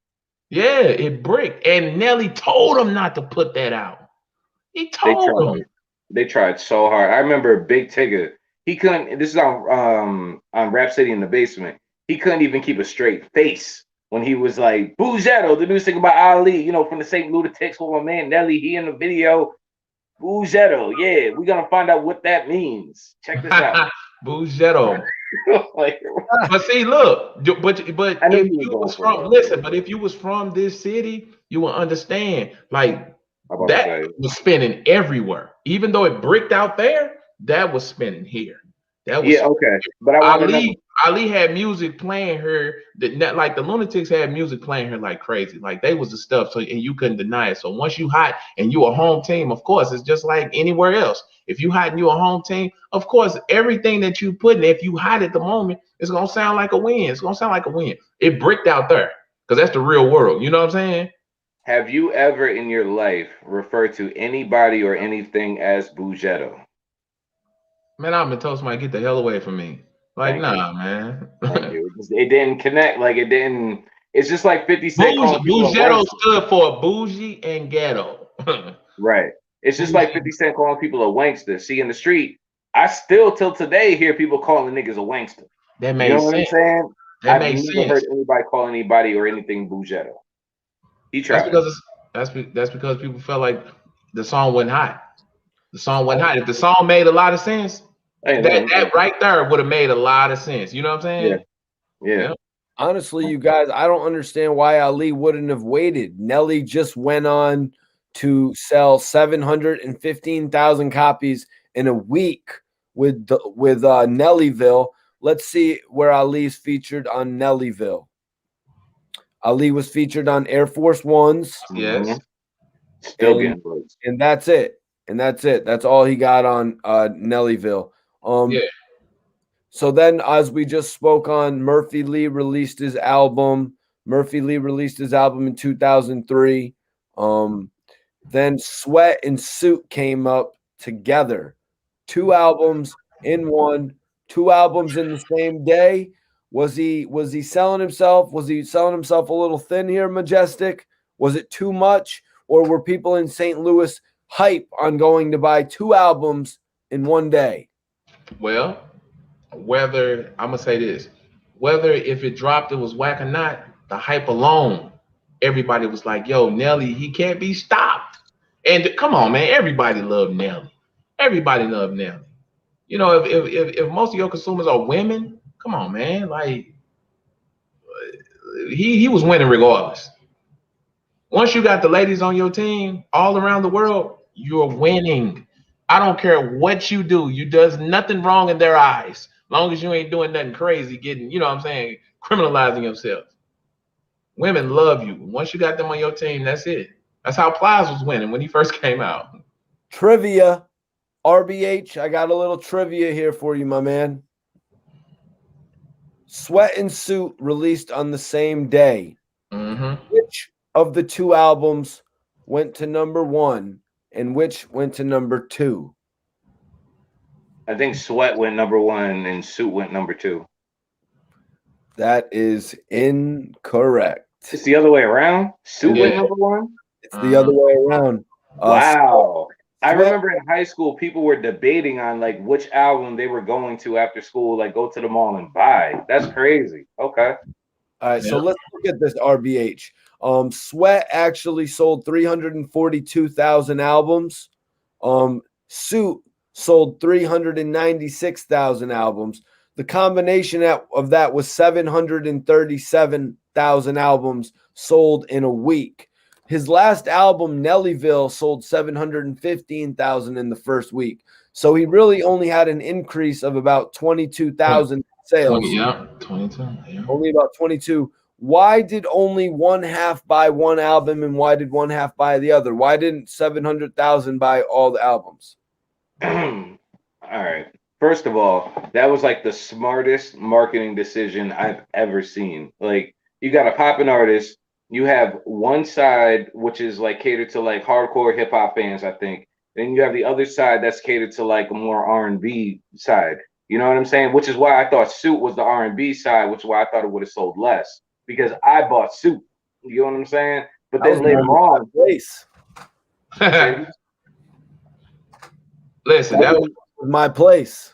Yeah, it bricked. And Nelly told him not to put that out. He told him. They tried so hard. I remember Big Tigger. He couldn't. This is on Rhapsody in the Basement. He couldn't even keep a straight face when he was like, Boo Ghetto, the new single by Ali, from the St. Lunatics with my man Nelly. He in the video. Boo Ghetto. Yeah, we're gonna find out what that means. Check this out. Boo Ghetto. But see, look, but if you was if you was from this city, you will understand. Like that was spinning everywhere. Even though it bricked out there, that was spinning here. That was okay. But Ali had music playing her like the Lunatics had music playing her like crazy. Like they was the stuff, and you couldn't deny it. So once you hot and you a home team, of course, it's just like anywhere else. If you hot and you a home team, of course, everything that you put in, if you hot at the moment, it's gonna sound like a win. It's gonna sound like a win. It bricked out there because that's the real world. You know what I'm saying? Have you ever in your life referred to anybody or anything as Boo Ghetto? Man, I've been told somebody get the hell away from me. Like, nah, man. It didn't connect. Like, it didn't. It's just like 50 Cent. Boo Ghetto stood for bougie and ghetto. Right. It's just like 50 Cent calling people a wankster. See, in the street, I still till today hear people calling niggas a wankster. That makes sense. What I'm saying? That I've never heard anybody call anybody or anything Boo Ghetto. He tried. That's because people felt like the song wasn't hot. The song wasn't hot. If the song made a lot of sense, that right there would have made a lot of sense. You know what I'm saying? Yeah. Honestly, you guys, I don't understand why Ali wouldn't have waited. Nelly just went on to sell 715,000 copies in a week with Nellyville. Let's see where Ali's featured on Nellyville. Ali was featured on Air Force Ones. Yes. Still getting votes. And that's it. And that's it. That's all he got on Nellyville. Yeah. So then, as we just spoke on, Murphy Lee released his album. Murphy Lee released his album in 2003. Then Sweat and Suit came up together. 2 albums in one, 2 albums in the same day. Was he selling himself? Was he selling himself a little thin here, Majestic? Was it too much? Or were people in St. Louis hype on going to buy 2 albums in one day? Well, whether I'm gonna say this, whether if it dropped it was whack or not, the hype alone, everybody was like, "Yo, Nelly, he can't be stopped." And come on, man, everybody loved Nelly. Everybody loved Nelly. You know, if most of your consumers are women, come on, man, like he was winning regardless. Once you got the ladies on your team all around the world, you're winning. I don't care what you do. You does nothing wrong in their eyes. Long as you ain't doing nothing crazy, getting, you know what I'm saying, criminalizing yourself. Women love you. Once you got them on your team, that's it. That's how Plies was winning when he first came out. Trivia. RBH, I got a little trivia here for you, my man. Sweat and Suit released on the same day. Which of the 2 albums went to number 1 and which went to number 2? I think Sweat went number 1 and Suit went number 2. That is incorrect. It's the other way around. Suit went number 1. It's the other way around. Wow. I remember in high school, people were debating on like which album they were going to after school, like go to the mall and buy. That's crazy. Okay. All right, so let's look at this RBH. Sweat actually sold 342,000 albums. Suit sold 396,000 albums. The combination of that was 737,000 albums sold in a week. His last album, Nellyville, sold 715,000 in the first week. So he really only had an increase of about 22,000 sales. 22. Yeah. Only about 22. Why did only one half buy one album and why did one half buy the other? Why didn't 700,000 buy all the albums? All right. First of all, that was like the smartest marketing decision I've ever seen. Like, you got a poppin' artist. You have one side, which is like catered to like hardcore hip hop fans, I think. Then you have the other side that's catered to like a more R&B side. You know what I'm saying? Which is why I thought Suit was the R&B side, which is why I thought it would have sold less because I bought Suit. You know what I'm saying? But then later on, listen, that was my place.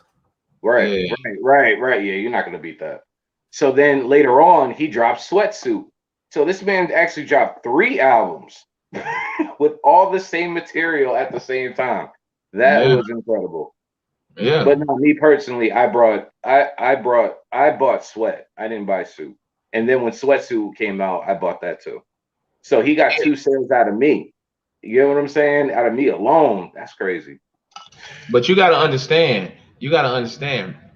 Right. Yeah, you're not gonna beat that. So then later on, he dropped Sweatsuit. So this man actually dropped 3 albums with all the same material at the same time. That was incredible. Yeah. But no, me personally, I bought Sweat. I didn't buy Suit. And then when Sweatsuit came out, I bought that too. So he got 2 sales out of me. You know what I'm saying? Out of me alone. That's crazy. But you gotta understand.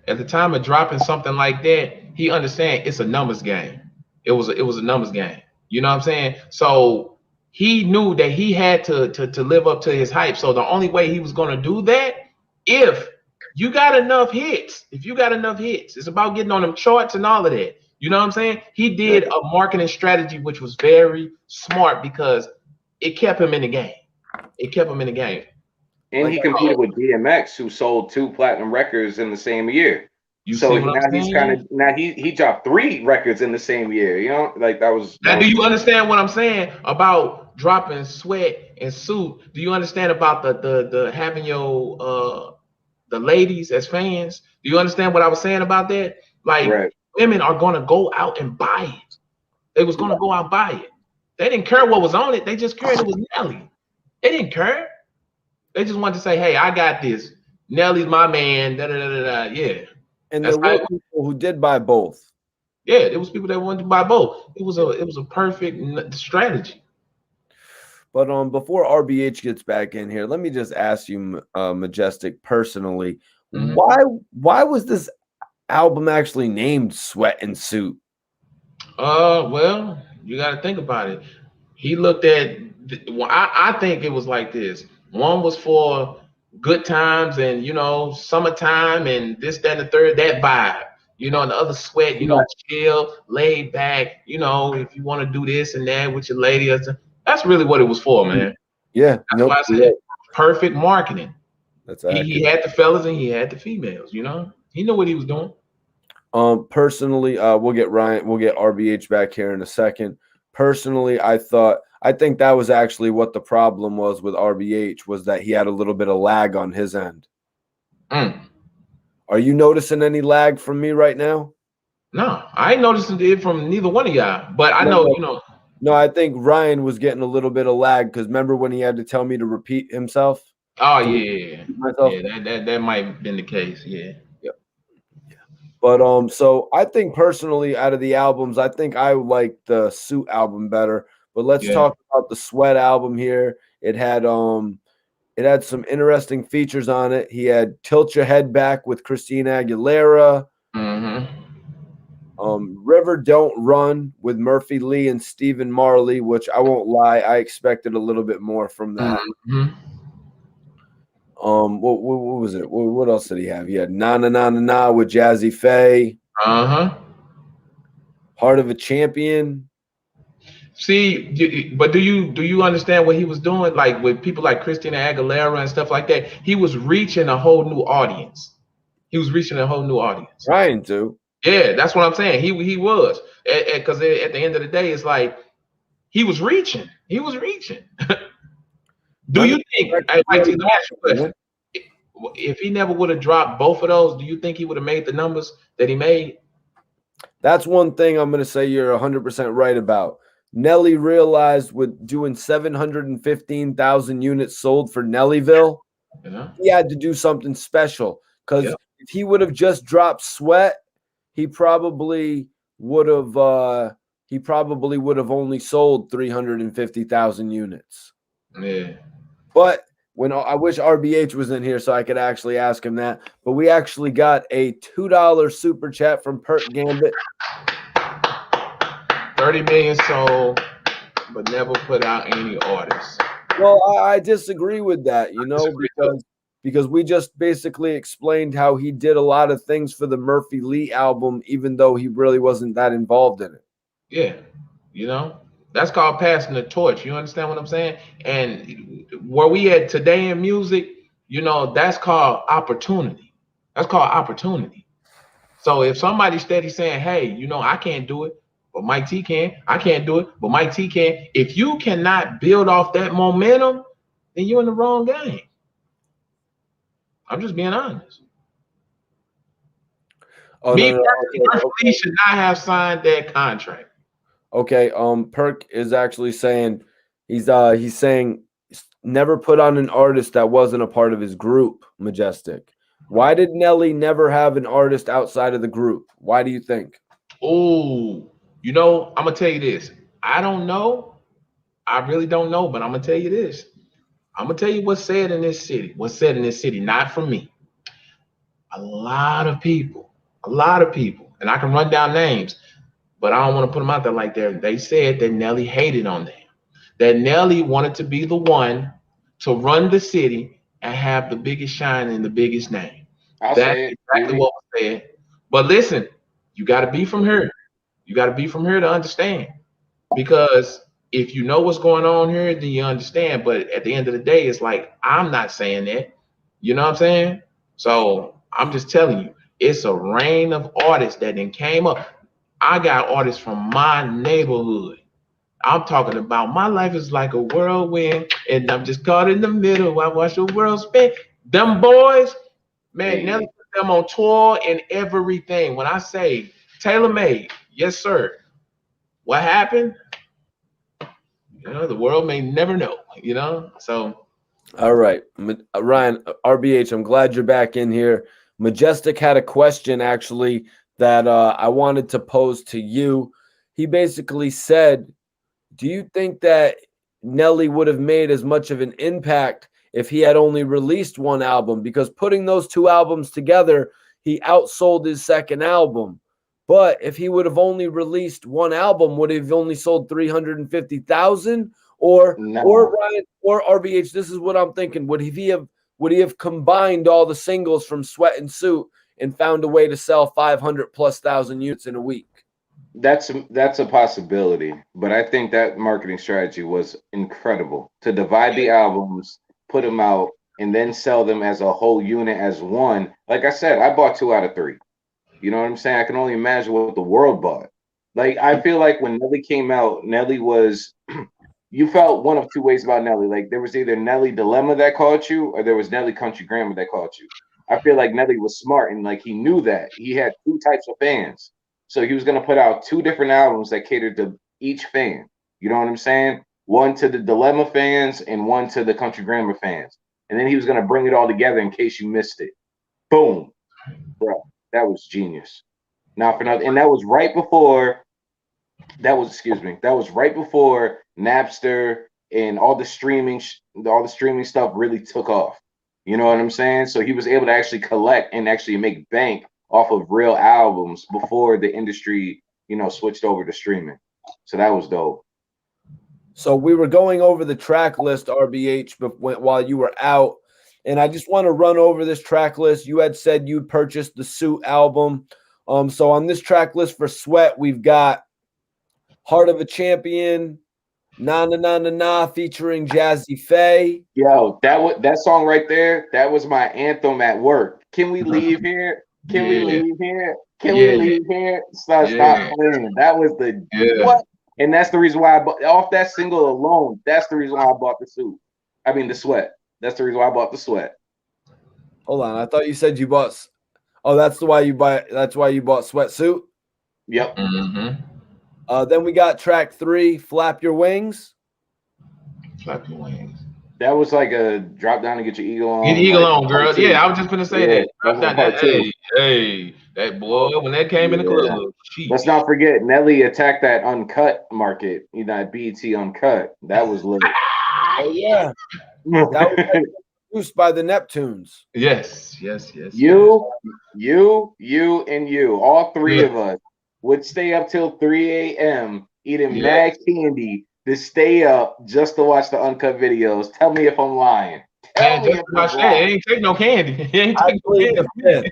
At the time of dropping something like that, he understand it's a numbers game. It was a numbers game. You know what I'm saying? So he knew that he had to live up to his hype. So the only way he was gonna do that, if you got enough hits, it's about getting on them charts and all of that. You know what I'm saying? He did a marketing strategy which was very smart because it kept him in the game. And he competed with DMX, who sold 2 platinum records in the same year. So now he dropped 3 records in the same year. You know, like that was. Now, do you understand what I'm saying about dropping Sweat and Suit? Do you understand about the having your the ladies as fans? Do you understand what I was saying about that? Like women are gonna go out and buy it. They was gonna go out and buy it. They didn't care what was on it. They just cared it was Nelly. They didn't care. They just wanted to say, "Hey, I got this. Nelly's my man." Da da da da da. Yeah. And there were people who did buy both. Yeah, there was people that wanted to buy both. It was a perfect strategy. But before RBH gets back in here, let me just ask you, Majestic, personally, why was this album actually named Sweat and Suit? Well, you got to think about it. He looked at I think it was like this. One was for good times and summertime and this, that, and the third, that vibe. And the other sweat, Right. chill, laid back, if you want to do this and that with your lady. That's really what it was for, man. Yeah, That's nope, why I you're said right. perfect marketing. That's He accurate. had the fellas and he had the females, He knew what he was doing. Personally, we'll get RBH back here in a second. Personally, I think that was actually what the problem was with RBH, was that he had a little bit of lag on his end. Mm. Are you noticing any lag from me right now? No, I ain't noticing it from neither one of y'all, but I know, No, I think Ryan was getting a little bit of lag because remember when he had to tell me to repeat himself? Oh yeah, Myself? yeah, that might have been the case, yeah. But so I think personally, out of the albums, I think I like the Suit album better. But let's talk about the Sweat album here. It had some interesting features on it. He had Tilt Your Head Back with Christina Aguilera. Mm-hmm. River Don't Run with Murphy Lee and Stephen Marley, which I won't lie, I expected a little bit more from that. Mm-hmm. What was it? What else did he have? He had Na Na Na Na Na with Jazzy Faye. Uh-huh. Heart of a Champion. See, but do you understand what he was doing? Like with people like Christina Aguilera and stuff like that, he was reaching a whole new audience. Trying to. Yeah, that's what I'm saying. He was, because at the end of the day, it's like he was reaching. Do you think? Let me ask you a question. If he never would have dropped both of those, do you think he would have made the numbers that he made? That's one thing I'm going to say you're 100% right about. Nelly realized with doing 715,000 units sold for Nellyville, he had to do something special because if he would have just dropped Sweat, he probably would have only sold 350,000 units. Yeah. But when I wish RBH was in here so I could actually ask him that. But we actually got a $2 super chat from Perk Gambit. 30 million sold, but never put out any orders. Well, I disagree with that, because we just basically explained how he did a lot of things for the Murphy Lee album, even though he really wasn't that involved in it. Yeah, that's called passing the torch. You understand what I'm saying? And where we at today in music, that's called opportunity. So if somebody's steady saying, hey, I can't do it, but Mike T can. I can't do it, but Mike T can. If you cannot build off that momentum, then you're in the wrong game. I'm just being honest. Lee should not have signed that contract. Okay, Perk is actually saying he's saying never put on an artist that wasn't a part of his group, Majestic. Why did Nelly never have an artist outside of the group? Why do you think? Oh, I'm gonna tell you this. I don't know. I really don't know, but I'm gonna tell you this. I'm gonna tell you what's said in this city. Not from me. A lot of people, and I can run down names, but I don't want to put them out there like that. They said that Nelly hated on them. That Nelly wanted to be the one to run the city and have the biggest shine and the biggest name. That's exactly what was said. But listen, you got to be from here. You got to be from here to understand. Because if you know what's going on here, then you understand. But at the end of the day, it's like, I'm not saying that. You know what I'm saying? So I'm just telling you, it's a reign of artists that then came up. I got artists from my neighborhood. I'm talking about my life is like a whirlwind, and I'm just caught in the middle. I watch the world spin. Them boys, man, Nelly put them on tour and everything. When I say tailor-made, yes, sir. What happened? The world may never know, So all right. Ryan, RBH, I'm glad you're back in here. Majestic had a question actually that I wanted to pose to you. He basically said, do you think that Nelly would have made as much of an impact if he had only released one album? Because putting those two albums together, he outsold his second album. But if he would have only released one album, would he have only sold 350,000? Or No. Ryan or RBH, this is what I'm thinking. Would he have combined all the singles from Sweat and Suit and found a way to sell 500,000+ units in a week? That's a possibility, but I think that marketing strategy was incredible to divide the albums, put them out, and then sell them as a whole unit as one. Like I said, I bought 2 out of 3. You know what I'm saying? I can only imagine what the world bought. Like I feel like when Nelly came out, Nelly was you felt one of two ways about Nelly. Like there was either Nelly Dilemma that caught you, or there was Nelly Country Grammar that caught you. I feel like Nelly was smart and like he knew that he had 2 types of fans, so he was gonna put out 2 different albums that catered to each fan. You know what I'm saying? One to the Dilemma fans and one to the Country Grammar fans, and then he was gonna bring it all together in case you missed it. Boom, bro, that was genius. Not for nothing, and that was right before that was right before Napster and all the streaming stuff really took off. You know what I'm saying? So he was able to actually collect and actually make bank off of real albums before the industry, switched over to streaming. So that was dope. So we were going over the track list, RBH, while you were out, and I just want to run over this track list. You had said you purchased the Suit album. So on this track list for Sweat, we've got Heart of a Champion, Na Na Na Na Na featuring Jazzy Faye. Yo, that song right there, that was my anthem at work. Can we leave here? Can we leave here? Can we leave here? Stop playing. That was the what? And that's the reason why I bought off that single alone. That's the reason why I bought the Suit. I mean the Sweat. That's the reason why I bought the Sweat. Hold on, I thought you said you bought. Oh, that's why you bought Sweatsuit. Yep. Mm-hmm. Then we got track 3, Flap Your Wings. Flap Your Wings. That was like a drop down and get your eagle on. Get the eagle on, girl. Yeah, I was just gonna say that. Drop down, that hey, that boy when that came in the club. Let's not forget Nelly attacked that uncut market. That BET uncut. That was lit. Oh yeah, that was produced by the Neptunes. Yes. You, and you, all 3 of us would stay up till 3 a.m. eating mad candy to stay up just to watch the uncut videos. Tell me if I'm lying. Man, just about that, it ain't take no candy. It ain't take no candy.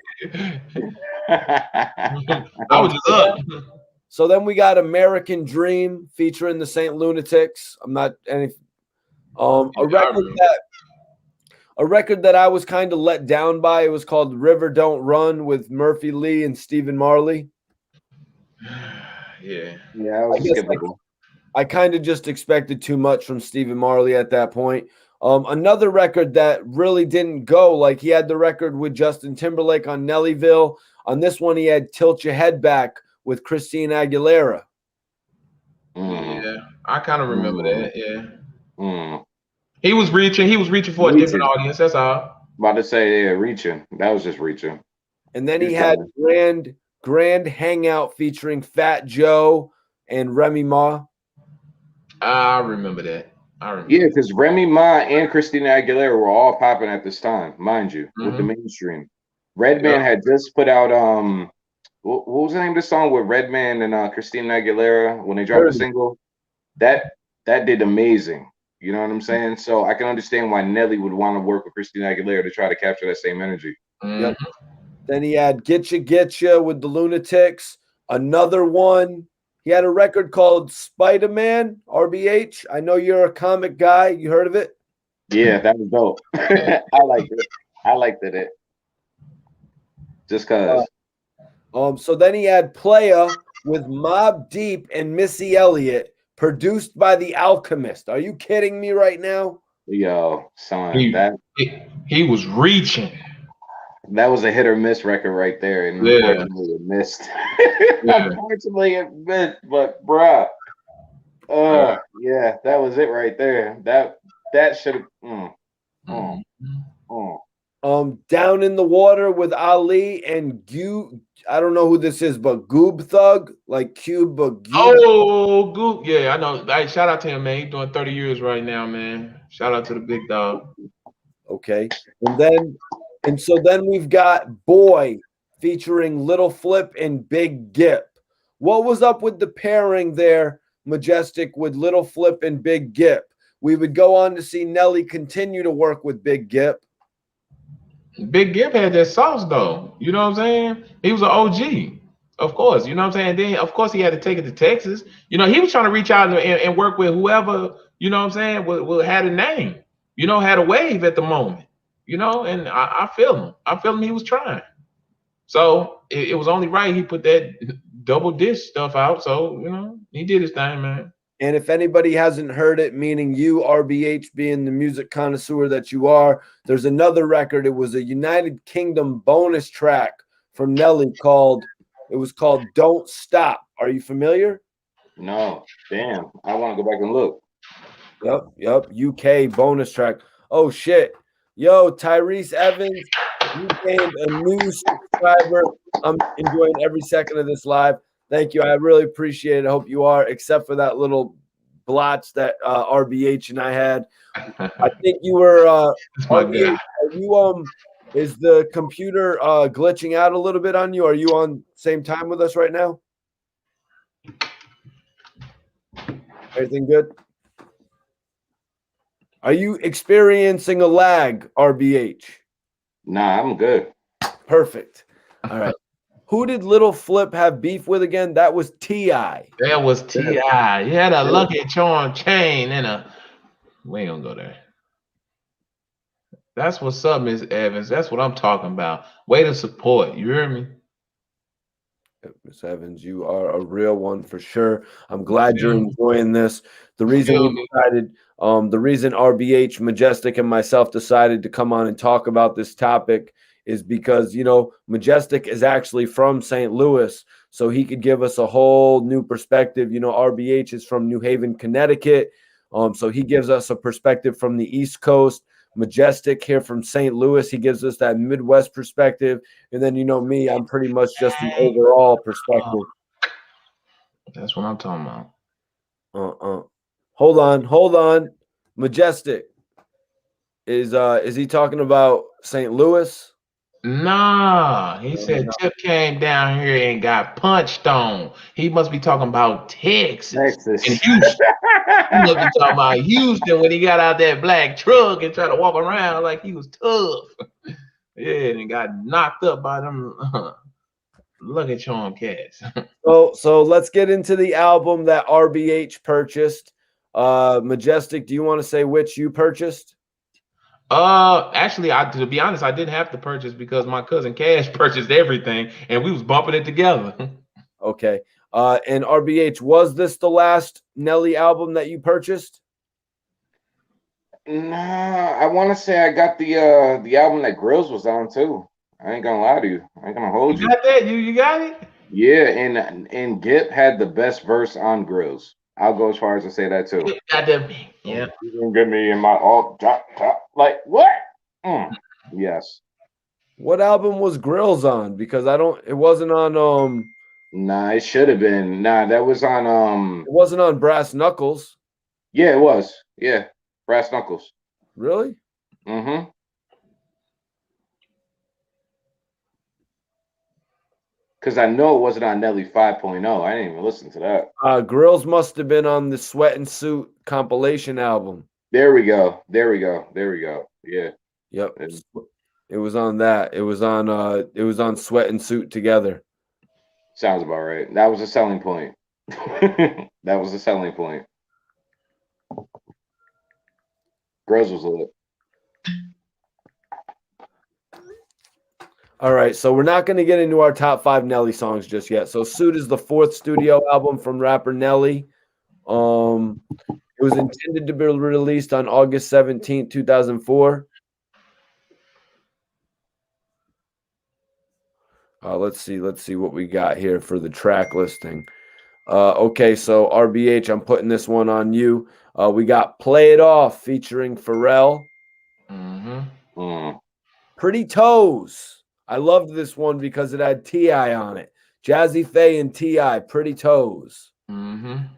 I was just up. So then we got American Dream featuring the St. Lunatics. I'm not any a record that I was kind of let down by. It was called River Don't Run with Murphy Lee and Stephen Marley. Yeah. I kind of just expected too much from Stephen Marley at that point. Another record that really didn't go, like he had the record with Justin Timberlake on Nellyville. On this one, he had Tilt Your Head Back with Christina Aguilera. Yeah, I kind of remember that. Yeah. He was reaching for a different audience. That's all. About to say, reaching. That was just reaching. And then he had Grand Hangout featuring Fat Joe and Remy Ma. I remember that. Yeah, because Remy Ma and Christina Aguilera were all popping at this time, mind you, with the mainstream. Redman had just put out what was the name of the song with Redman and Christina Aguilera when they dropped the single? That did amazing. You know what I'm saying? So I can understand why Nelly would want to work with Christina Aguilera to try to capture that same energy. Yep. Then he had Get Ya with the Lunatics. Another one. He had a record called Spider-Man, RBH. I know you're a comic guy. You heard of it? Yeah, that was dope. I liked it. I liked it. Just because. So then he had Playa with Mobb Deep and Missy Elliott, produced by The Alchemist. Are you kidding me right now? Yo, son, he was reaching. That was a hit or miss record right there, and unfortunately it missed. Unfortunately it missed, but bruh, yeah, that was it right there. That should have. Down in the Water with Ali and I don't know who this is, but Goob Thug, like Cube, but Goob. Oh, Goob, yeah, I know. Shout out to him, man. He's doing 30 years right now, man. Shout out to the big dog. Okay, and so then we've got Boy featuring Little Flip and Big Gip. What was up with the pairing there, Majestic, with Little Flip and Big Gip? we would go on to see Nelly continue to work with Big Gip. Big Gip had that sauce though. You know what I'm saying? He was an OG, of course. You know what I'm saying? Then of course he had to take it to Texas. You know, he was trying to reach out and work with whoever, you know what I'm saying, will had a name, you know, had a wave at the moment. You know, and I feel him. I feel him he was trying. So it was only right he put that double disc stuff out. So, you know, he did his thing, man. And if anybody hasn't heard it, meaning you, RBH, being the music connoisseur that you are, there's another record. It was a United Kingdom bonus track from Nelly called Don't Stop. Are you familiar? No. Damn. I want to go back and look. Yep. UK bonus track. Oh, shit. Yo, Tyrese Evans, you gained a new subscriber. I'm enjoying every second of this live. Thank you. I really appreciate it. I hope you are, except for that little blotch that RBH and I had. I think you were RBH. Are you is the computer glitching out a little bit on you? Are you on same time with us right now? Everything good? Are you experiencing a lag, RBH? Nah, I'm good. Perfect. All right. Who did Little Flip have beef with again? That was T.I. That was T.I. He had a Lucky Charm chain and a. We ain't gonna go there. That's what's up, Miss Evans. That's what I'm talking about. Way to support. You hear me? Miss Evans, you are a real one for sure. I'm glad you're enjoying this. The reason we decided, the reason RBH, Majestic, and myself decided to come on and talk about this topic is because, you know, Majestic is actually from St. Louis, so he could give us a whole new perspective. You know, RBH is from New Haven, Connecticut, so he gives us a perspective from the East Coast. Majestic here from St. Louis, he gives us that Midwest perspective, and then, you know, me, I'm pretty much just the overall perspective. That's what I'm talking about. Hold on. Majestic, is he talking about St. Louis? Nah, he said Tip came down here and got punched on. He must be talking about Texas and Houston. He must be talking about Houston when he got out that black truck and tried to walk around like he was tough. Yeah, and got knocked up by them Lucky Charm cats. So let's get into the album that RBH purchased. Majestic, do you want to say which you purchased? Actually, to be honest, I didn't have to purchase because my cousin Cash purchased everything and we was bumping it together. Okay. And RBH, was this the last Nelly album that you purchased? Nah, I want to say I got the album that Grills was on too. I ain't gonna lie to you. I ain't gonna hold you. You got that? You got it? Yeah, and Gip had the best verse on Grills. I'll go as far as to say that too. Got that? Yeah. You can get me in my alt top. Like what? Yes. What album was Grills on? Because it wasn't on Nah, it should have been. Nah, that was on it wasn't on Brass Knuckles. Yeah, it was. Yeah. Brass Knuckles. Really? Mm-hmm. Because I know it wasn't on Nelly 5.0. I didn't even listen to that. Grills must have been on the Sweat and Suit compilation album. There we go. Yeah. Yep. It was on that. It was on Sweat and Suit together. Sounds about right. That was a selling point. That was a selling point. Grills was lit. All right, so we're not going to get into our top 5 Nelly songs just yet. So Suit is the 4th studio album from rapper Nelly. It was intended to be released on August 17, 2004. Let's see what we got here for the track listing. Okay, so RBH, I'm putting this one on you. We got Play It Off featuring Pharrell. Pretty Toes. I loved this one because it had T.I. on it. Jazzy Faye and T.I. Pretty Toes. And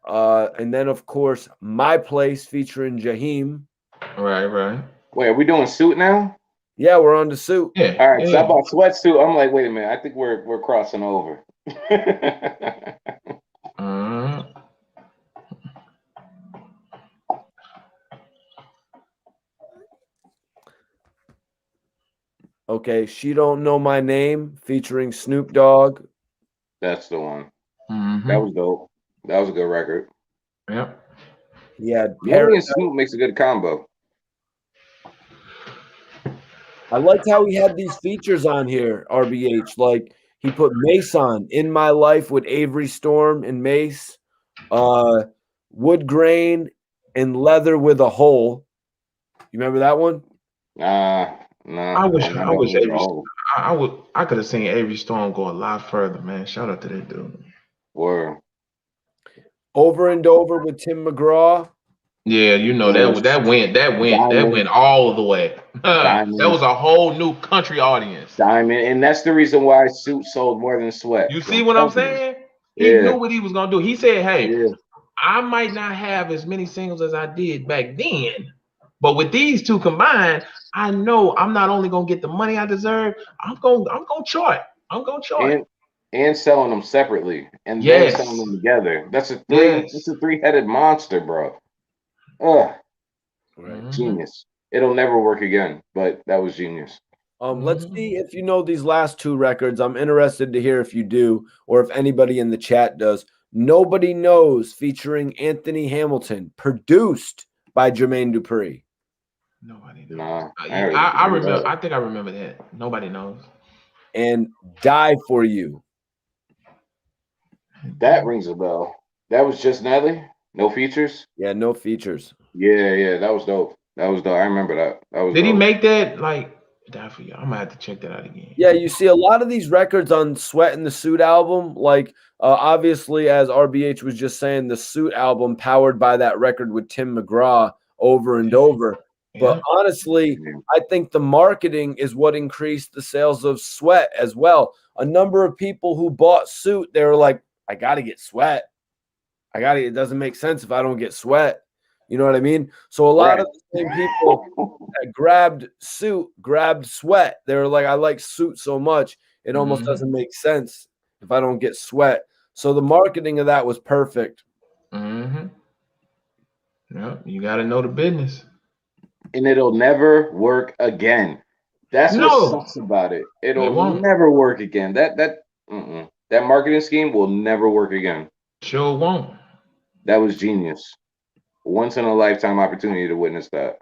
then, of course, My Place featuring Jaheim. Right. Wait, are we doing Suit now? Yeah, we're on to Suit. Yeah. All right, so I bought Sweatsuit. I'm like, wait a minute. I think we're crossing over. Okay, She Don't Know My Name featuring Snoop Dogg. That's the one. Mm-hmm. That was dope. That was a good record. Yep. He had Nelly and Paradise. Snoop makes a good combo. I liked how he had these features on here, RBH. Like he put Mace on In My Life with Avery Storm and Mace, Wood Grain and Leather with a Hole. You remember that one? Nah, I wish don't remember who was the Avery. whole I could have seen Avery Stone go a lot further, man. Shout out to that dude. word. Over and Over with Tim McGraw. Yeah, you know Yes. that Diamond, went all the way. That Diamond, was a whole new country audience. Diamond, and that's the reason why Suit sold more than Sweat. You 'Cause see I'm what I'm telling you. saying? He knew Yeah, what he was gonna do. He said, "Hey, yeah. I might not have as many singles as I did back then, but with these two combined, I know I'm not only gonna get the money I deserve. I'm gonna chart. I'm gonna chart. And selling them separately, and then selling Yes, them together. That's a yes. three-headed monster, bro. Ugh, Right. Mhm, genius. It'll never work again, but that was genius. Let's mhm. see if you know these last two records. I'm interested to hear if you do, or if anybody in the chat does. Nobody Knows featuring Anthony Hamilton, produced by Jermaine Dupri. Nobody knows. Nah, I Yeah, heard I remember. that. I think I remember that. Nobody knows. And Die For You. That rings a bell. That was just Nelly, no features. Yeah, no features. Yeah, that was dope. That was dope. I remember that. That was Did he dope. make that like die for you? I'm gonna have to check that out again. Yeah, you see a lot of these records on Sweat in the Suit album. Like, obviously, as RBH was just saying, the Suit album powered by that record with Tim McGraw over and over. But Yeah. honestly, Yeah. I think the marketing is what increased the sales of Sweat as well. A number of people who bought Suit, they were like, I got to get Sweat. It doesn't make sense if I don't get Sweat. You know what I mean? So a lot Right. of the same people that grabbed Suit, grabbed Sweat. They were like, I like Suit so much, it almost Mm-hmm. doesn't make sense if I don't get Sweat. So the marketing of that was perfect. Mm-hmm. Yep. You gotta know the business. And it'll never work again. That's what No, sucks about it. it It'll won't. never work again. That marketing scheme will never work again. Sure won't. That was genius. Once in a lifetime opportunity to witness that.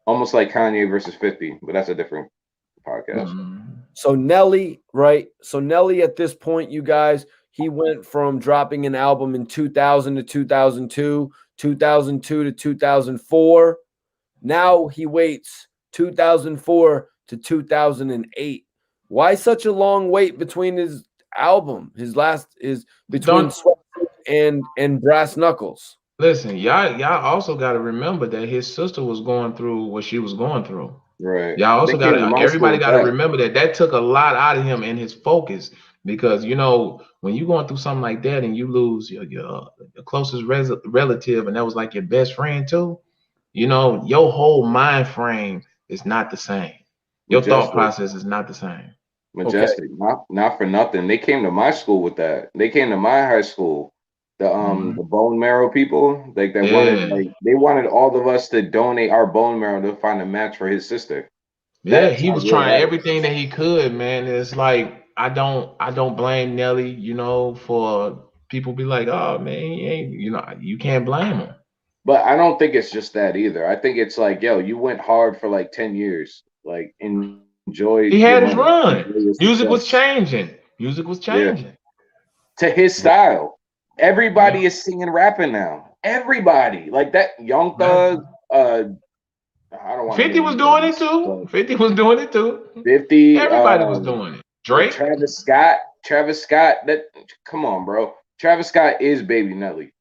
Almost like Kanye versus 50, but that's a different podcast. Mm-hmm. So Nelly, right? So Nelly at this point, you guys, he went from dropping an album in 2000 to 2002, 2002 to 2004. Now he waits 2004 to 2008. Why such a long wait between his album? His last is between Don't Sweat and Brass Knuckles. listen, y'all also gotta remember that his sister was going through what she was going through. Right. Y'all They also came to gotta my school everybody with gotta that. remember that took a lot out of him and his focus because you know when you're going through something like that and you lose your closest relative and that was like your best friend too, you know your whole mind frame is not the same. Your thought Majestic. process is not the same. Okay. Majestic. Not for nothing. They came to my school with that. They came to my high school. Mhm. The bone marrow people, like that wanted Yeah, like they wanted all of us to donate our bone marrow to find a match for his sister. yeah, That's he how was real trying that is. everything that he could, man. It's like I don't blame Nelly, you know, for people be like, oh man, he ain't, you know, you can't blame him. But I don't think it's just that either. I think it's like, yo, you went hard for like 10 years. Like enjoy your He money, had his enjoy run. your Music was success. changing. Music was Yeah. changing. To his style. Yeah. Everybody is singing rapping now. Everybody. Like that Young Yeah. Thug, I don't want to 50 name was doing it names, too. but 50 was doing it too. 50, Everybody was doing it. Drake. Travis Scott, that come on, bro. Travis Scott is baby Nelly.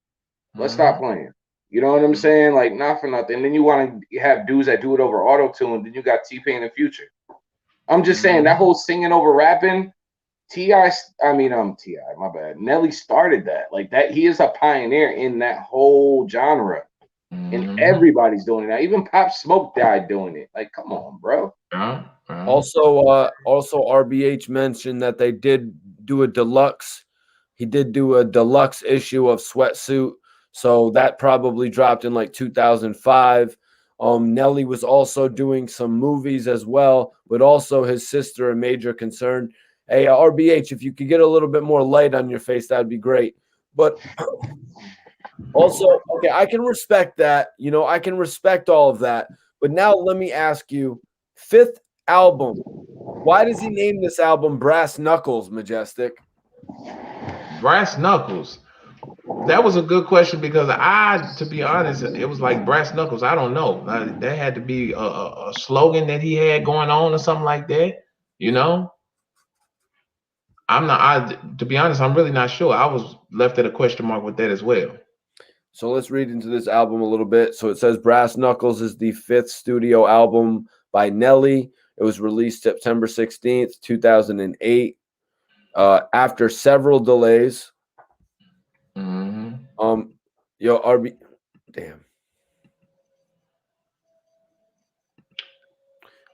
Let's stop Mhm. playing. You know what I'm Mhm. saying? Like, not for nothing. Then you want to have dudes that do it over auto tune. Then you got T-Pain and Future. I'm just saying that Mhm. whole singing over rapping. Ti. My bad. Nelly started that. Like that, he is a pioneer in that whole genre, and Mhm. everybody's doing it now. Even Pop Smoke died doing it. Like, come on, bro. Yeah. Yeah. Also RBH mentioned that they did do a deluxe. He did do a deluxe issue of Sweatsuit, so that probably dropped in like 2005. Nelly was also doing some movies as well, but also his sister a major concern. Hey, RBH, if you could get a little bit more light on your face, that'd be great. But also, okay, I can respect that. You know, I can respect all of that. But now let me ask you, fifth album. Why does he name this album Brass Knuckles, Majestic? Brass Knuckles. That was a good question because to be honest, it was like brass knuckles. I don't know. That had to be a slogan that he had going on or something like that. You know, I'm not. To be honest, I'm really not sure. I was left at a question mark with that as well. So let's read into this album a little bit. So it says Brass Knuckles is the fifth studio album by Nelly. It was released September 16th, 2008. After several delays. Mm-hmm. Yo, RB, damn.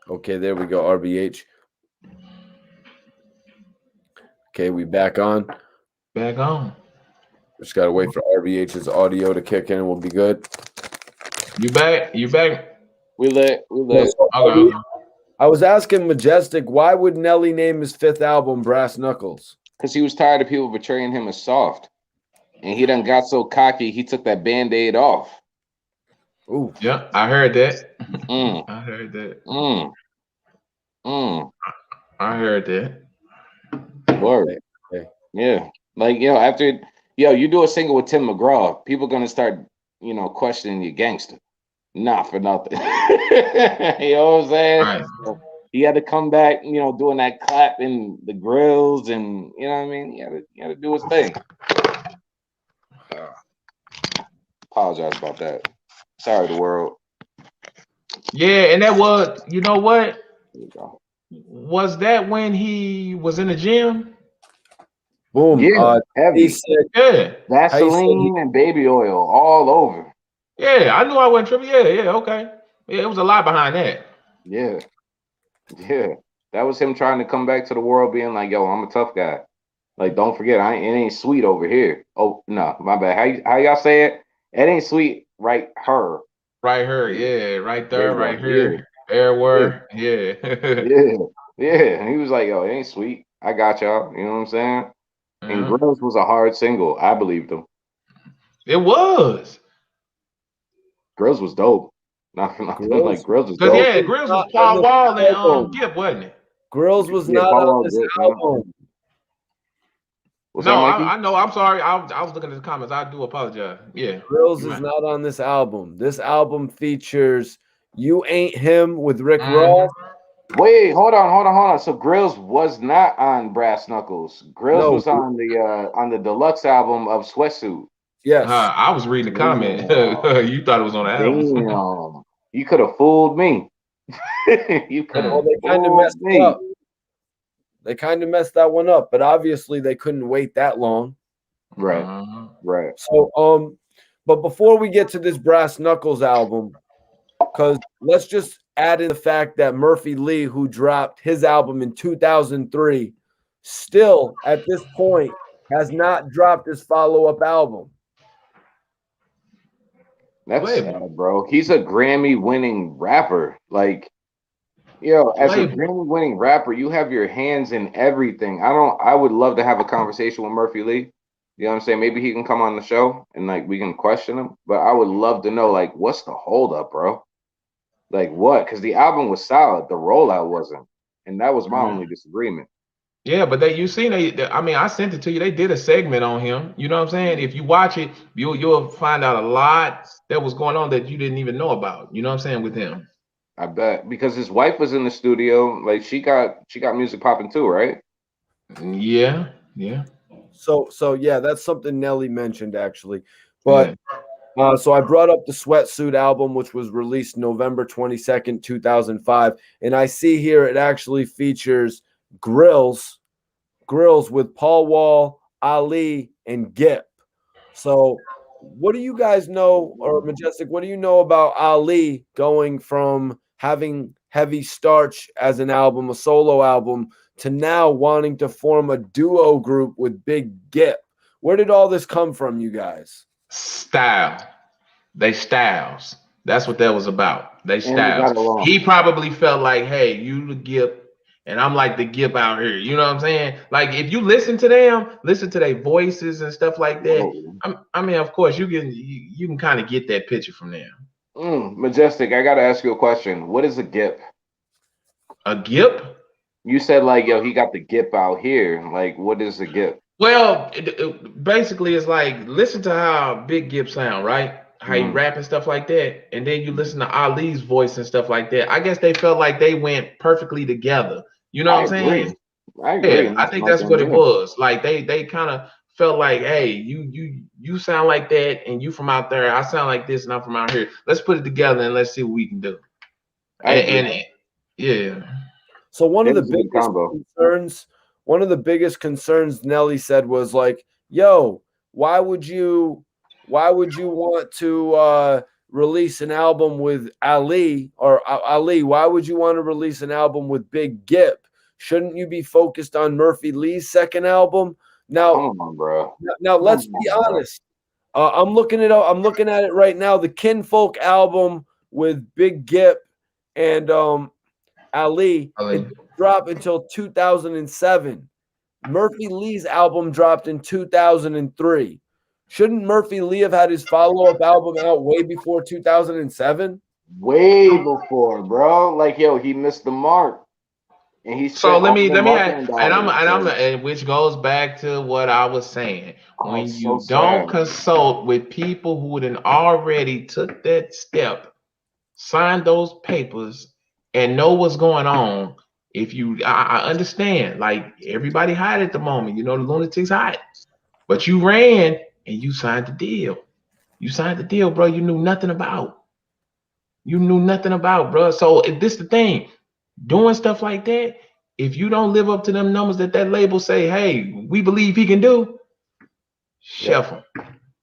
Okay, there we go, RBH. Okay, we back on. Back on. Just gotta wait for RBH's audio to kick in. We'll be good. You back? You back? We lit. Okay. I was asking Majestic, why would Nelly name his fifth album Brass Knuckles? Because he was tired of people betraying him as soft. And he done got so cocky, he took that Band-Aid off. Ooh. Yeah, I heard that. Mm. I heard that. I heard that. Word. Okay. Yeah. Like, after you do a single with Tim McGraw, people gonna start, questioning your gangster. Not for nothing. You know what I'm saying? Right. So he had to come back, doing that clap in the grills, and you know what I mean? He had to do his thing. Apologize about that. Sorry, the world. Yeah, and that was, you know what? There you go. Was that when he was in the gym? Boom. Yeah, heavy. He said, Yeah. Vaseline and baby oil all over. Yeah, I knew I wasn't tripping. Yeah, okay. Yeah, it was a lot behind that. Yeah. That was him trying to come back to the world being like, yo, I'm a tough guy. Like, don't forget, it ain't sweet over here. Oh, no, my bad. How y'all say it? It ain't sweet, right? Her. Right here, yeah, right there, right Yeah. here. Everywhere. Yeah. Yeah. And he was like, yo, it ain't sweet. I got y'all. You know what I'm saying? And Grills was a hard single. I believed him. It was. Grills was dope. Not like Grills was Because dope. Grills was Paul Wall and Gibb, wasn't it? Grills was not on this album. No, I know. I'm sorry. I was looking at the comments. I do apologize. Yeah. Grills is not on this album. This album features You Ain't Him with Rick Ross. Wait, hold on. So Grills was not on Brass Knuckles. Grills was on the deluxe album of Sweatsuit. Yes. I was reading the comment. You thought it was on the album. Damn. You could have fooled me. You could have they kind of messed me. up. They kind of messed that one up, but obviously they couldn't wait that long. Right. So, but before we get to this Brass Knuckles album, because let's just add in the fact that Murphy Lee, who dropped his album in 2003, still at this point has not dropped his follow-up album. That's sad, bro. He's a Grammy-winning rapper. Like, as a Grammy-winning rapper, you have your hands in everything. I would love to have a conversation with Murphy Lee. You know what I'm saying? Maybe he can come on the show and like we can question him. But I would love to know like what's the holdup, bro? Like what? Because the album was solid, the rollout wasn't, and that was my only disagreement. Yeah, but I sent it to you. They did a segment on him. You know what I'm saying? If you watch it, you'll find out a lot that was going on that you didn't even know about. You know what I'm saying with him? I bet because his wife was in the studio. Like she got music popping too, right? Yeah. So yeah, that's something Nelly mentioned actually. But so I brought up the Sweatsuit album, which was released November 22nd, 2005, and I see here it actually features Grills with Paul Wall, Ali, and Gibb. So what do you guys know, or Majestic, what do you know about Ali going from having Heavy Starch as an album, a solo album, to now wanting to form a duo group with Big Gibb? Where did all this come from, you guys? Style. They styles. That's what that was about. They And they styles. got along. He probably felt like, hey, you the Gip, and I'm like the Gip out here. You know what I'm saying? Like if you listen to them, listen to their voices and stuff like that. I mean, of course, you can kind of get that picture from them. Majestic, I gotta ask you a question. What is a Gip? A Gip? You said like, yo, he got the Gip out here. Like, what is a Gip? Well, basically, it's like listen to how Big Gip sound, right? How he rap and stuff like that, and then you listen to Ali's voice and stuff like that. I guess they felt like they went perfectly together. You know what I'm saying? I agree. Yeah, I think that's what it was. Like they kind of felt like, hey, you sound like that, and you from out there. I sound like this, and I'm from out here. Let's put it together and let's see what we can do. And yeah. So one of the biggest concerns Nelly said was like, yo, why would you want to release an album with Ali or Ali? Why would you want to release an album with Big Gip? Shouldn't you be focused on Murphy Lee's second album? Now, come on, bro. Now let's be honest. I'm looking at it right now. The Kinfolk album with Big Gip and Ali. It dropped until 2007. Murphy Lee's album dropped in 2003. Shouldn't Murphy Lee have had his follow-up album out way before 2007? Way before, bro. Like, yo, he missed the mark. And he so let me and which goes back to what I was saying. When you don't consult with people who had already took that step, signed those papers, and know what's going on. If you, I understand, like everybody hot at the moment, you know, the Lunatics hot, but you ran and you signed the deal. You signed the deal, bro. You knew nothing about. Bro. So if this the thing, doing stuff like that, if you don't live up to them numbers that label say, hey, we believe he can do, shelf him.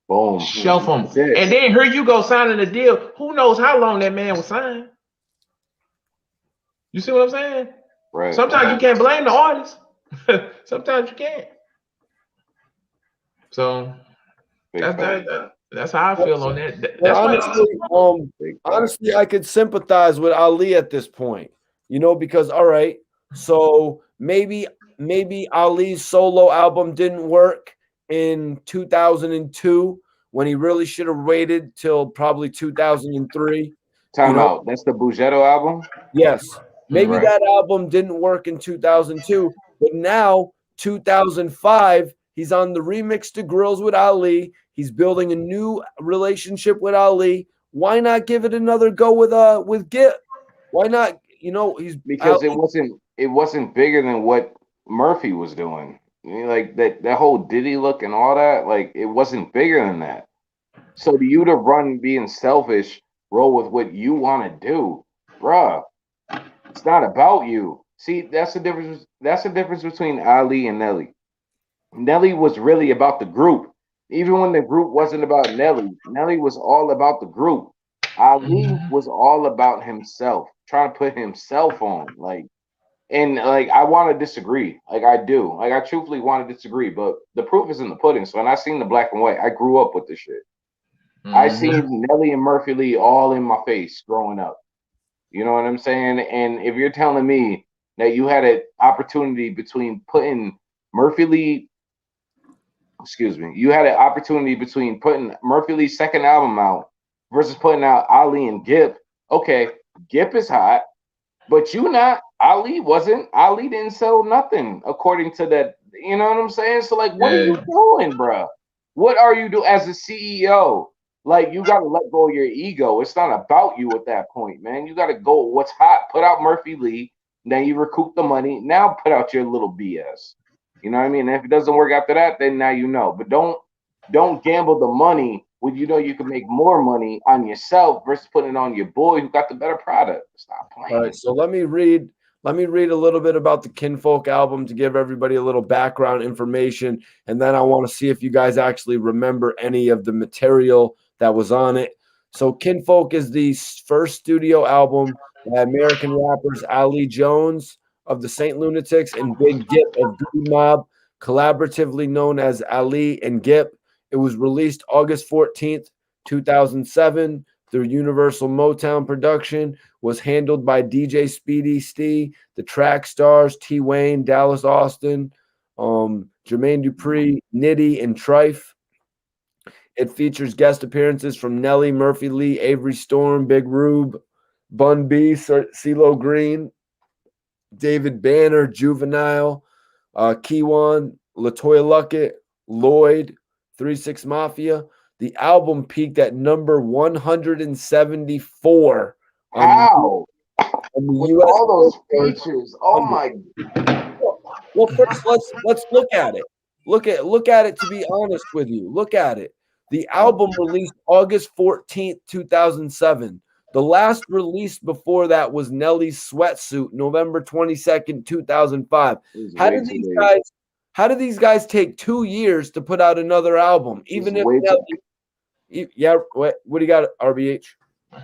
Boom. Shelf him. And then here you go signing a deal. Who knows how long that man was signed? You see what I'm saying? Right. Sometimes you can't blame the artist. Sometimes you can't. So that's how I feel on that. Honestly, I could sympathize with Ali at this point. You know, because all right, so maybe Ali's solo album didn't work in 2002 when he really should have waited till probably 2003. Time out. That's the Bugetto album? Yes. Maybe that album didn't work in 2002, but now 2005, he's on the remix to Grills with Ali. He's building a new relationship with Ali. Why not give it another go with Gip? Why not? You know, because it wasn't bigger than what Murphy was doing. You know, like that whole Diddy look and all that, like it wasn't bigger than that. So to you to run being selfish, roll with what you want to do, bruh. It's not about you. See, that's the difference. That's the difference between Ali and Nelly. Nelly was really about the group. Even when the group wasn't about Nelly, Nelly was all about the group. Ali was all about himself, trying to put himself on. I want to disagree. Like I do. Like I truthfully want to disagree, but the proof is in the pudding. So when I seen the black and white, I grew up with this shit. I seen Nelly and Murphy Lee all in my face growing up. You know what I'm saying? And if you're telling me that you had an opportunity between putting Murphy Lee's second album out versus putting out Ali and Gip. Okay, Gip is hot, but you not. Ali wasn't. Ali didn't sell nothing according to that. You know what I'm saying? So like, what are you doing, bro? What are you doing as a CEO? Like, you got to let go of your ego. It's not about you at that point, man. You got to go what's hot. Put out Murphy Lee. Then you recoup the money. Now put out your little BS. You know what I mean? And if it doesn't work after that, then now you know. But don't gamble the money when you know you can make more money on yourself versus putting it on your boy who got the better product. Stop playing. All right, so let me read a little bit about the Kinfolk album to give everybody a little background information, and then I want to see if you guys actually remember any of the material that was on it. So Kinfolk is the first studio album by American rappers Ali Jones of the St. Lunatics and Big Gip of Diddy Mob, collaboratively known as Ali and Gip. It was released August 14th, 2007. through Universal Motown production, was handled by DJ Speedy Stee, the Track Stars, T. Wayne, Dallas Austin, Jermaine Dupri, Nitty, and Trife. It features guest appearances from Nelly, Murphy Lee, Avery Storm, Big Rube, Bun B, CeeLo Green, David Banner, Juvenile, Kiwan, LaToya Luckett, Lloyd, 3-6 Mafia. The album peaked at number 174 How? on the With US all those Billboard features. Oh 100. my. Well, first let's look at it. Look at it, to be honest with you. Look at it. The album released August 14th, 2007. The last release before that was Nelly's Sweatsuit, November 22nd, 2005. How do these guys take 2 years to put out another album? Even if Nelly, yeah, what do you got, RBH?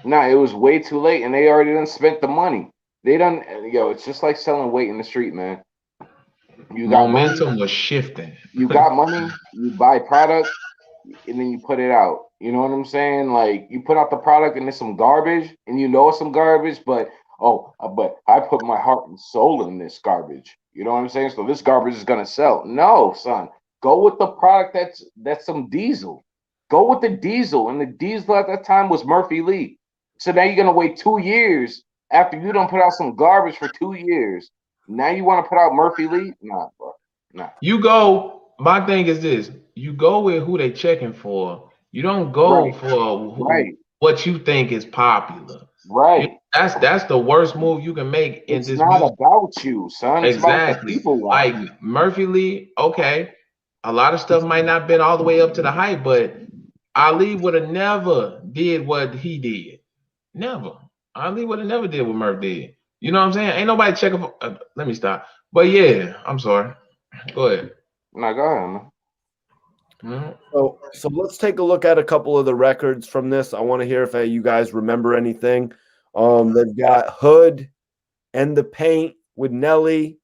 Nah, it was way too late, and they already done spent the money. They done, it's just like selling weight in the street, man. You got Momentum money, was shifting. you got money, you buy product, and then you put it out. You know what I'm saying? Like you put out the product and it's some garbage, and you know it's some garbage, but I put my heart and soul in this garbage. You know what I'm saying? So this garbage is gonna sell. No, son, go with the product that's some diesel. Go with the diesel, and the diesel at that time was Murphy Lee. So now you're gonna wait 2 years after you don't put out some garbage for 2 years. Now you want to put out Murphy Lee? Nah, bro. Nah. You go. My thing is this: you go with who they checking for. You don't go for what you think is popular. Right. That's the worst move you can make in It's this not music. about you, son. It's about what the Exactly. people want. Like Murphy Lee, okay. A lot of stuff might not been all the way up to the hype, but Ali would have never did what he did. Never. Ali would have never did what Murph did. You know what I'm saying? Ain't nobody checking for. Let me stop. But yeah, I'm sorry. Go ahead. No, go ahead, man. So let's take a look at a couple of the records from this. I want to hear if you guys remember anything. They've got Hood and the Paint with Nelly,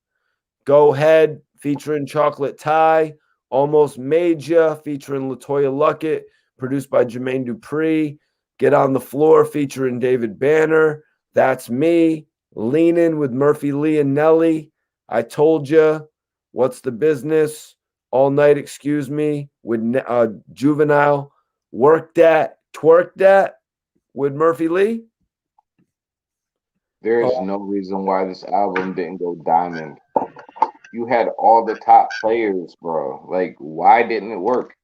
Go Ahead featuring Chocolate Tie, Almost Made Ya featuring LaToya Luckett, produced by Jermaine Dupri, Get on the Floor featuring David Banner, That's Me, Leanin' with Murphy Lee and Nelly, I Told Ya, What's the Business, All Night Excuse Me with Juvenile, Work That, Twerk That with Murphy Lee. There is no reason why this album didn't go diamond. You had all the top players, bro. Like, why didn't it work?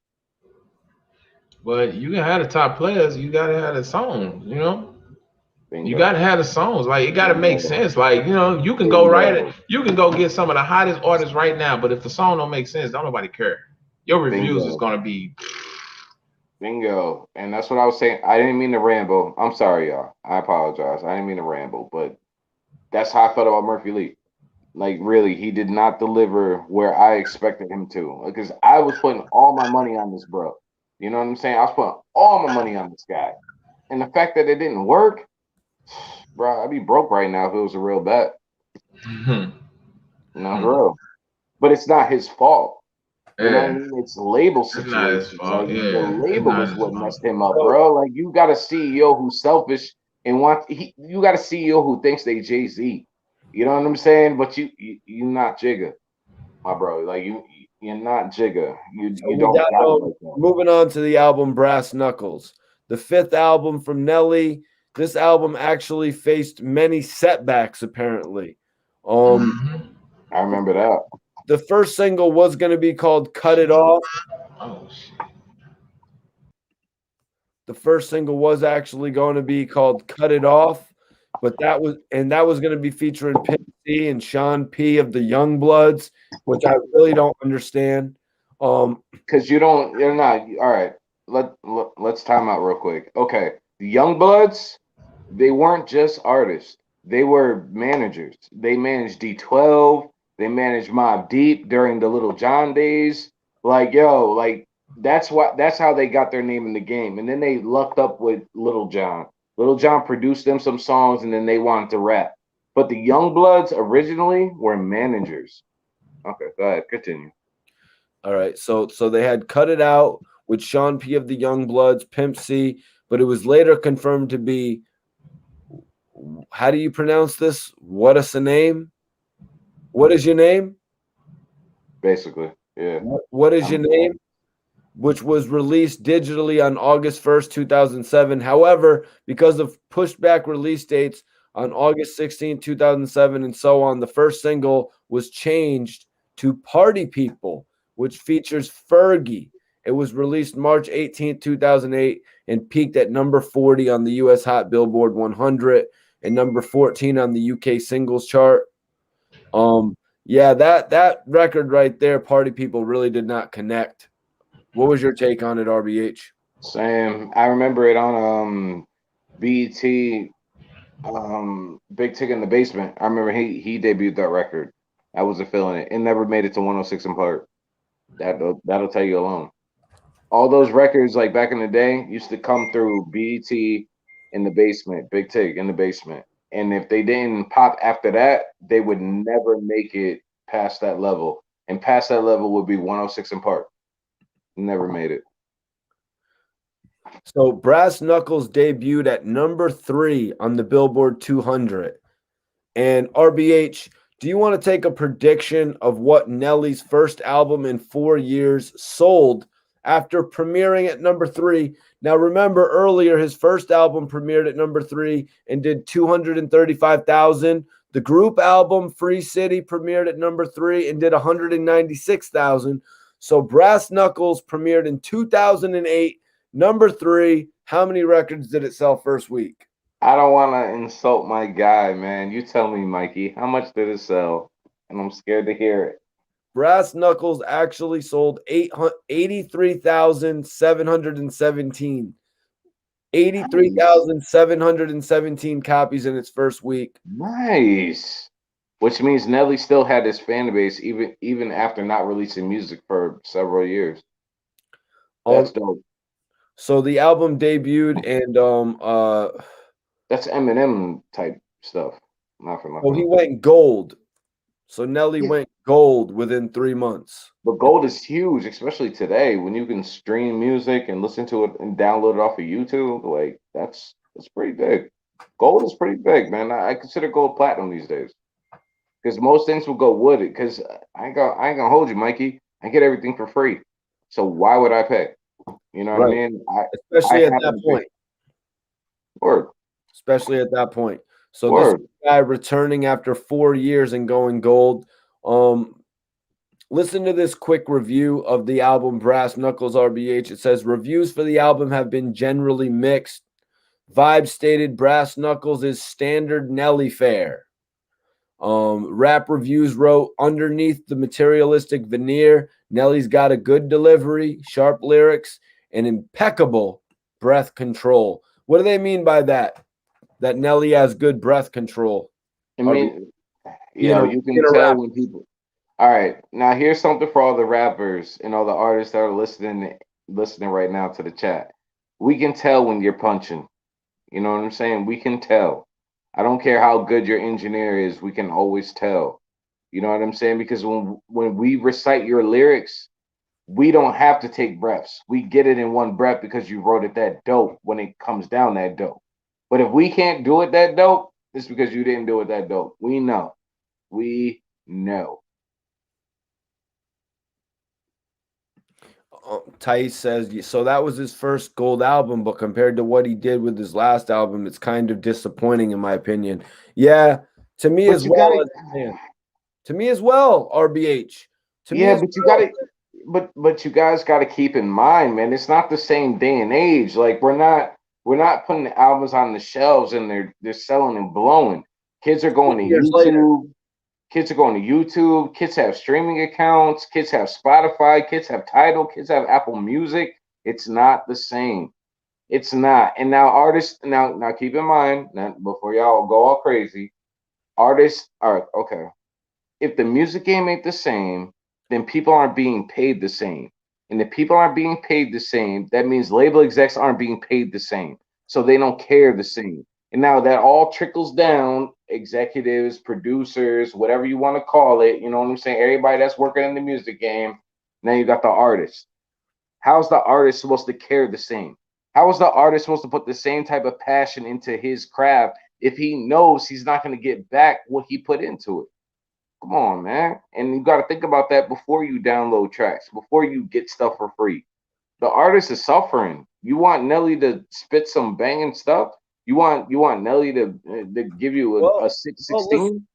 But you can have the top players. You gotta have the songs. You know. Bingo. You gotta have the songs. Like it gotta make sense. Like you can go you can go get some of the hottest artists right now, but if the song don't make sense, don't nobody care. Your reviews is gonna be bingo. And that's what I was saying. I didn't mean to ramble. I'm sorry, y'all. I apologize. I didn't mean to ramble, but that's how I felt about Murphy Lee. Like really, he did not deliver where I expected him to. Because I was putting all my money on this bro. You know what I'm saying? I was putting all my money on this guy. And the fact that it didn't work, bro, I'd be broke right now if it was a real bet. Not real. But it's not his fault. You know what I mean? It's label situation. Like the label is what messed him up, bro. Like you got a CEO who's selfish and you got a CEO who thinks they Jay-Z. You know what I'm saying? But you're not Jigga, my bro. Like you're not Jigga. You don't got it like that. Moving on to the album Brass Knuckles, the 5th album from Nelly. This album actually faced many setbacks, apparently. I remember that. The first single was going to be called Cut It Off. Oh shit. The first single was actually going to be called Cut It Off, but that was going to be featuring Pimp C and Sean P of the Youngbloods, which I really don't understand. Because you're not all right. Let's time out real quick. Okay, the Youngbloods, they weren't just artists; they were managers. They managed D12. They managed Mobb Deep during the Little John days. Like that's how they got their name in the game. And then they lucked up with Little John. Little John produced them some songs, and then they wanted to rap. But the Youngbloods originally were managers. Okay, go ahead, continue. All right, so they had Cut It Out with Sean P of the Youngbloods, Pimp C, but it was later confirmed to be, how do you pronounce this? What is the name? What is your name? Basically, yeah. What is your name? Which was released digitally on August 1st, 2007. However, because of pushed back release dates on August 16th, 2007, and so on, the first single was changed to Party People, which features Fergie. It was released March 18th, 2008, and peaked at number 40 on the US Hot Billboard 100 and number 14 on the UK singles chart. Yeah, that record right there, Party People, really did not connect. What was your take on it, RBH? Same. I remember it on BET, Big Tick in the Basement. I remember he debuted that record. I wasn't feeling it. It never made it to 106 in Park. That'll tell you alone. All those records, like back in the day, used to come through BET in the basement, Big Tick in the basement. And if they didn't pop after that, they would never make it past that level. And past that level would be 106 in Park. Never made it. So Brass Knuckles debuted at number 3 on the Billboard 200. And RBH, do you want to take a prediction of what Nelly's first album in 4 years sold after premiering at number 3? Now, remember earlier, his first album premiered at number 3 and did 235,000. The group album Free City premiered at number 3 and did 196,000. So Brass Knuckles premiered in 2008, number 3. How many records did it sell first week? I don't want to insult my guy, man. You tell me, Mikey, how much did it sell? And I'm scared to hear it. Brass Knuckles actually sold 83,717. 83,717 copies in its first week. Nice. Which means Nelly still had his fan base even after not releasing music for several years. That's dope. So the album debuted and that's Eminem type stuff. Not for nothing. Oh, he went gold. So Nelly went gold within 3 months. But gold is huge, especially today when you can stream music and listen to it and download it off of YouTube. Like that's pretty big. Gold is pretty big, man. I consider gold platinum these days. Because most things will go wood. Because I ain't gonna hold you, Mikey. I get everything for free. So why would I pay? You know what I mean? Especially at that point. Word. Especially at that point. So this guy returning after 4 years and going gold. Listen to this quick review of the album Brass Knuckles RBH. It says reviews for the album have been generally mixed. Vibe stated Brass Knuckles is standard Nelly fare. Rap Reviews wrote underneath the materialistic veneer, Nelly's got a good delivery, sharp lyrics, and impeccable breath control. What do they mean by that? That Nelly has good breath control. I mean, you can tell when people. All right, now here's something for all the rappers and all the artists that are listening right now to the chat. We can tell when you're punching. You know what I'm saying? We can tell. I don't care how good your engineer is. We can always tell. You know what I'm saying? Because when we recite your lyrics, we don't have to take breaths. We get it in one breath because you wrote it that dope when it comes down that dope. But if we can't do it that dope, it's because you didn't do it that dope. We know. We know. Tice says, so that was his first gold album, but compared to what he did with his last album, it's kind of disappointing in my opinion. Yeah, to me as well. To me as well, RBH. But you guys gotta keep in mind, man, it's not the same day and age. Like we're not putting the albums on the shelves and they're selling and blowing. Kids are going to YouTube. Kids are going to YouTube. Kids have streaming accounts. Kids have Spotify. Kids have Tidal. Kids have Apple Music. It's not the same. It's not. And now artists, now keep in mind, now, before y'all go all crazy, artists are, okay, if the music game ain't the same, then people aren't being paid the same. And if people aren't being paid the same, that means label execs aren't being paid the same. So they don't care the same. And now that all trickles down, executives, producers, whatever you want to call it, you know what I'm saying? Everybody that's working in the music game, now you got the artist. How's the artist supposed to care the same? How is the artist supposed to put the same type of passion into his craft if he knows he's not going to get back what he put into it? Come on, man. And you got to think about that before you download tracks, before you get stuff for free. The artist is suffering. You want Nelly to spit some banging stuff? You want Nelly to give you Well, a well, 616?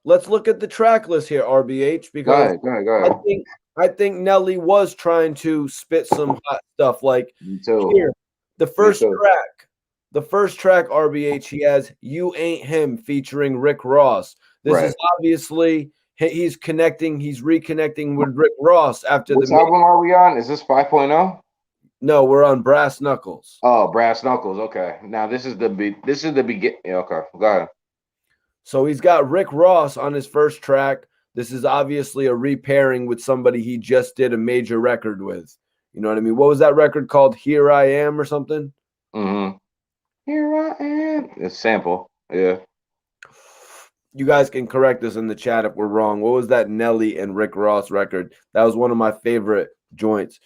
let's look at the track list here, RBH, Go because ahead, go ahead, go I ahead. think I think Nelly was trying to spit some hot stuff. Like Me too. here, the Me first too. track, the first track, RBH, he has "You Ain't Him" featuring Rick Ross. This Right. is obviously he's reconnecting with Rick Ross after Which the. album are we on? Is this 5.0? No, we're on Brass Knuckles. Oh, Brass Knuckles. Okay. Now this is the begin. Yeah, okay. Go ahead. So he's got Rick Ross on his first track. This is obviously a repairing with somebody he just did a major record with. You know what I mean? What was that record called? Here I Am or something? Mm-hmm. Here I am. It's sample. Yeah. You guys can correct us in the chat if we're wrong. What was that Nelly and Rick Ross record? That was one of my favorite joints.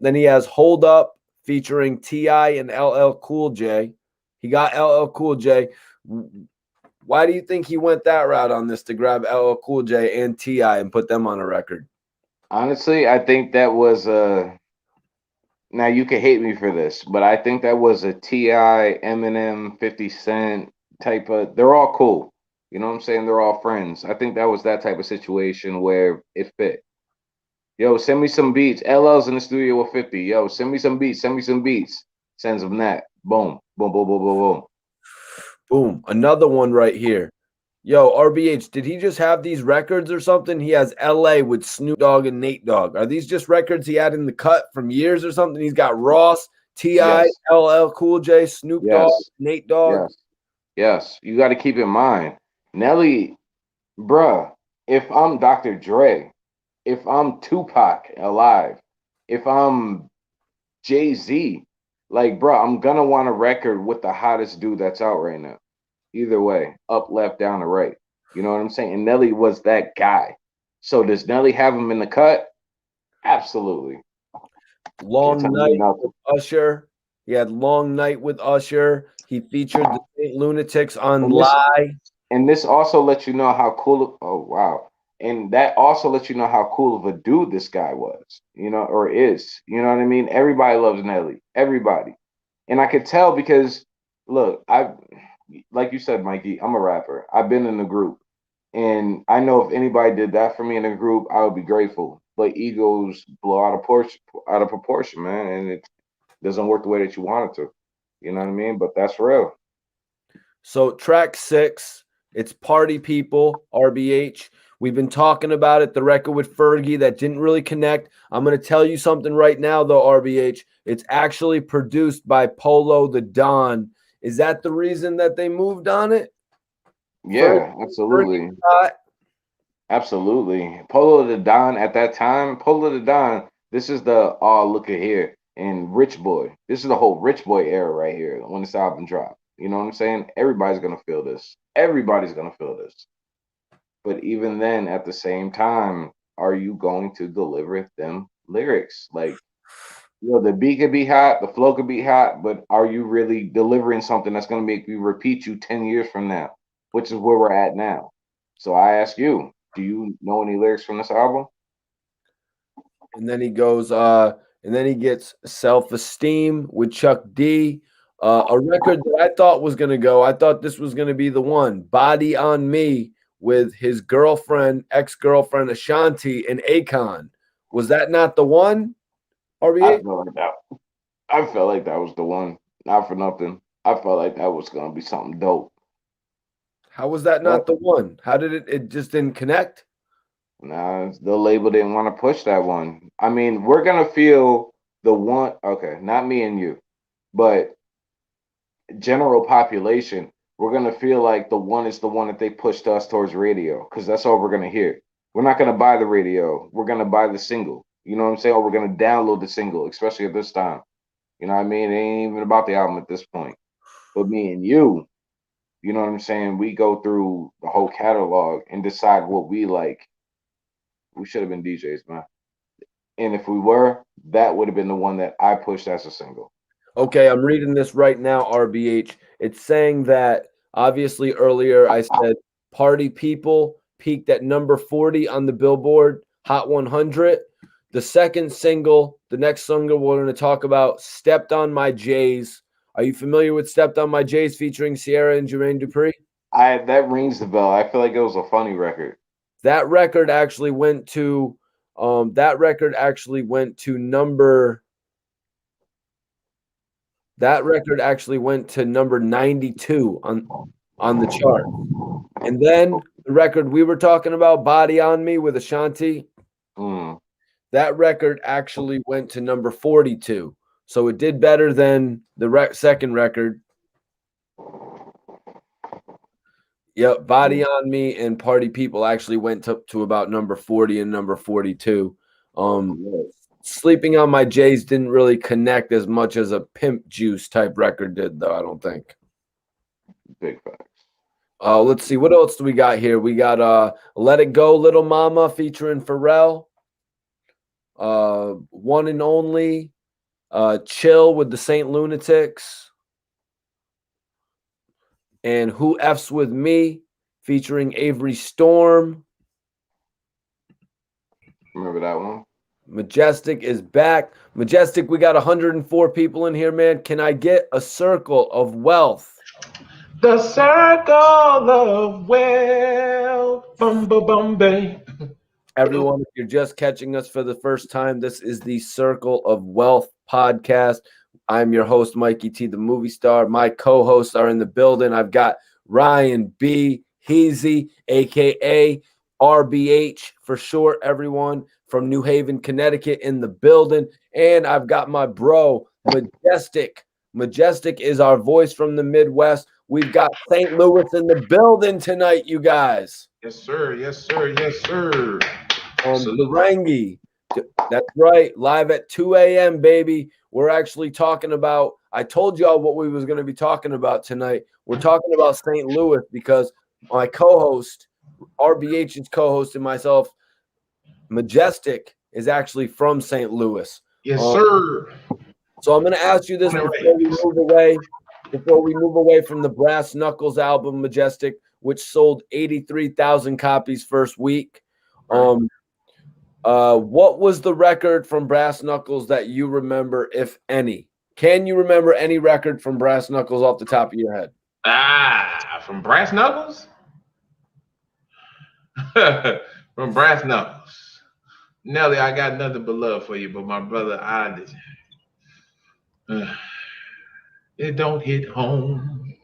Then he has Hold Up featuring T.I. and LL Cool J. He got LL Cool J. Why do you think he went that route on this to grab LL Cool J and T.I. and put them on a record? Honestly, I think that was now you can hate me for this, but I think that was a T.I., Eminem, 50 Cent type of they're all cool. You know what I'm saying? They're all friends. I think that was that type of situation where it fit. Yo, send me some beats. LL's in the studio with 50. Yo, send me some beats. Send me some beats. Sends them that. Boom. Boom, boom, boom, boom, boom. Boom. Another one right here. Yo, RBH, did he just have these records or something? He has LA with Snoop Dogg and Nate Dogg. Are these just records he had in the cut from years or something? He's got Ross, T.I., Yes. LL Cool J, Snoop Dogg, Yes. Nate Dogg. Yes. Yes. You got to keep in mind, Nelly, bruh, if I'm Dr. Dre, if I'm Tupac alive, if I'm Jay-Z, like, bruh, I'm gonna want a record with the hottest dude that's out right now. Either way, up, left, down, or right. You know what I'm saying? And Nelly was that guy. So does Nelly have him in the cut? Absolutely. Can't Long tell me Night nothing. with Usher. He had Long Night with Usher. He featured the Saint Lunatics on And this Lie. and this also lets you know how cool. Oh wow! And that also lets you know how cool of a dude this guy was. You know, or is. You know what I mean? Everybody loves Nelly. Everybody. And I could tell because look, I like you said, Mikey. I'm a rapper. I've been in a group. And I know if anybody did that for me in a group, I would be grateful. But egos blow out of proportion, man, and it doesn't work the way that you want it to. You know what I mean? But that's real. So track 6, it's Party People, RBH. We've been talking about it, the record with Fergie that didn't really connect. I'm going to tell you something right now, though, RBH. It's actually produced by Polo the Don. Is that the reason that they moved on it? Yeah, Fergie absolutely. thought, Absolutely. Polo the Don at that time, Polo the Don, this is the oh look at here and Rich Boy. This is the whole Rich Boy era right here when this album dropped. You know what I'm saying? Everybody's gonna feel this. Everybody's gonna feel this. But even then, at the same time, are you going to deliver them lyrics? Like, you know, the beat could be hot, the flow could be hot, but are you really delivering something that's gonna make you repeat you 10 years from now, which is where we're at now. So I ask you, do you know any lyrics from this album? and then he goes, and then he gets Self-Esteem with Chuck D. A record that I thought was going to go. I thought this was going to be the one. Body on Me with his girlfriend, ex-girlfriend Ashanti and Akon. Was that not the one? I RBA? felt like that. I felt like that was the one. Not for nothing. I felt like that was gonna be something dope. How was that But not the one? How did it just didn't connect? nah, the label didn't want to push that one. I mean, we're gonna feel the one. Okay, not me and you, but general population, we're gonna feel like the one is the one that they pushed us towards radio because that's all we're gonna hear. We're not gonna buy the radio. We're gonna buy the single. You know what I'm saying? Or we're gonna download the single, especially at this time. You know what I mean? It ain't even about the album at this point. But me and you know what I'm saying? We go through the whole catalog and decide what we like. We should have been DJs, man. And if we were, that would have been the one that I pushed as a single. Okay, I'm reading this right now, RBH. It's saying that obviously earlier I said Party People peaked at number 40 on the Billboard Hot 100. The second single, the next single we're going to talk about, Stepped on My J's. Are you familiar with Stepped on My J's featuring Sierra and Jermaine Dupri? That rings the bell. I feel like it was a funny record. That record actually went to number That record actually went to number 92 on the chart. And then the record we were talking about, Body on Me with Ashanti, that record actually went to number 42. So it did better than the second record. Yep, Body on Me and Party People actually went to about number 40 and number 42. Sleeping on My J's didn't really connect as much as a Pimp Juice type record did, though, I don't think. Big facts. Let's see. What else do we got here? We got Let It Go, Little Mama featuring Pharrell. One and Only. Chill with the Saint Lunatics. And Who F's With Me featuring Avery Storm. Remember that one? Majestic is back. Majestic, we got 104 people in here, man. Can I get a circle of wealth? The circle of wealth. Bum, bum, bum, bang. Everyone, if you're just catching us for the first time, this is the Circle of Wealth podcast. I'm your host, Mikey T, the movie star. My co-hosts are in the building. I've got Ryan B. Heasy, a.k.a. RBH for short, everyone, from New Haven, Connecticut in the building. And I've got my bro, Majestic. Majestic is our voice from the Midwest. We've got St. Louis in the building tonight, you guys. Yes, sir. Yes, sir. Yes, sir. Lurangi. That's right. Live at 2 a.m., baby. We're actually talking about, I told y'all what we was going to be talking about tonight. We're talking about St. Louis because my co-host, RBH's co-host, and myself, Majestic, is actually from St. Louis. Yes, sir. So I'm going to ask you this before we move away from the Brass Knuckles album, Majestic, which sold 83,000 copies first week. What was the record from Brass Knuckles that you remember, if any? Can you remember any record from Brass Knuckles off the top of your head? From Brass Knuckles? From Brass Knuckles. Nelly, I got nothing but love for you, but my brother, it don't hit home.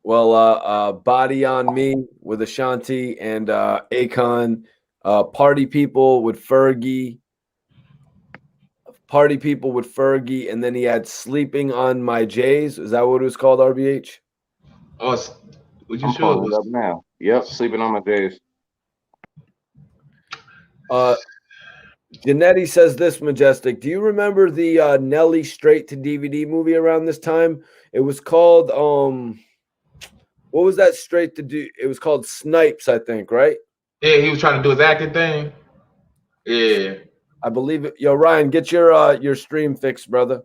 Well, Body on Me with Ashanti and Akon. Party People with Fergie. And then he had Sleeping on My J's. Is that what it was called, RBH? Oh, would you sure it was up now? Yep, Sleeping on My J's. Janetti says this, Majestic. Do you remember the Nelly straight to DVD movie around this time? It was called what was that straight to do? It was called Snipes, I think, right? Yeah, he was trying to do his acting thing. Yeah. I believe it. Yo, Ryan, get your stream fixed, brother.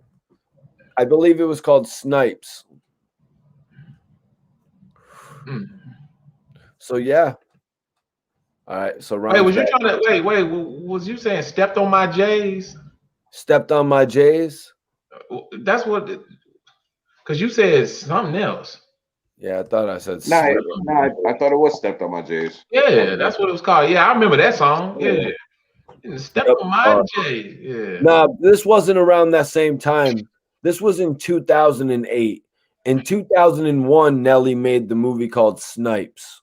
I believe it was called Snipes. So yeah. All right. So Ryan. Was you saying stepped on my J's? Stepped on my J's? That's what, because you said something else. Yeah, I thought I said I thought it was Stepped on My J's. Yeah, that's what it was called. Yeah, I remember that song. Yeah. Stepped on my J's. Yeah. Nah, this wasn't around that same time. This was in 2008. In 2001, Nelly made the movie called Snipes.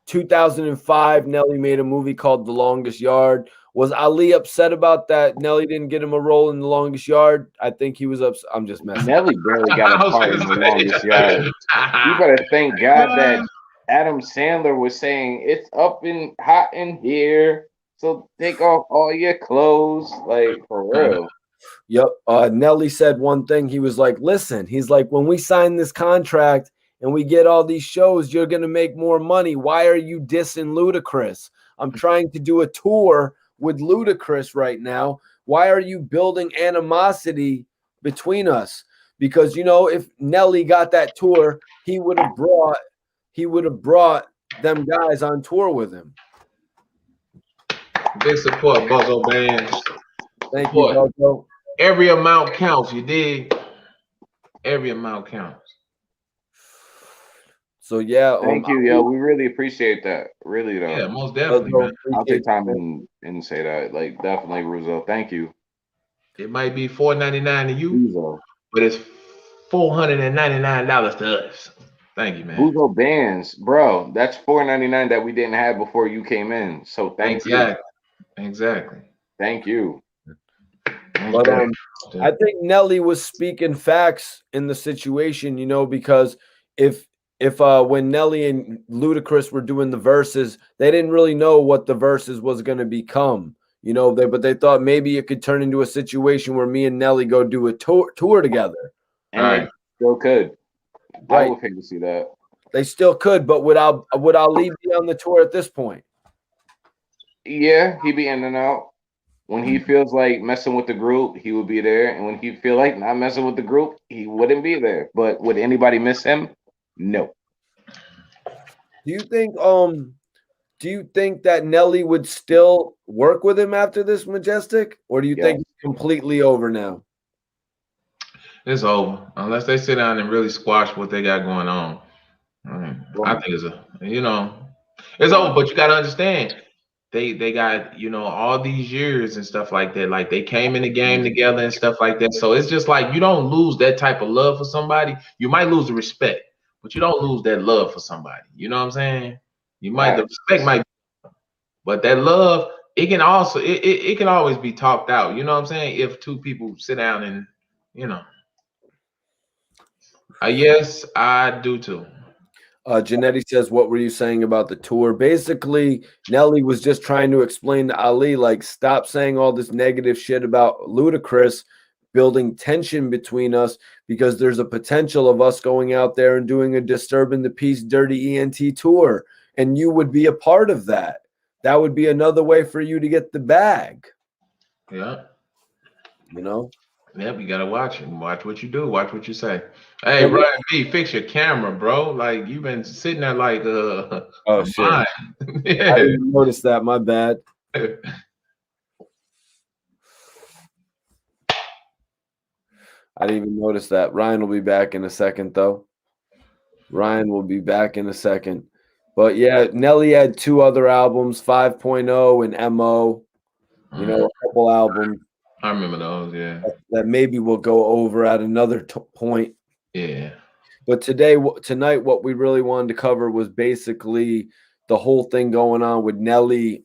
2005, Nelly made a movie called The Longest Yard. Was Ali upset about that? Nelly didn't get him a role in The Longest Yard. I think he was upset. I'm just messing. Nelly barely got a part in The Longest Yard. You better thank God that Adam Sandler was saying it's up and hot in here, so take off all your clothes, like for real. Yep. Nelly said one thing. He was like, "Listen," he's like, "when we sign this contract and we get all these shows, you're gonna make more money. Why are you dissing Ludacris? I'm trying to do a tour with Ludacris right now? Why are you building animosity between us? Because if Nelly got that tour, he would have brought them guys on tour with him. Big support, Buzzo Bands. Thank you, Support. Buzzo. Every amount counts, you dig? Every amount counts. So yeah, Thank you, yo. We really appreciate that. Really though. Yeah, most definitely, man. I'll take time and say that. Like definitely, Ruzo. Thank you. It might be $4.99 to you, Buzo. but it's $499 to us. Thank you, man. Buzo Bands, bro. That's $4.99 that we didn't have before you came in. So thank you. Exactly. Thank you. But I think Nelly was speaking facts in the situation, because if when Nelly and Ludacris were doing the verses, they didn't really know what the verses was going to become, but they thought maybe it could turn into a situation where me and Nelly go do a tour together. And they still could. Right. I would hate to see that. They still could, but would Ali be on the tour at this point? Yeah, he'd be in and out. When he feels like messing with the group, he would be there. And when he feel like not messing with the group, he wouldn't be there. But would anybody miss him? No. Do you think that Nelly would still work with him after this, Majestic? Or do you think it's completely over now? It's over. Unless they sit down and really squash what they got going on. I think it's it's over, but you gotta understand. They got, all these years and stuff like that. Like they came in the game together and stuff like that. So it's just like you don't lose that type of love for somebody. You might lose the respect, but you don't lose that love for somebody. You know what I'm saying? The respect might, but that love, it can also it can always be talked out. You know what I'm saying? If two people sit down and yes, I do too. Janetti says, what were you saying about the tour? Basically, Nelly was just trying to explain to Ali, like, stop saying all this negative shit about Ludacris, building tension between us, because there's a potential of us going out there and doing a Disturbing the Peace Dirty ENT tour. And you would be a part of that. That would be another way for you to get the bag. Yeah. Yep, you gotta watch it. Watch what you do. Watch what you say. Hey, Ryan B, fix your camera, bro. Like you've been sitting there like oh shit. Yeah. I didn't notice that. My bad. I didn't even notice that. Ryan will be back in a second, though. Ryan will be back in a second. But yeah, Nelly had 2 other albums, 5.0 and MO. A couple albums. I remember those, yeah. That maybe we'll go over at another point. Yeah. But tonight, what we really wanted to cover was basically the whole thing going on with Nelly,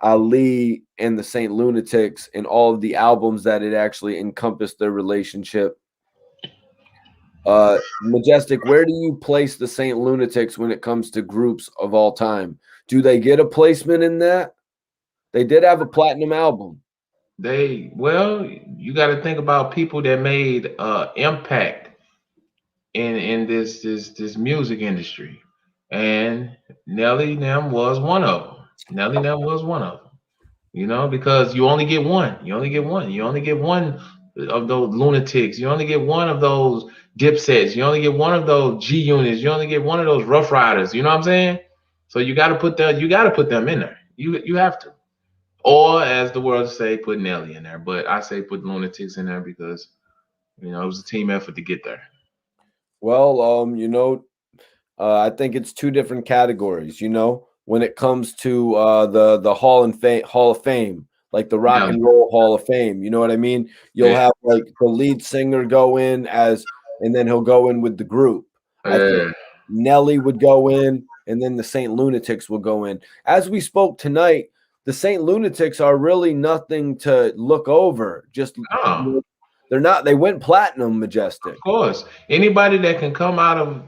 Ali, and the Saint Lunatics, and all of the albums that it actually encompassed their relationship. Majestic, where do you place the Saint Lunatics when it comes to groups of all time? Do they get a placement in that? They did have a platinum album. You got to think about people that made impact in this music industry, and Nelly them was one of them. Because you only get one. You only get one of those Lunatics. You only get one of those Dipsets. You only get one of those G Units. You only get one of those Rough Riders. You know what I'm saying? So you got to put them in there. You have to. Or as the world say, put Nelly in there. But I say put Lunatics in there because it was a team effort to get there. Well, I think it's 2 different categories. When it comes to the Hall of Fame, like the Rock and Roll Hall of Fame. You know what I mean? You'll have like the lead singer go in and then he'll go in with the group. I think Nelly would go in, and then the Saint Lunatics will go in. As we spoke tonight, the Saint Lunatics are really nothing to look over. They're not. They went platinum, Majestic. Of course, anybody that can come out of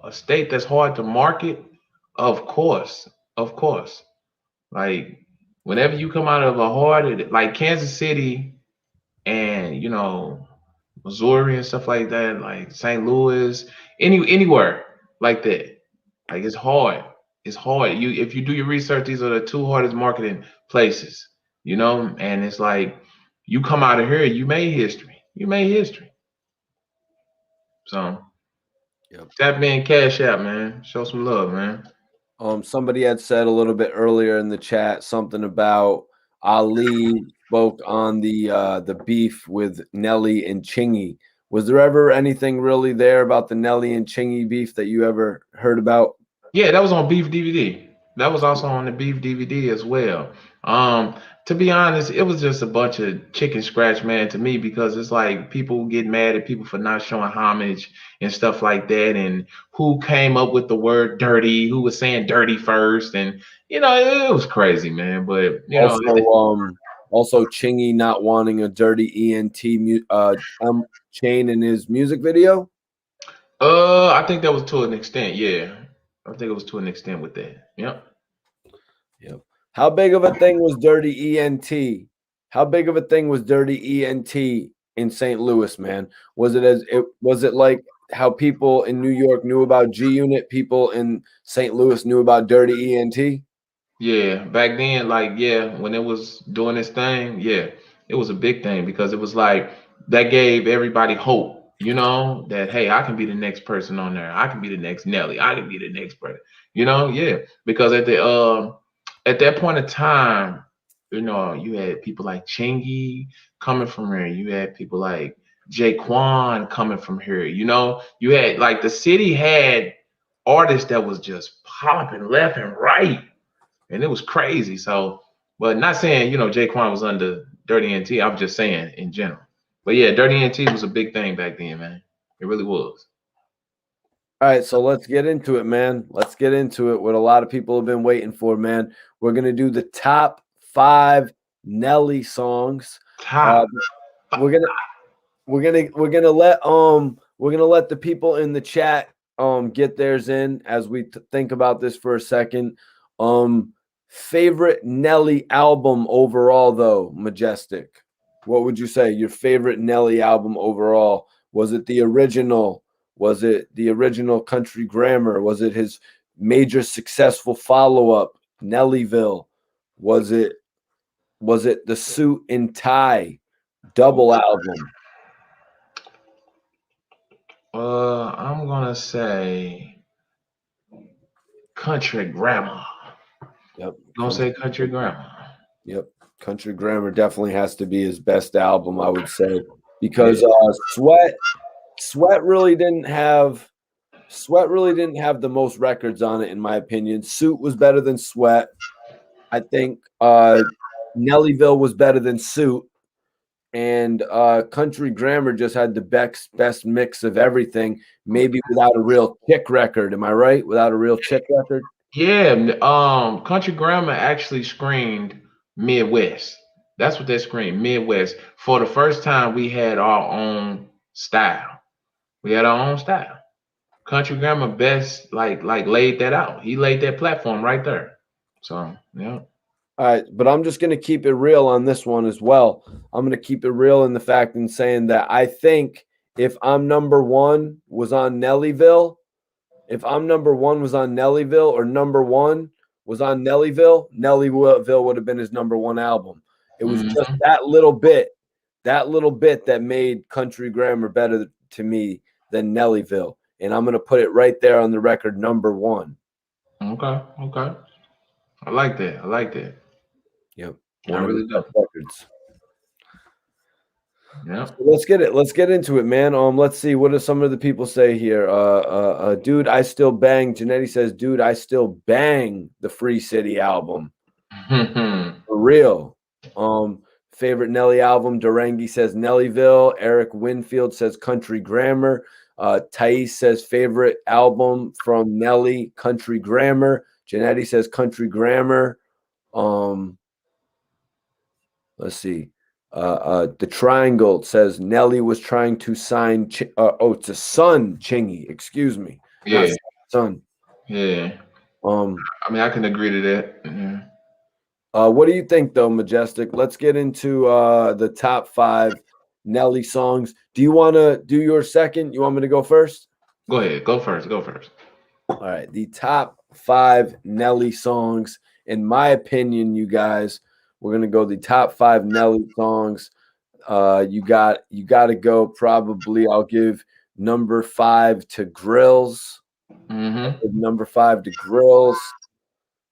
a state that's hard to market, of course. Like whenever you come out of a hard, like Kansas City, and Missouri and stuff like that, like St. Louis, anywhere like that, like it's hard. It's hard. If you do your research, these are the two hardest marketing places, and it's like you come out of here, you made history. You made history. So Yep. tap in, Cash App, man. Show some love, man. Somebody had said a little bit earlier in the chat something about Ali spoke on the beef with Nelly and Chingy. Was there ever anything really there about the Nelly and Chingy beef that you ever heard about? Yeah, that was on Beef DVD. That was also on the Beef DVD as well. To be honest, it was just a bunch of chicken scratch, man, to me, because it's like people get mad at people for not showing homage and stuff like that, and who came up with the word dirty, who was saying dirty first, and it was crazy, man. But Also Chingy not wanting a dirty chain in his music video. I think that was to an extent, yeah. I think it was to an extent with that. Yep. Yep. How big of a thing was dirty ENT? How big of a thing was dirty ENT in St. Louis, man? Was it like how people in New York knew about G Unit, people in St. Louis knew about dirty ENT? Yeah, back then, like, yeah, when it was doing its thing, yeah, it was a big thing because it was like that gave everybody hope, that hey, I can be the next person on there. I can be the next Nelly. I can be the next person. Yeah. Because at that point in time, you had people like Chingy coming from here. You had people like Jaquan coming from here. You had like the city had artists that was just popping left and right, and it was crazy. So, but not saying Jaquan was under Dirty NT. I'm just saying in general. But yeah, Dirty NT was a big thing back then, man. It really was. All right, so let's get into it, man. Let's get into it. What a lot of people have been waiting for, man. We're gonna do the top 5 Nelly songs. Top. We're gonna let the people in the chat get theirs in as we think about this for a second. Favorite Nelly album overall, though, Majestic. What would you say your favorite Nelly album overall? Was it the original? Was it the original Country Grammar? Was it his major successful follow-up, Nellyville? Was it the Suit and Tie double album? I'm gonna say Country Grammar. Yep. Don't say Country Grammar. Yep. Country Grammar definitely has to be his best album, I would say, because Sweat really didn't have the most records on it, in my opinion. Suit was better than Sweat. I think Nellyville was better than Suit. And Country Grammar just had the best mix of everything, maybe without a real chick record. Am I right? Without a real chick record? Yeah, Country Grammar actually screamed Midwest. That's what they screamed, Midwest. For the first time, we had our own style. We had our own style. Country Grammar best like laid that out. He laid that platform right there. So yeah. All right, but I'm just going to keep it real on this one as well. I'm going to keep it real in the fact in saying that I think if I'm number one was on Nellyville, or number one was on Nellyville, Nellyville would have been his number one album. It was just that little bit that made Country Grammar better to me than Nellyville. And I'm going to put it right there on the record, number one. Okay. I like that. Yep. I really do. Records. Yeah. So let's get into it, man. Let's see, what do some of the people say here? Dude, I still bang. Janetti says, dude, I still bang the Free City album. For real. Favorite Nelly album, Durangi says Nellyville. Eric Winfield says Country Grammar. Thais says favorite album from Nelly, Country Grammar. Janetti says Country Grammar. Let's see. The Triangle says Nelly was trying to sign to Son Chingy. Excuse me. Yeah. Son. Yeah. I mean, I can agree to that. Yeah. What do you think, though, Majestic? Let's get into the top 5 Nelly songs. Do you want to do your second? You want me to go first? Go ahead. Go first. All right. The top 5 Nelly songs. In my opinion, you guys, we're gonna go the top 5 Nelly songs. You got to go. Probably, I'll give number 5 to Grills. Number 5 to Grills.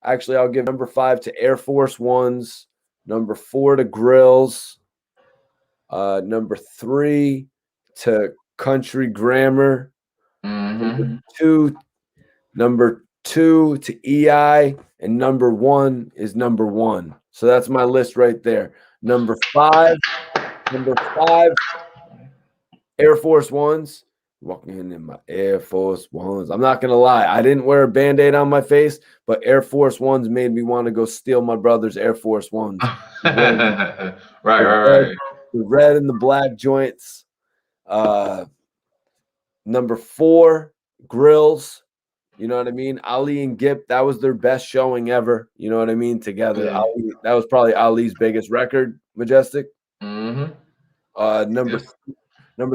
Actually, I'll give number 5 to Air Force Ones. Number 4 to Grills. Number 3 to Country Grammar. Number two to EI, and number 1 is number 1. So that's my list right there. Number 5, Air Force Ones. Walking in my Air Force Ones. I'm not gonna lie, I didn't wear a Band-Aid on my face, but Air Force Ones made me want to go steal my brother's Air Force Ones. Right. The red and the black joints. Number 4, Grills. You know what I mean? Ali and Gip, that was their best showing ever. You know what I mean? Together. Yeah. That was probably Ali's biggest record, Majestic. Number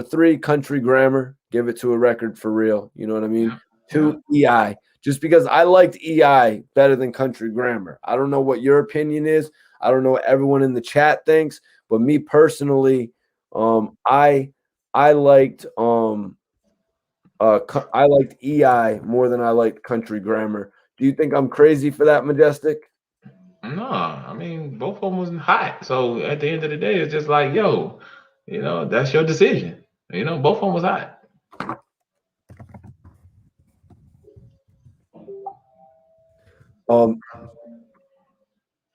3, Country Grammar. Give it to a record for real. You know what I mean? 2, EI. Just because I liked EI better than Country Grammar. I don't know what your opinion is. I don't know what everyone in the chat thinks, but me personally, I liked I liked EI more than I liked Country Grammar. Do you think I'm crazy for that, Majestic? No, I mean both of them was hot. So at the end of the day, it's just like, yo, that's your decision. Both of them was hot.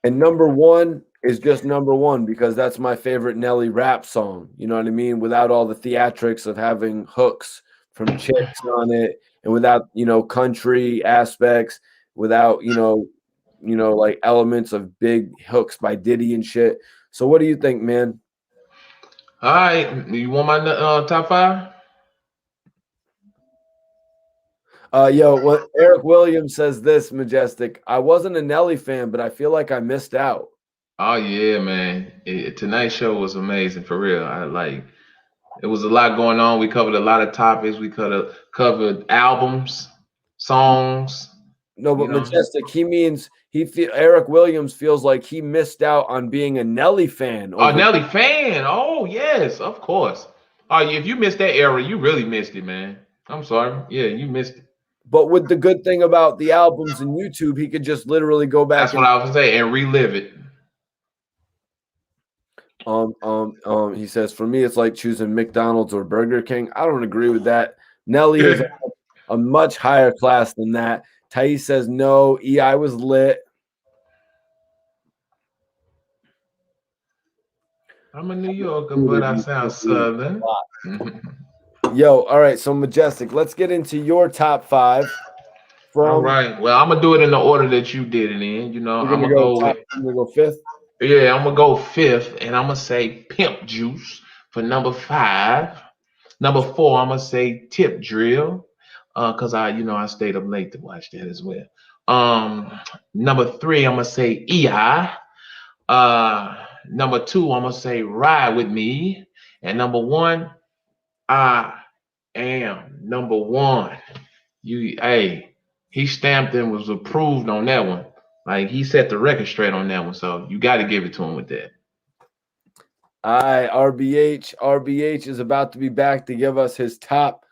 And number 1 is just number 1 because that's my favorite Nelly rap song. You know what I mean? Without all the theatrics of having hooks from chicks on it, and without country aspects, without like elements of big hooks by Diddy and shit. So what do you think, man? All right, you want my top 5? What Eric Williams says this, Majestic. I wasn't a Nelly fan, but I feel like I missed out. Oh yeah, man. Tonight's show was amazing for real. It was a lot going on. We covered a lot of topics. We covered albums, songs. No, but Majestic, he means Eric Williams feels like he missed out on being a Nelly fan. Nelly fan. Oh yes, of course. Oh, if you missed that era, you really missed it, man. I'm sorry. Yeah, you missed it. But with the good thing about the albums and YouTube, he could just literally go back. That's what I was saying, and relive it. He says, for me, it's like choosing McDonald's or Burger King. I don't agree with that. Nelly is a much higher class than that. Thais says no. EI was lit. I'm a New Yorker, but I sound Southern. Yo, all right. So Majestic, let's get into your top 5. All right. Well, I'm gonna do it in the order that you did it in. I'm gonna go 5th. Yeah, I'm gonna go 5th, and I'm gonna say Pimp Juice for number 5. Number 4, I'm gonna say Tip Drill, cause I stayed up late to watch that as well. Number 3, I'm gonna say EI. Number 2, I'm gonna say Ride With Me, and number 1, I am number 1. He stamped and was approved on that one. Like he set the record straight on that one, so you got to give it to him with that. RBH is about to be back to give us his top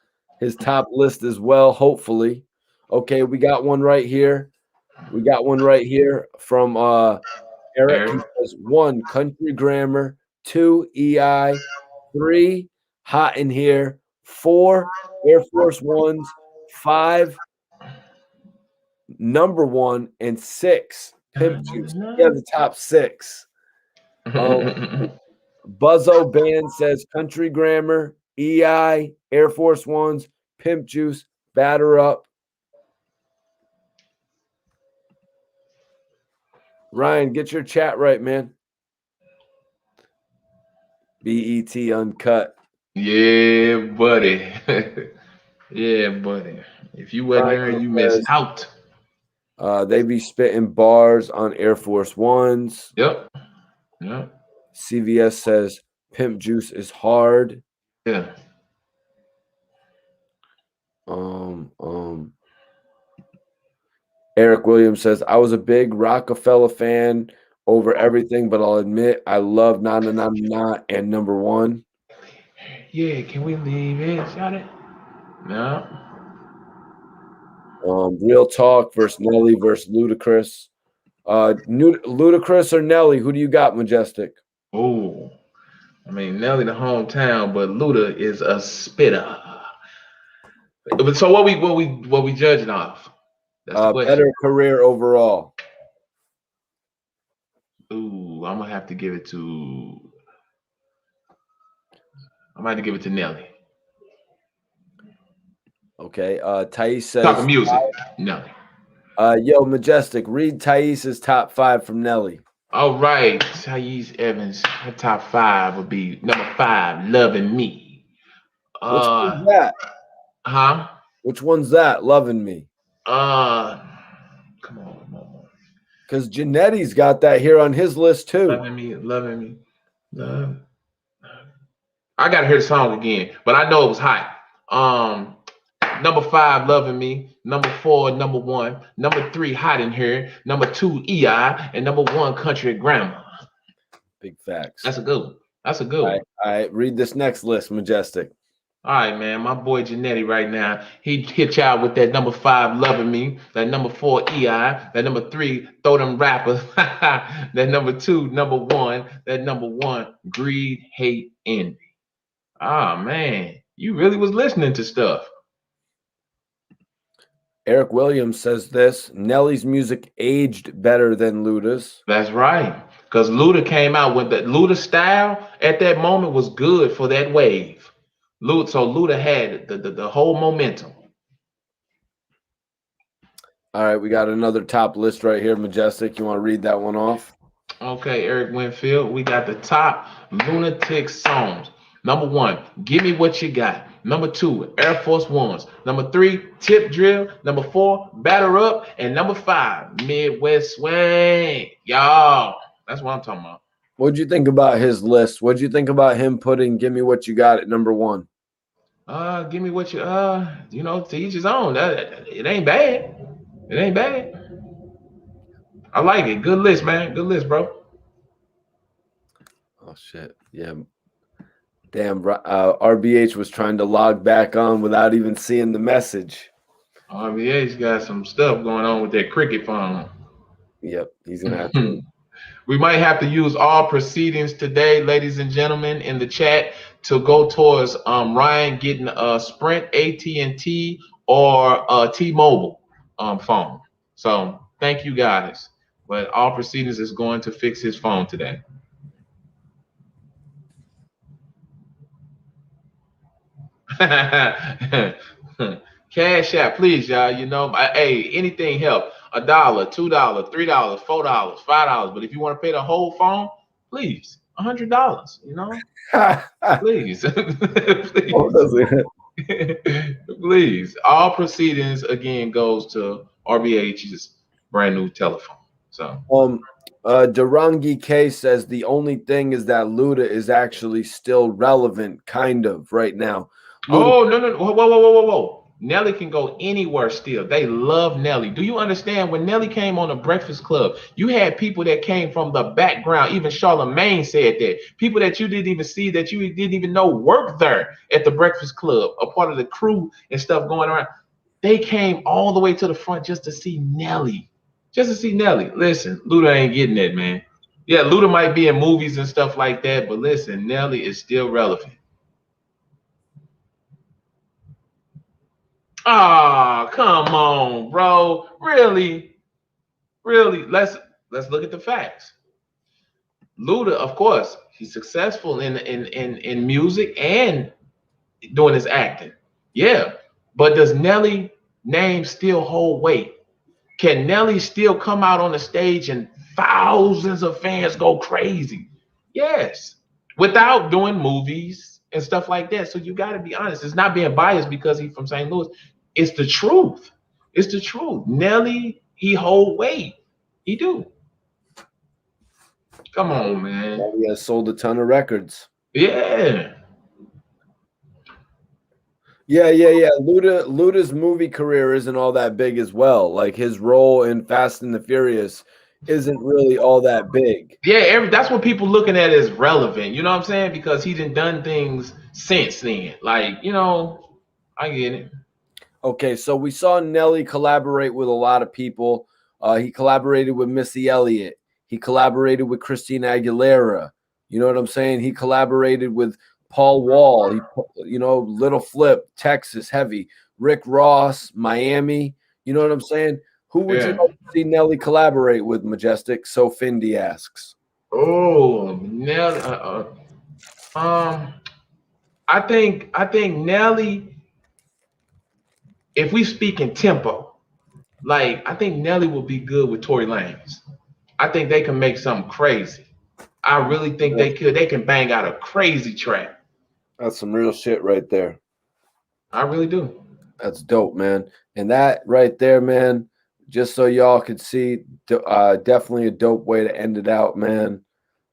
list as well. Hopefully, okay. We got one right here. From Eric. He says 1, Country Grammar. 2, EI. 3, Hot in Here. 4, Air Force Ones. 5, number 1, and 6, Pimp Juice. He has the top 6. Buzzo Band says Country Grammar, EI, Air Force Ones, Pimp Juice, Batter Up. Ryan, get your chat right, man. BET Uncut. Yeah, buddy. Yeah, buddy. If you wasn't there, you missed out. They be spitting bars on Air Force Ones. Yep. CVS says Pimp Juice is hard. Yeah. Eric Williams says, I was a big Rockefeller fan over everything, but I'll admit I love Na Na Na Na and number one. Yeah, can we leave it? Shot it? No. Real Talk versus Nelly versus Ludacris. Ludacris or Nelly? Who do you got, Majestic? Oh, I mean Nelly the hometown, but Luda is a spitter. So what we judging off? That's the question. Better career overall. Ooh, I'm gonna have to give it to. I'm gonna have to give it to Nelly. Okay. Thais says, Talking music, Nelly. yo, Majestic, read Thais's top 5 from Nelly. All right, Thais Evans. Her top 5 would be number 5, "Loving Me." Which one's that? Huh? Which one's that? Loving Me. Uh, Come on. Because Janetti's got that here on his list too. Loving me. Love. I gotta hear the song again, but I know it was hot. Number 5, "Loving Me." Number 4, "Number One." Number 3, "Hot in Here." Number 2, "EI," and number 1, "Country Grammar." Big facts. That's a good one. That's a good one. All right, read this next list, Majestic. All right, man. My boy Janetti right now, he hit y'all with that number 5, "Loving Me." That number 4, EI. That number 3, "Throw Them Rappers." That number 2, "Number One." That number 1, "Greed, Hate, Envy." Ah, man. You really was listening to stuff. Eric Williams says this: Nelly's music aged better than Luda's. That's right. Because Luda came out with the Luda style at that moment was good for that wave. So Luda had the whole momentum. All right, we got another top list right here, Majestic. You want to read that one off? Okay, Eric Winfield, we got the top Lunatics songs. Number 1, "Give Me What You Got." Number 2, "Air Force Ones." Number 3, "Tip Drill." Number 4, "Batter Up." And number 5, "Midwest Swing." Y'all, that's what I'm talking about. What'd you think about his list? What'd you think about him putting "Give Me What You Got" at number 1? Give me what to each his own. It ain't bad. It ain't bad. I like it. Good list, man. Good list, bro. Oh shit! Yeah, damn. RBH was trying to log back on without even seeing the message. RBA's got some stuff going on with that cricket phone. Yep, he's gonna have to. We might have to use all proceedings today, ladies and gentlemen, in the chat to go towards Ryan getting a Sprint, AT&T, or a T-Mobile phone. So thank you guys. But all proceedings is going to fix his phone today. Cash out, please, y'all. Hey, anything help. $1, $2, $3, $4, $5. But if you want to pay the whole phone, please, $100. Please, please. All proceedings again goes to RBH's brand new telephone. So, Durangi K says the only thing is that Luda is actually still relevant, kind of, right now. Luda, no, whoa. Nelly can go anywhere still. They love Nelly. Do you understand? When Nelly came on the Breakfast Club, you had people that came from the background. Even Charlamagne said that. People that you didn't even see, that you didn't even know worked there at the Breakfast Club, a part of the crew and stuff going around. They came all the way to the front just to see Nelly. Just to see Nelly. Listen, Luda ain't getting that, man. Yeah, Luda might be in movies and stuff like that, but listen, Nelly is still relevant. Oh, come on, bro. Really? Let's look at the facts. Luda, of course, he's successful in music and doing his acting. Yeah. But does Nelly name still hold weight? Can Nelly still come out on the stage and thousands of fans go crazy? Yes. Without doing movies and stuff like that. So you got to be honest. It's not being biased because he's from St. Louis. It's the truth. It's the truth. Nelly, he hold weight. He do. Come on, man. He has sold a ton of records. Yeah. Yeah. Luda's movie career isn't all that big as well. Like his role in Fast and the Furious isn't really all that big. Yeah, that's what people looking at as relevant. You know what I'm saying? Because he done things since then. Like, I get it. Okay, so we saw Nelly collaborate with a lot of people. He collaborated with Missy Elliott. He collaborated with Christina Aguilera. You know what I'm saying? He collaborated with Paul Wall. Little Flip, Texas, Heavy, Rick Ross, Miami. You know what I'm saying? Who would you Yeah. like to see Nelly collaborate with, Majestic? So Findy asks. Oh, Nelly. Um, I think Nelly. If we speak in tempo, like I think Nelly will be good with Tory Lanez. I think they can make something crazy. I really think they could. They can bang out a crazy track. That's some real shit right there. I really do. That's dope, man. And that right there, man, just so y'all could see, definitely a dope way to end it out, man.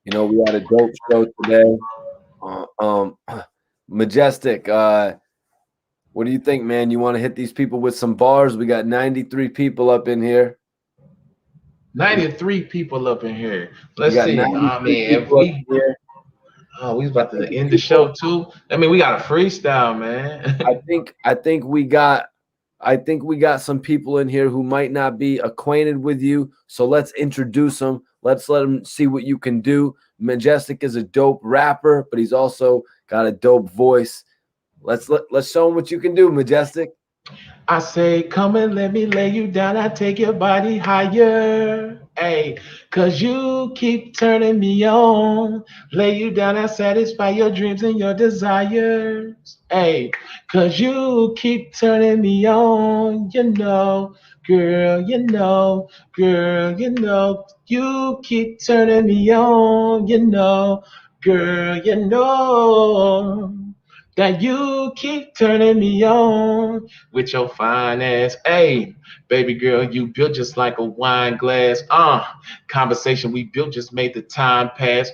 We had a dope show today. Uh, um, Majestic, what do you think, man? You want to hit these people with some bars? We got 93 people up in here. 93 people up in here. We Let's got see. I 93 mean, if people up we in here. we about to end the show too. I mean, we got a freestyle, I man. think I think we got some people in here who might not be acquainted with you. So let's introduce them. Let's let them see what you can do. Majestic is a dope rapper, but he's also got a dope voice. Let's show him what you can do, Majestic. I say, come and let me lay you down. I take your body higher. Hey, cause you keep turning me on. Lay you down and satisfy your dreams and your desires. Hey, cause you keep turning me on. Girl, girl, you keep turning me on. Girl, that you keep turning me on with your fine ass. Hey, baby girl, you built just like a wine glass. Conversation we built just made the time pass.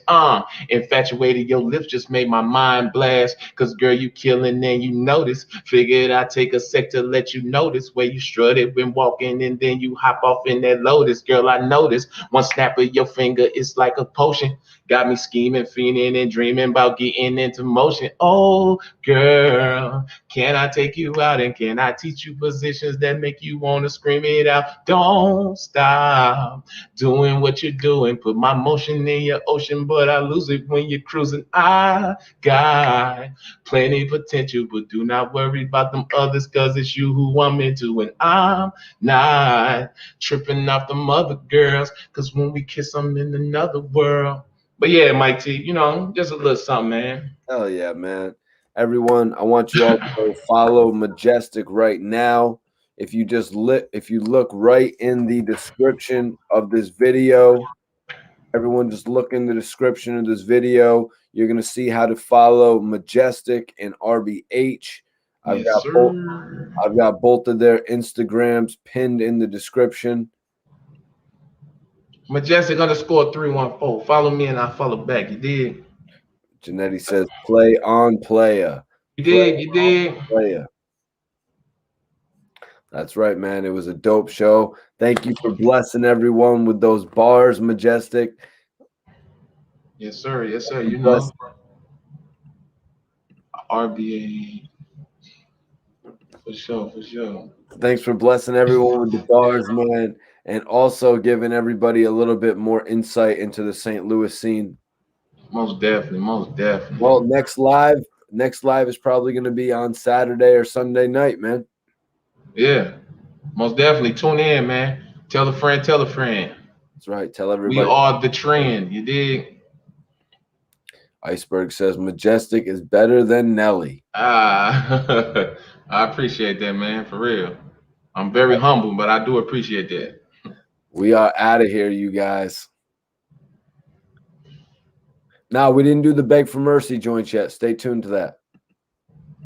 Infatuated, your lips just made my mind blast. Cause girl, you killing and you notice. Figured I'd take a sec to let you notice where you strutted when walking and then you hop off in that Lotus. Girl, I noticed one snap of your finger, it's like a potion. Got me scheming, fiending, and dreaming about getting into motion. Oh, girl, can I take you out and can I teach you positions that make you want to scream it out? Don't stop doing what you're doing. Put my motion in your ocean, but I lose it when you're cruising. I got plenty potential, but do not worry about them others, cause it's you who I'm into. And I'm not tripping off them other girls, cause when we kiss, I'm in another world. But yeah, Mike T, just a little something, man. Hell yeah, man. Everyone, I want you all to go follow Majestic right now. If you look right in the description of this video, everyone just look in the description of this video. You're gonna see how to follow Majestic and RBH. Yes, sir. I've got both of their Instagrams pinned in the description. Majestic underscore 314. Follow me and I follow back. You did. Janetti says, "Play on, playa. You Play did. You did. playa." That's right, man. It was a dope show. Thank you for blessing everyone with those bars, Majestic. Yes, sir. Yes, sir. RBA. For sure. For sure. Thanks for blessing everyone with the bars, man, and also giving everybody a little bit more insight into the St. Louis scene. Most definitely. Most definitely. Well, next live is probably going to be on Saturday or Sunday night, man. Yeah. Most definitely. Tune in, man. Tell a friend. Tell a friend. That's right. Tell We everybody. are the trend. You dig? Iceberg says Majestic is better than Nelly. I appreciate that, man. For real. I'm very humble, but I do appreciate that. We are out of here, you guys. No, we didn't do the Beg for Mercy joint yet. Stay tuned to that.